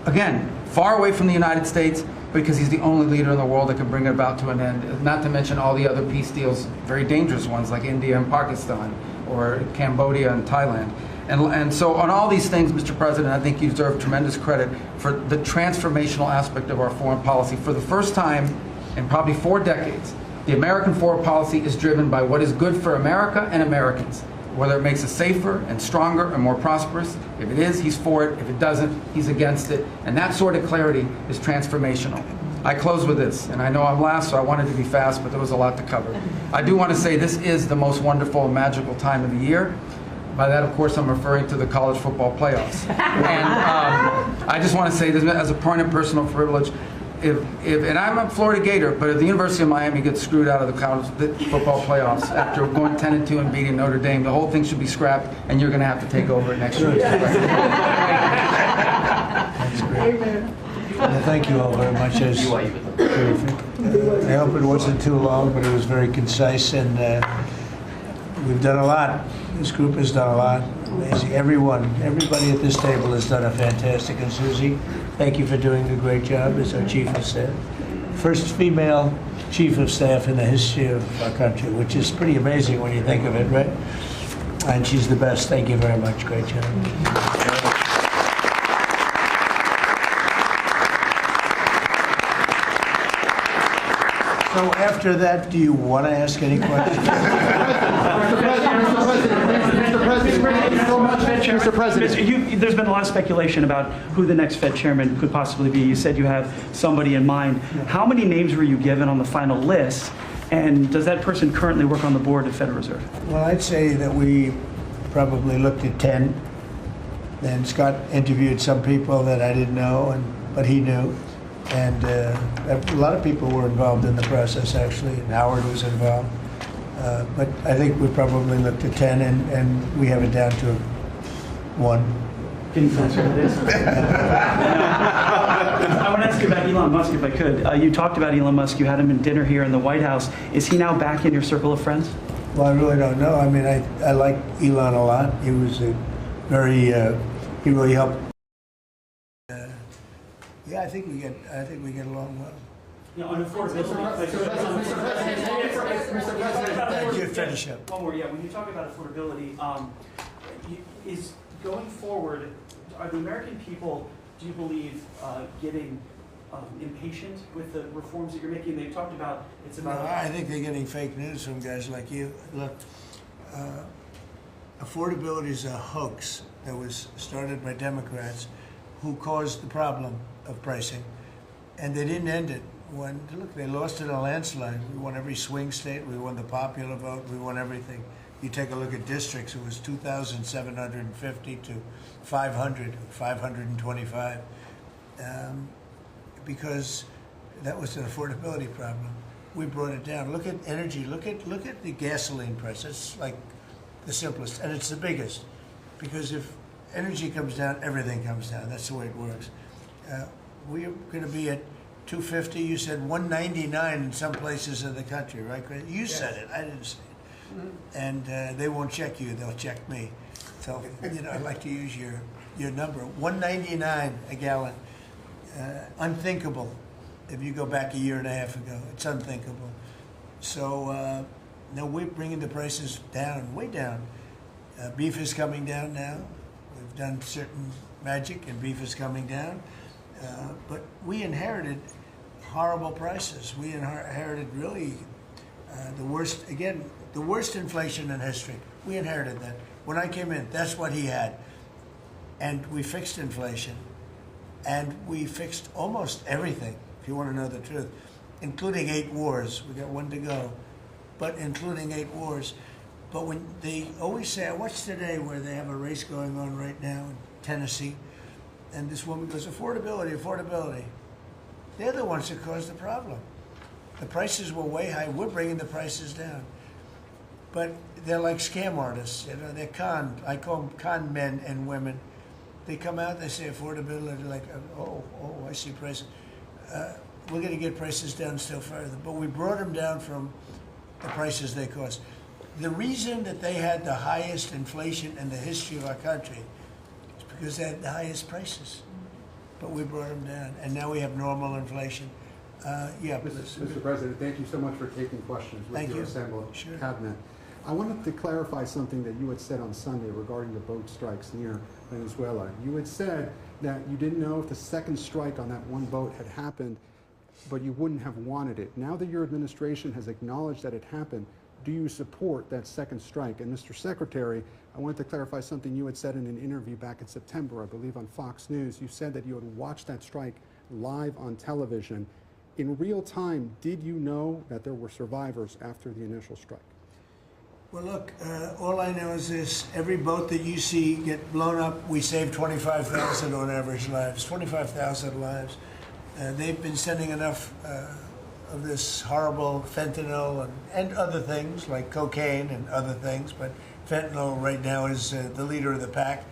Again, far away from the United States, because he's the only leader in the world that can bring it about to an end, not to mention all the other peace deals, very dangerous ones like India and Pakistan, or Cambodia and Thailand. And so on all these things, Mr. President, I think you deserve tremendous credit for the transformational aspect of our foreign policy. For the first time in probably 4 decades, the American foreign policy is driven by what is good for America and Americans, whether it makes us safer and stronger and more prosperous. If it is, he's for it. If it doesn't, he's against it. And that sort of clarity is transformational. I close with this, and I know I'm last, so I wanted to be fast, but there was a lot to cover. I do want to say this is the most wonderful and magical time of the year. By that, of course, I'm referring to the college football playoffs. And I just want to say this as a point of personal privilege. And I'm a Florida Gator, but if the University of Miami gets screwed out of the college football playoffs after going 10-2 and beating Notre Dame, the whole thing should be scrapped, and you're going to have to take over it next year. That's great. Well, thank you all very much. Terrific. I hope it wasn't too long, but it was very concise, and we've done a lot. This group has done a lot. Amazing. Everybody at this table has done a fantastic. And Susie, thank you for doing a great job as our Chief of Staff. First female Chief of Staff in the history of our country, which is pretty amazing when you think of it, right? And she's the best. Thank you very much. Great job. So after that, do you want to ask any questions? Mr. President, there's been a lot of speculation about who the next Fed chairman could possibly be. You said you have somebody in mind. How many names were you given on the final list? And does that person currently work on the board of the Federal Reserve? Well, I'd say that we probably looked at 10. Then Scott interviewed some people that I didn't know, but he knew. And a lot of people were involved in the process, actually, and Howard was involved. But I think we probably looked at 10, and we have it down to 1. Can you answer this? I want to ask you about Elon Musk, if I could. You talked about Elon Musk. You had him in dinner here in the White House. Is he now back in your circle of friends? Well, I really don't know. I mean, I like Elon a lot. He was a very, he really helped. Yeah, I think we get along well. On affordability. Mr. President, you finish up. One more, yeah. When you talk about affordability, is going forward, are the American people, do you believe, getting impatient with the reforms that you're making? They've talked about it's about. No, I think they're getting fake news from guys like you. Look, affordability is a hoax that was started by Democrats who caused the problem of pricing, and they didn't end it. Look, they lost in a landslide. We won every swing state. We won the popular vote. We won everything. You take a look at districts. It was 2,750 to 500, 525, because that was an affordability problem. We brought it down. Look at energy. Look at the gasoline price. It's like the simplest, and it's the biggest, because if energy comes down, everything comes down. That's the way it works. We're going to be at 250. You said 199 in some places in the country, right? You said it. I didn't say it. And they won't check you. They'll check me. So, I'd like to use your number. 199 a gallon. Unthinkable. If you go back a year and a half ago, it's unthinkable. So, no, we're bringing the prices down, way down. Beef is coming down now. We've done certain magic, and beef is coming down. But we inherited horrible prices. We inherited really the worst inflation in history. We inherited that. When I came in, that's what he had. And we fixed inflation. And we fixed almost everything, if you want to know the truth, including 8 wars. We got 1 to go, but including 8 wars. But when they always say, I watched today where they have a race going on right now in Tennessee, and this woman goes, affordability, affordability. They're the ones that caused the problem. The prices were way high. We're bringing the prices down. But they're like scam artists. They're I call them con men and women. They come out, they say affordability, like, oh, I see prices. We're going to get prices down still further. But we brought them down from the prices they cost. The reason that they had the highest inflation in the history of our country is because they had the highest prices. But we brought them down, and now we have normal inflation. Mr. President, thank you so much for taking questions with your assembled cabinet. I wanted to clarify something that you had said on Sunday regarding the boat strikes near Venezuela. You had said that you didn't know if the second strike on that one boat had happened, but you wouldn't have wanted it. Now that your administration has acknowledged that it happened, do you support that second strike? And Mr. Secretary, I wanted to clarify something you had said in an interview back in September, I believe on Fox News. You said that you had watched that strike live on television. In real time, did you know that there were survivors after the initial strike? Well, look, all I know is this. Every boat that you see get blown up, we save 25,000 on average lives, 25,000 lives. They've been sending enough of this horrible fentanyl and other things like cocaine and other things, but fentanyl right now is the leader of the pack,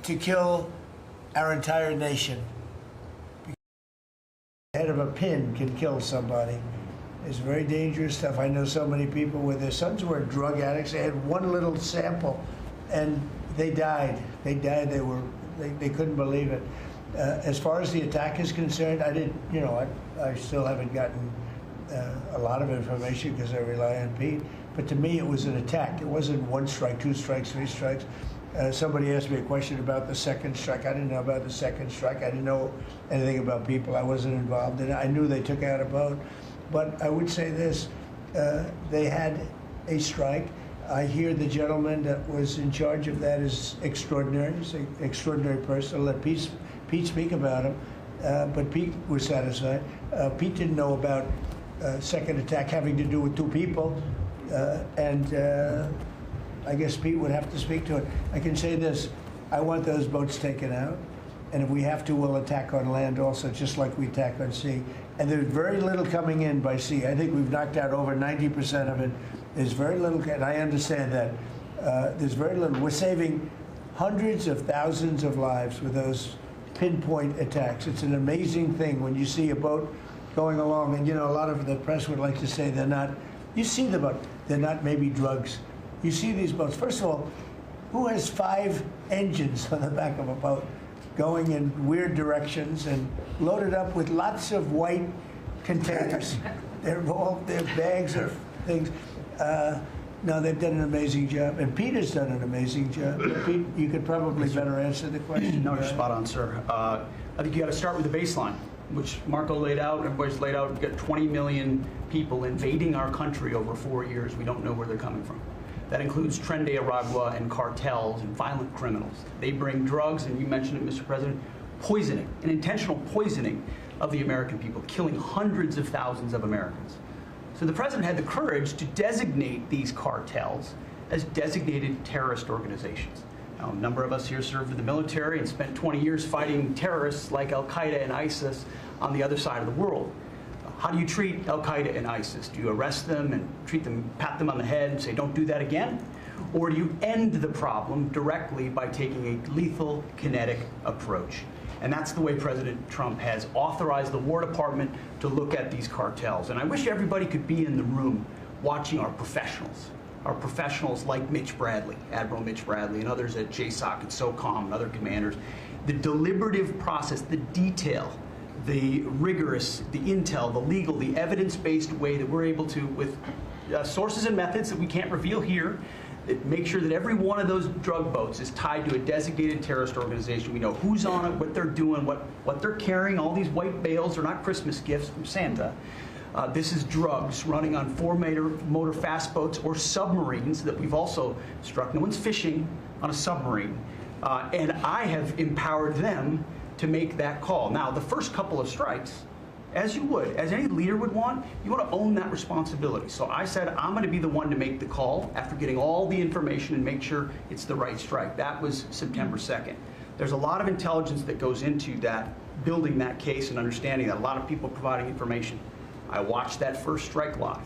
to kill our entire nation. The head of a pin can kill somebody. It's very dangerous stuff. I know so many people where their sons were drug addicts. They had one little sample, and they died. They died. They couldn't believe it. As far as the attack is concerned, I still haven't gotten a lot of information because I rely on Pete. But to me, it was an attack. It wasn't one strike, two strikes, three strikes. Somebody asked me a question about the second strike. I didn't know about the second strike. I didn't know anything about people. I wasn't involved in it. I knew they took out a boat. But I would say this, they had a strike. I hear the gentleman that was in charge of that is extraordinary. He's an extraordinary person. I'll let Pete speak about him. But Pete was satisfied. Pete didn't know about second attack having to do with two people. I guess Pete would have to speak to it. I can say this, I want those boats taken out. And if we have to, we'll attack on land also, just like we attack on sea. And there's very little coming in by sea. I think we've knocked out over 90% of it. There's very little, and I understand that. There's very little. We're saving hundreds of thousands of lives with those pinpoint attacks. It's an amazing thing when you see a boat going along, and a lot of the press would like to say they're not, you see the boat, they're not maybe drugs. You see these boats. First of all, who has 5 engines on the back of a boat going in weird directions and loaded up with lots of white containers? They're bags of things. No, they've done an amazing job, and Peter's done an amazing job. Pete, you could probably better answer the question. No, you're spot on, sir. I think you got to start with the baseline, which Marco laid out, everybody's laid out. We've got 20 million people invading our country over 4 years. We don't know where they're coming from. That includes Tren de Aragua and cartels and violent criminals. They bring drugs, and you mentioned it, Mr. President, poisoning, an intentional poisoning of the American people, killing hundreds of thousands of Americans. So the president had the courage to designate these cartels as designated terrorist organizations. Now, a number of us here served in the military and spent 20 years fighting terrorists like Al-Qaeda and ISIS on the other side of the world. How do you treat Al-Qaeda and ISIS? Do you arrest them and treat them, pat them on the head and say, don't do that again? Or do you end the problem directly by taking a lethal, kinetic approach? And that's the way President Trump has authorized the War Department to look at these cartels. And I wish everybody could be in the room watching our professionals like Mitch Bradley, Admiral Mitch Bradley, and others at JSOC and SOCOM and other commanders. The deliberative process, the detail, the rigorous, the intel, the legal, the evidence-based way that we're able to, with sources and methods that we can't reveal here, that make sure that every one of those drug boats is tied to a designated terrorist organization. We know who's on it, what they're doing, what they're carrying. All these white bales are not Christmas gifts from Santa. This is drugs running on 4-motor fast boats or submarines that we've also struck. No one's fishing on a submarine. And I have empowered them to make that call. Now, the first couple of strikes, as you would, as any leader would want, you want to own that responsibility. So I said, I'm going to be the one to make the call after getting all the information and make sure it's the right strike. That was September 2nd. There's a lot of intelligence that goes into that, building that case and understanding that, a lot of people providing information. I watched that first strike live.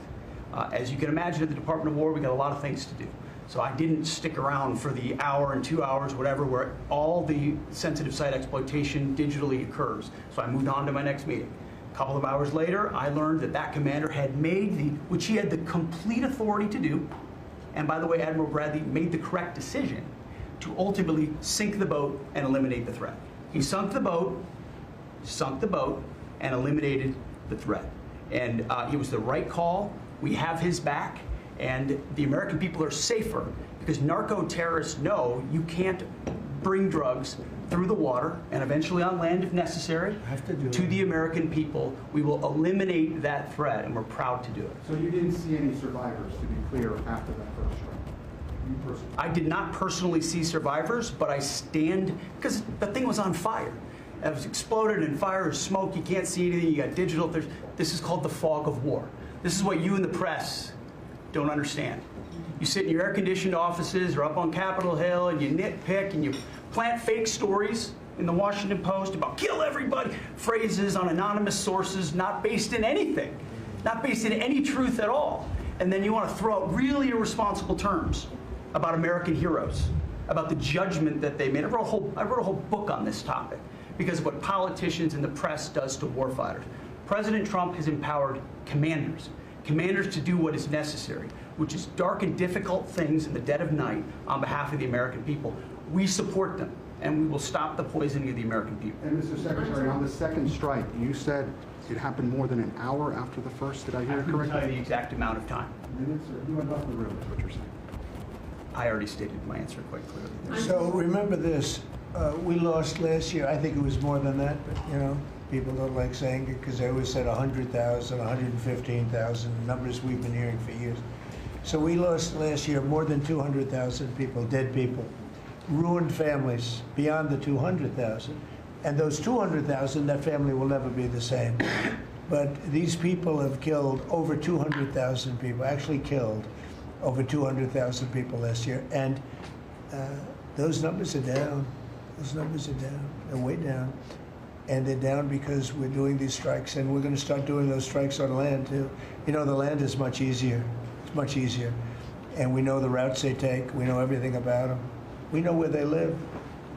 As you can imagine, at the Department of War, we got a lot of things to do. So I didn't stick around for the hour and 2 hours, whatever, where all the sensitive site exploitation digitally occurs. So I moved on to my next meeting. A couple of hours later, I learned that that commander had made which he had the complete authority to do, and by the way, Admiral Bradley made the correct decision to ultimately sink the boat and eliminate the threat. He sunk the boat, and eliminated the threat. And it was the right call. We have his back. And the American people are safer because narco-terrorists know you can't bring drugs through the water and eventually on land if necessary to the American people. We will eliminate that threat, and we're proud to do it. So you didn't see any survivors, to be clear, after that first strike? You personally? I did not personally see survivors, but I stand, because the thing was on fire. It was exploded in fire, smoke, you can't see anything, you got digital. This is called the fog of war. This is what you in the press don't understand. You sit in your air-conditioned offices or up on Capitol Hill and you nitpick and you plant fake stories in the Washington Post about kill everybody, phrases on anonymous sources not based in anything, not based in any truth at all. And then you want to throw out really irresponsible terms about American heroes, about the judgment that they made. I wrote a whole book on this topic because of what politicians and the press does to warfighters. President Trump has empowered commanders to do what is necessary, which is dark and difficult things in the dead of night on behalf of the American people. We support them, and we will stop the poisoning of the American people. And Mr. Secretary, on the second strike, you said it happened more than an hour after the first. Did I hear it correctly? I couldn't tell you the exact amount of time. Minutes, or you went off the room, is what you're saying. I already stated my answer quite clearly. So remember this, we lost last year, I think it was more than that, but you know, people don't like saying it because they always said 100,000, 115,000, numbers we've been hearing for years. So we lost last year more than 200,000 people, dead people, ruined families beyond the 200,000. And those 200,000, that family will never be the same. But these people have killed over 200,000 people, actually killed over 200,000 people last year. And those numbers are down. Those numbers are down. They're way down. And they're down because we're doing these strikes, and we're going to start doing those strikes on land too. You know, the land is much easier. It's much easier. And we know the routes they take. We know everything about them. We know where they live.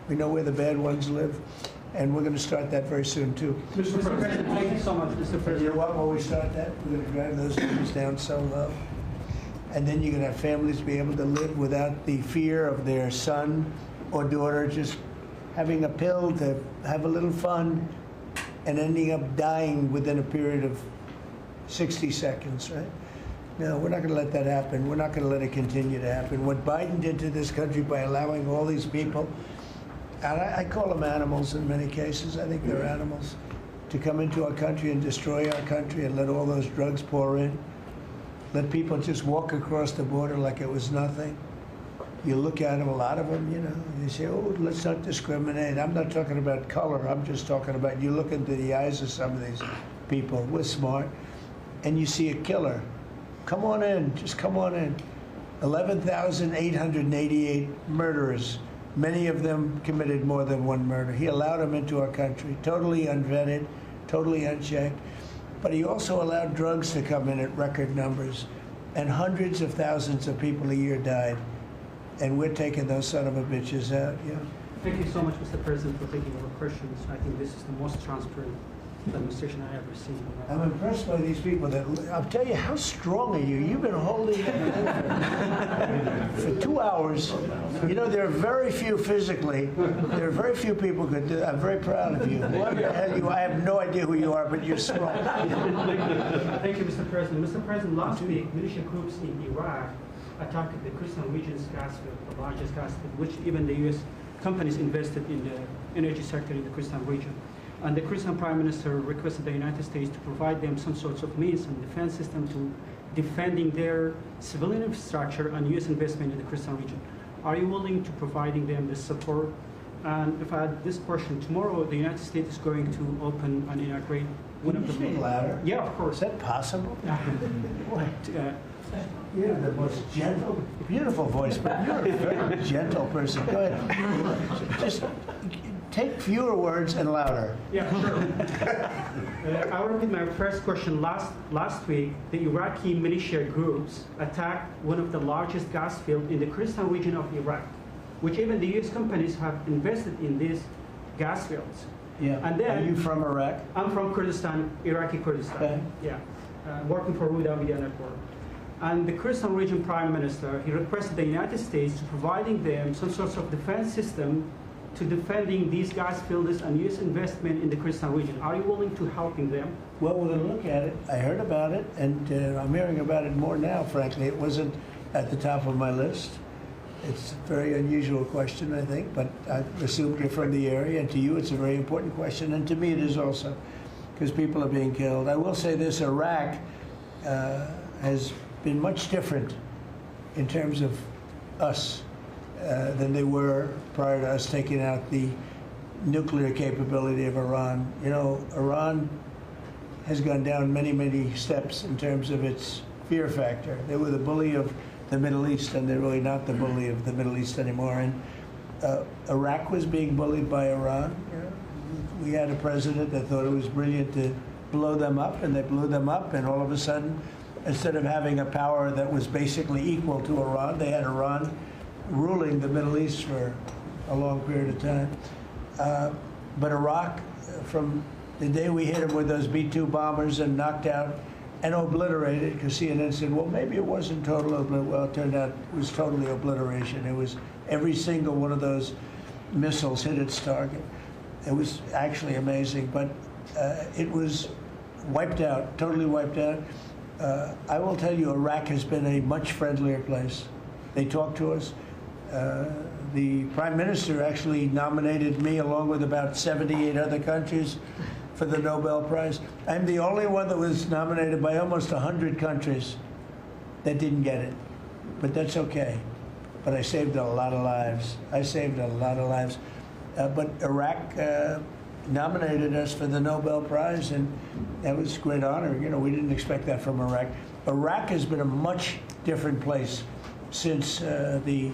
We know where the bad ones live. And we're going to start that very soon too. Mr. President, thank you so much, Mr. President. You know what, when we start that, we're going to drive those numbers down so low. And then you're going to have families be able to live without the fear of their son or daughter just having a pill to have a little fun and ending up dying within a period of 60 seconds, right? No, we're not going to let that happen. We're not going to let it continue to happen. What Biden did to this country by allowing all these people, and I call them animals in many cases, I think they're animals, to come into our country and destroy our country and let all those drugs pour in. Let people just walk across the border like it was nothing. You look at them, a lot of them, you know, you say, oh, let's not discriminate. I'm not talking about color. I'm just talking about you look into the eyes of some of these people. We're smart. And you see a killer. Come on in. Just come on in. 11,888 murderers. Many of them committed more than one murder. He allowed them into our country, totally unvetted, totally unchecked. But he also allowed drugs to come in at record numbers. And hundreds of thousands of people a year died. And we're taking those son of a bitches out, yeah. Thank you so much, Mr. President, for taking our questions. I think this is the most transparent administration I ever seen. I'm impressed by these people. I'll tell you, how strong are you? You've been holding it for 2 hours. You know, there are very few physically. There are very few people who could do that. I'm very proud of you. What the hell you? I have no idea who you are, but you're strong. Thank you, Mr. President. Mr. President, last week, militia groups in Iraq attacked the Kurdistan region's gas field, the largest gas field, which even the U.S. companies invested in the energy sector in the Kurdistan region. And the Kurdistan Prime Minister requested the United States to provide them some sorts of means and defense system to defending their civilian infrastructure and U.S. investment in the Kurdistan region. Are you willing to providing them this support? And if I had this question, tomorrow the United States is going to open and integrate one of the... Can you speak louder? Yeah, of course. Is that possible? You're the most gentle, beautiful voice, but you're a very gentle person. Go ahead. Just take fewer words and louder. Yeah, sure. I will repeat my first question. Last week, the Iraqi militia groups attacked one of the largest gas fields in the Kurdistan region of Iraq, which even the U.S. companies have invested in these gas fields. Yeah. And then, are you from Iraq? I'm from Kurdistan, Iraqi Kurdistan. Okay. Yeah. Working for Ruda Media Network. And the Kurdistan region prime minister, he requested the United States to providing them some sorts of defense system to defending these gas builders and U.S. investment in the Kurdistan region. Are you willing to helping them? Well, we're going to look at it. I heard about it, and I'm hearing about it more now, frankly. It wasn't at the top of my list. It's a very unusual question, I think, but I assumed you're from the area, and to you it's a very important question, and to me it is also, because people are being killed. I will say this, Iraq has been much different in terms of us than they were prior to us taking out the nuclear capability of Iran. You know, Iran has gone down many, many steps in terms of its fear factor. They were the bully of the Middle East, and they're really not the bully of the Middle East anymore. And Iraq was being bullied by Iran. You know, we had a president that thought it was brilliant to blow them up, and they blew them up, and all of a sudden, instead of having a power that was basically equal to Iran, they had Iran ruling the Middle East for a long period of time. But Iraq, from the day we hit them with those B-2 bombers and knocked out and obliterated, because CNN said, well, maybe it wasn't total obliteration. Well, it turned out it was totally obliteration. It was every single one of those missiles hit its target. It was actually amazing, but it was wiped out, totally wiped out. I will tell you, Iraq has been a much friendlier place. They talk to us. The Prime Minister actually nominated me along with about 78 other countries for the Nobel Prize. I'm the only one that was nominated by almost 100 countries that didn't get it. But that's okay. But I saved a lot of lives. I saved a lot of lives. But Iraq nominated us for the Nobel Prize, and that was a great honor. You know, we didn't expect that from Iraq. Iraq has been a much different place since the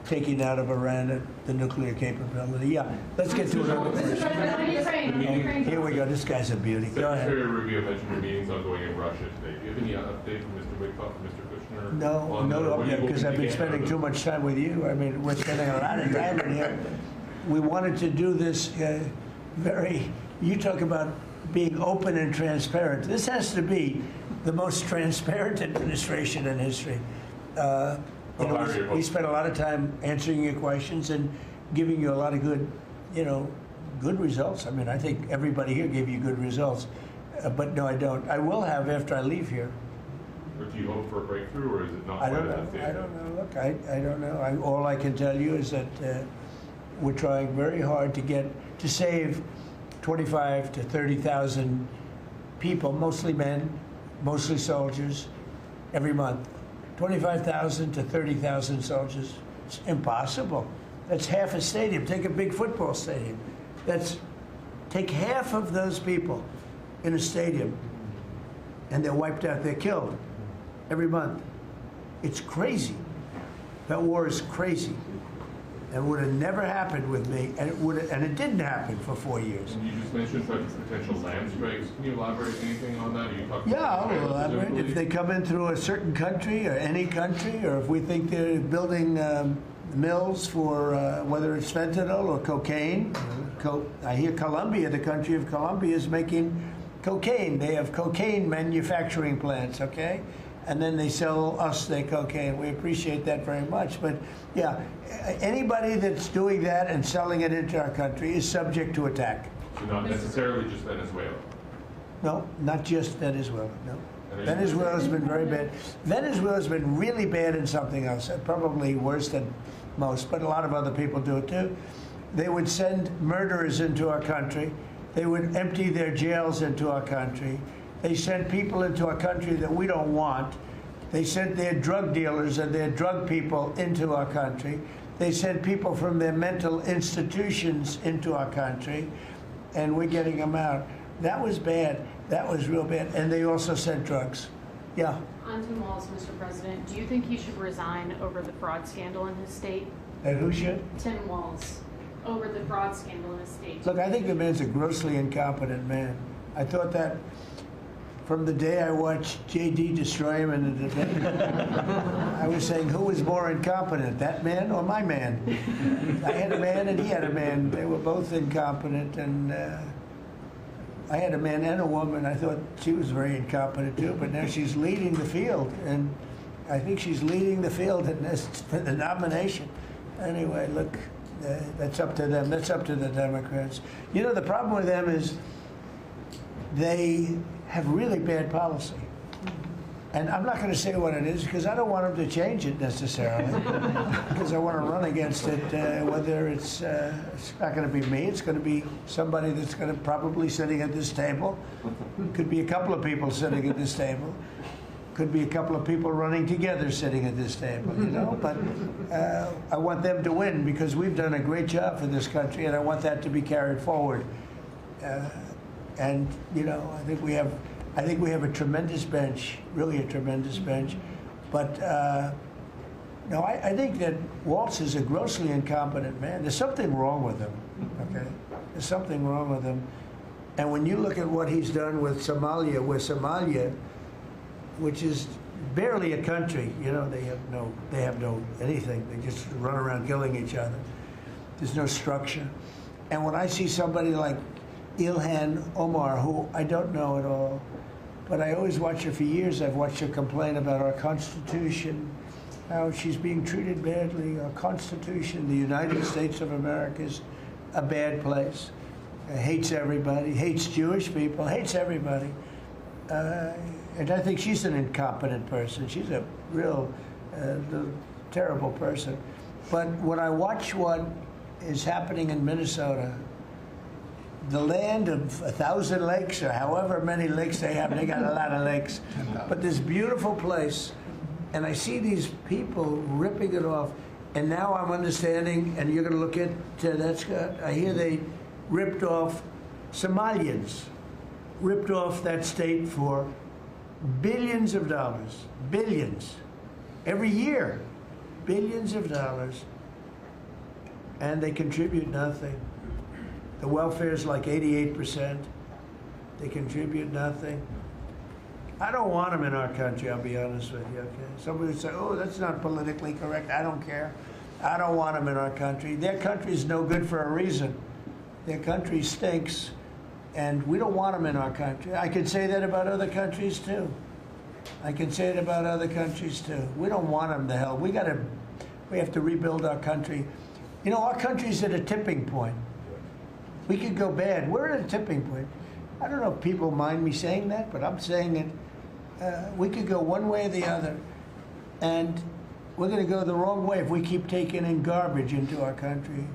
taking out of Iran the nuclear capability. Yeah, let's get to another question. Here we go. This guy's a beauty. Go ahead. Secretary Rubio mentioned your meetings ongoing in Russia today. Do you have any update from Mr. Witkoff and Mr. Kushner? No, because I've been spending too much time with you. I mean, we're spending a lot of time in here. We wanted to do this you talk about being open and transparent. This has to be the most transparent administration in history. We spent a lot of time answering your questions and giving you a lot of good, good results. I mean, I think everybody here gave you good results. But no, I don't. I will have after I leave here. But do you hope for a breakthrough, or is it not? I don't know. Look, I don't know. All I can tell you is that we're trying very hard to save 25 to 30,000 people, mostly men, mostly soldiers, every month. 25,000 to 30,000 soldiers. It's impossible. That's half a stadium. Take a big football stadium. Take half of those people in a stadium, and they're wiped out. They're killed every month. It's crazy. That war is crazy. It would have never happened with me, and it didn't happen for 4 years. And you just mentioned potential land strikes. Can you elaborate anything on that? I'll elaborate. If they come in through a certain country or any country, or if we think they're building mills for whether it's fentanyl or cocaine. I hear Colombia, the country of Colombia, is making cocaine. They have cocaine manufacturing plants, okay? And then they sell us their cocaine. We appreciate that very much. But yeah, anybody that's doing that and selling it into our country is subject to attack. So not necessarily just Venezuela? No, not just Venezuela, no. Venezuela's been very bad. Venezuela's been really bad in something else, probably worse than most, but a lot of other people do it too. They would send murderers into our country. They would empty their jails into our country. They sent people into our country that we don't want. They sent their drug dealers and their drug people into our country. They sent people from their mental institutions into our country, and we're getting them out. That was bad. That was real bad. And they also sent drugs. Yeah. On Tim Walz, Mr. President, do you think he should resign over the fraud scandal in his state? And who should? Tim Walz, over the fraud scandal in his state. Look, I think the man's a grossly incompetent man. I thought that from the day I watched J.D. destroy him in the debate. I was saying, who was more incompetent, that man or my man? I had a man and he had a man. They were both incompetent, and I had a man and a woman. I thought she was very incompetent too, but now she's leading the field, and I think she's leading the field in this for the nomination. Anyway, look, That's up to them. That's up to the Democrats. You know, the problem with them is they have really bad policy. And I'm not going to say what it is because I don't want them to change it necessarily. Because I want to run against it, whether it's not going to be me, it's going to be somebody that's going to probably sitting at this table. Could be a couple of people sitting at this table. Could be a couple of people running together sitting at this table, you know. But I want them to win because we've done a great job for this country, and I want that to be carried forward. And you know, I think we have a tremendous bench, really a tremendous bench. But no, I think that Waltz is a grossly incompetent man. There's something wrong with him. Okay, there's something wrong with him. And when you look at what he's done with Somalia, which is barely a country, you know, they have no anything. They just run around killing each other. There's no structure. And when I see somebody like Ilhan Omar, who I don't know at all, but I always watch her for years. I've watched her complain about our Constitution, how she's being treated badly. Our Constitution, the United States of America, is a bad place. Hates everybody, hates Jewish people, hates everybody. And I think she's an incompetent person. She's a real terrible person. But when I watch what is happening in Minnesota, the land of 1,000 lakes, or however many lakes they have, they got a lot of lakes, but this beautiful place, and I see these people ripping it off, and now I'm understanding, and you're going to look at that, Scott, I hear they ripped off Somalians, ripped off that state for billions of dollars, billions, every year, billions of dollars, and they contribute nothing. The welfare is like 88%. They contribute nothing. I don't want them in our country, I'll be honest with you, okay? Somebody would say, oh, that's not politically correct. I don't care. I don't want them in our country. Their country is no good for a reason. Their country stinks, and we don't want them in our country. I could say that about other countries, too. I can say it about other countries, too. We don't want them to hell. We have to rebuild our country. You know, our country's at a tipping point. We could go bad. We're at a tipping point. I don't know if people mind me saying that, but I'm saying it. We could go one way or the other, and we're going to go the wrong way if we keep taking in garbage into our country.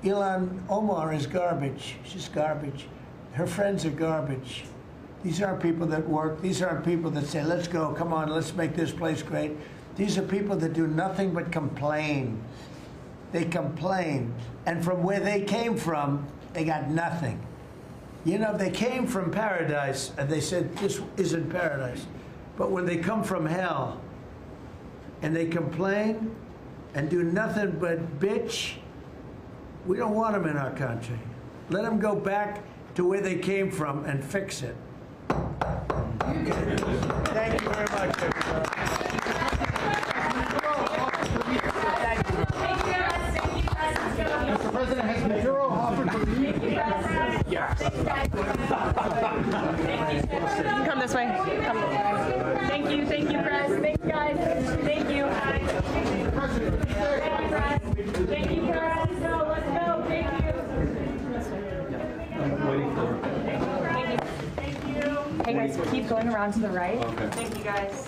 Ilhan Omar is garbage. She's garbage. Her friends are garbage. These aren't people that work. These aren't people that say, let's go, come on, let's make this place great. These are people that do nothing but complain. They complain. And from where they came from, they got nothing. You know, they came from paradise, and they said, this isn't paradise. But when they come from hell, and they complain, and do nothing but bitch, we don't want them in our country. Let them go back to where they came from and fix it. Okay. Thank you very much, everybody. Mr. President, has Maduro offered to leave? Yes. Come this way. Come. Thank you, Press. Thanks, guys. Thank you. Thank you, Press. Let's go. Thank you. I'm waiting for her. Thank you. Hey, guys, keep going around to the right. Okay. Thank you, guys.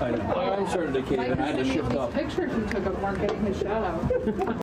My arm started to cave and I had to shift up. Pictures you took of Mark getting his shout out.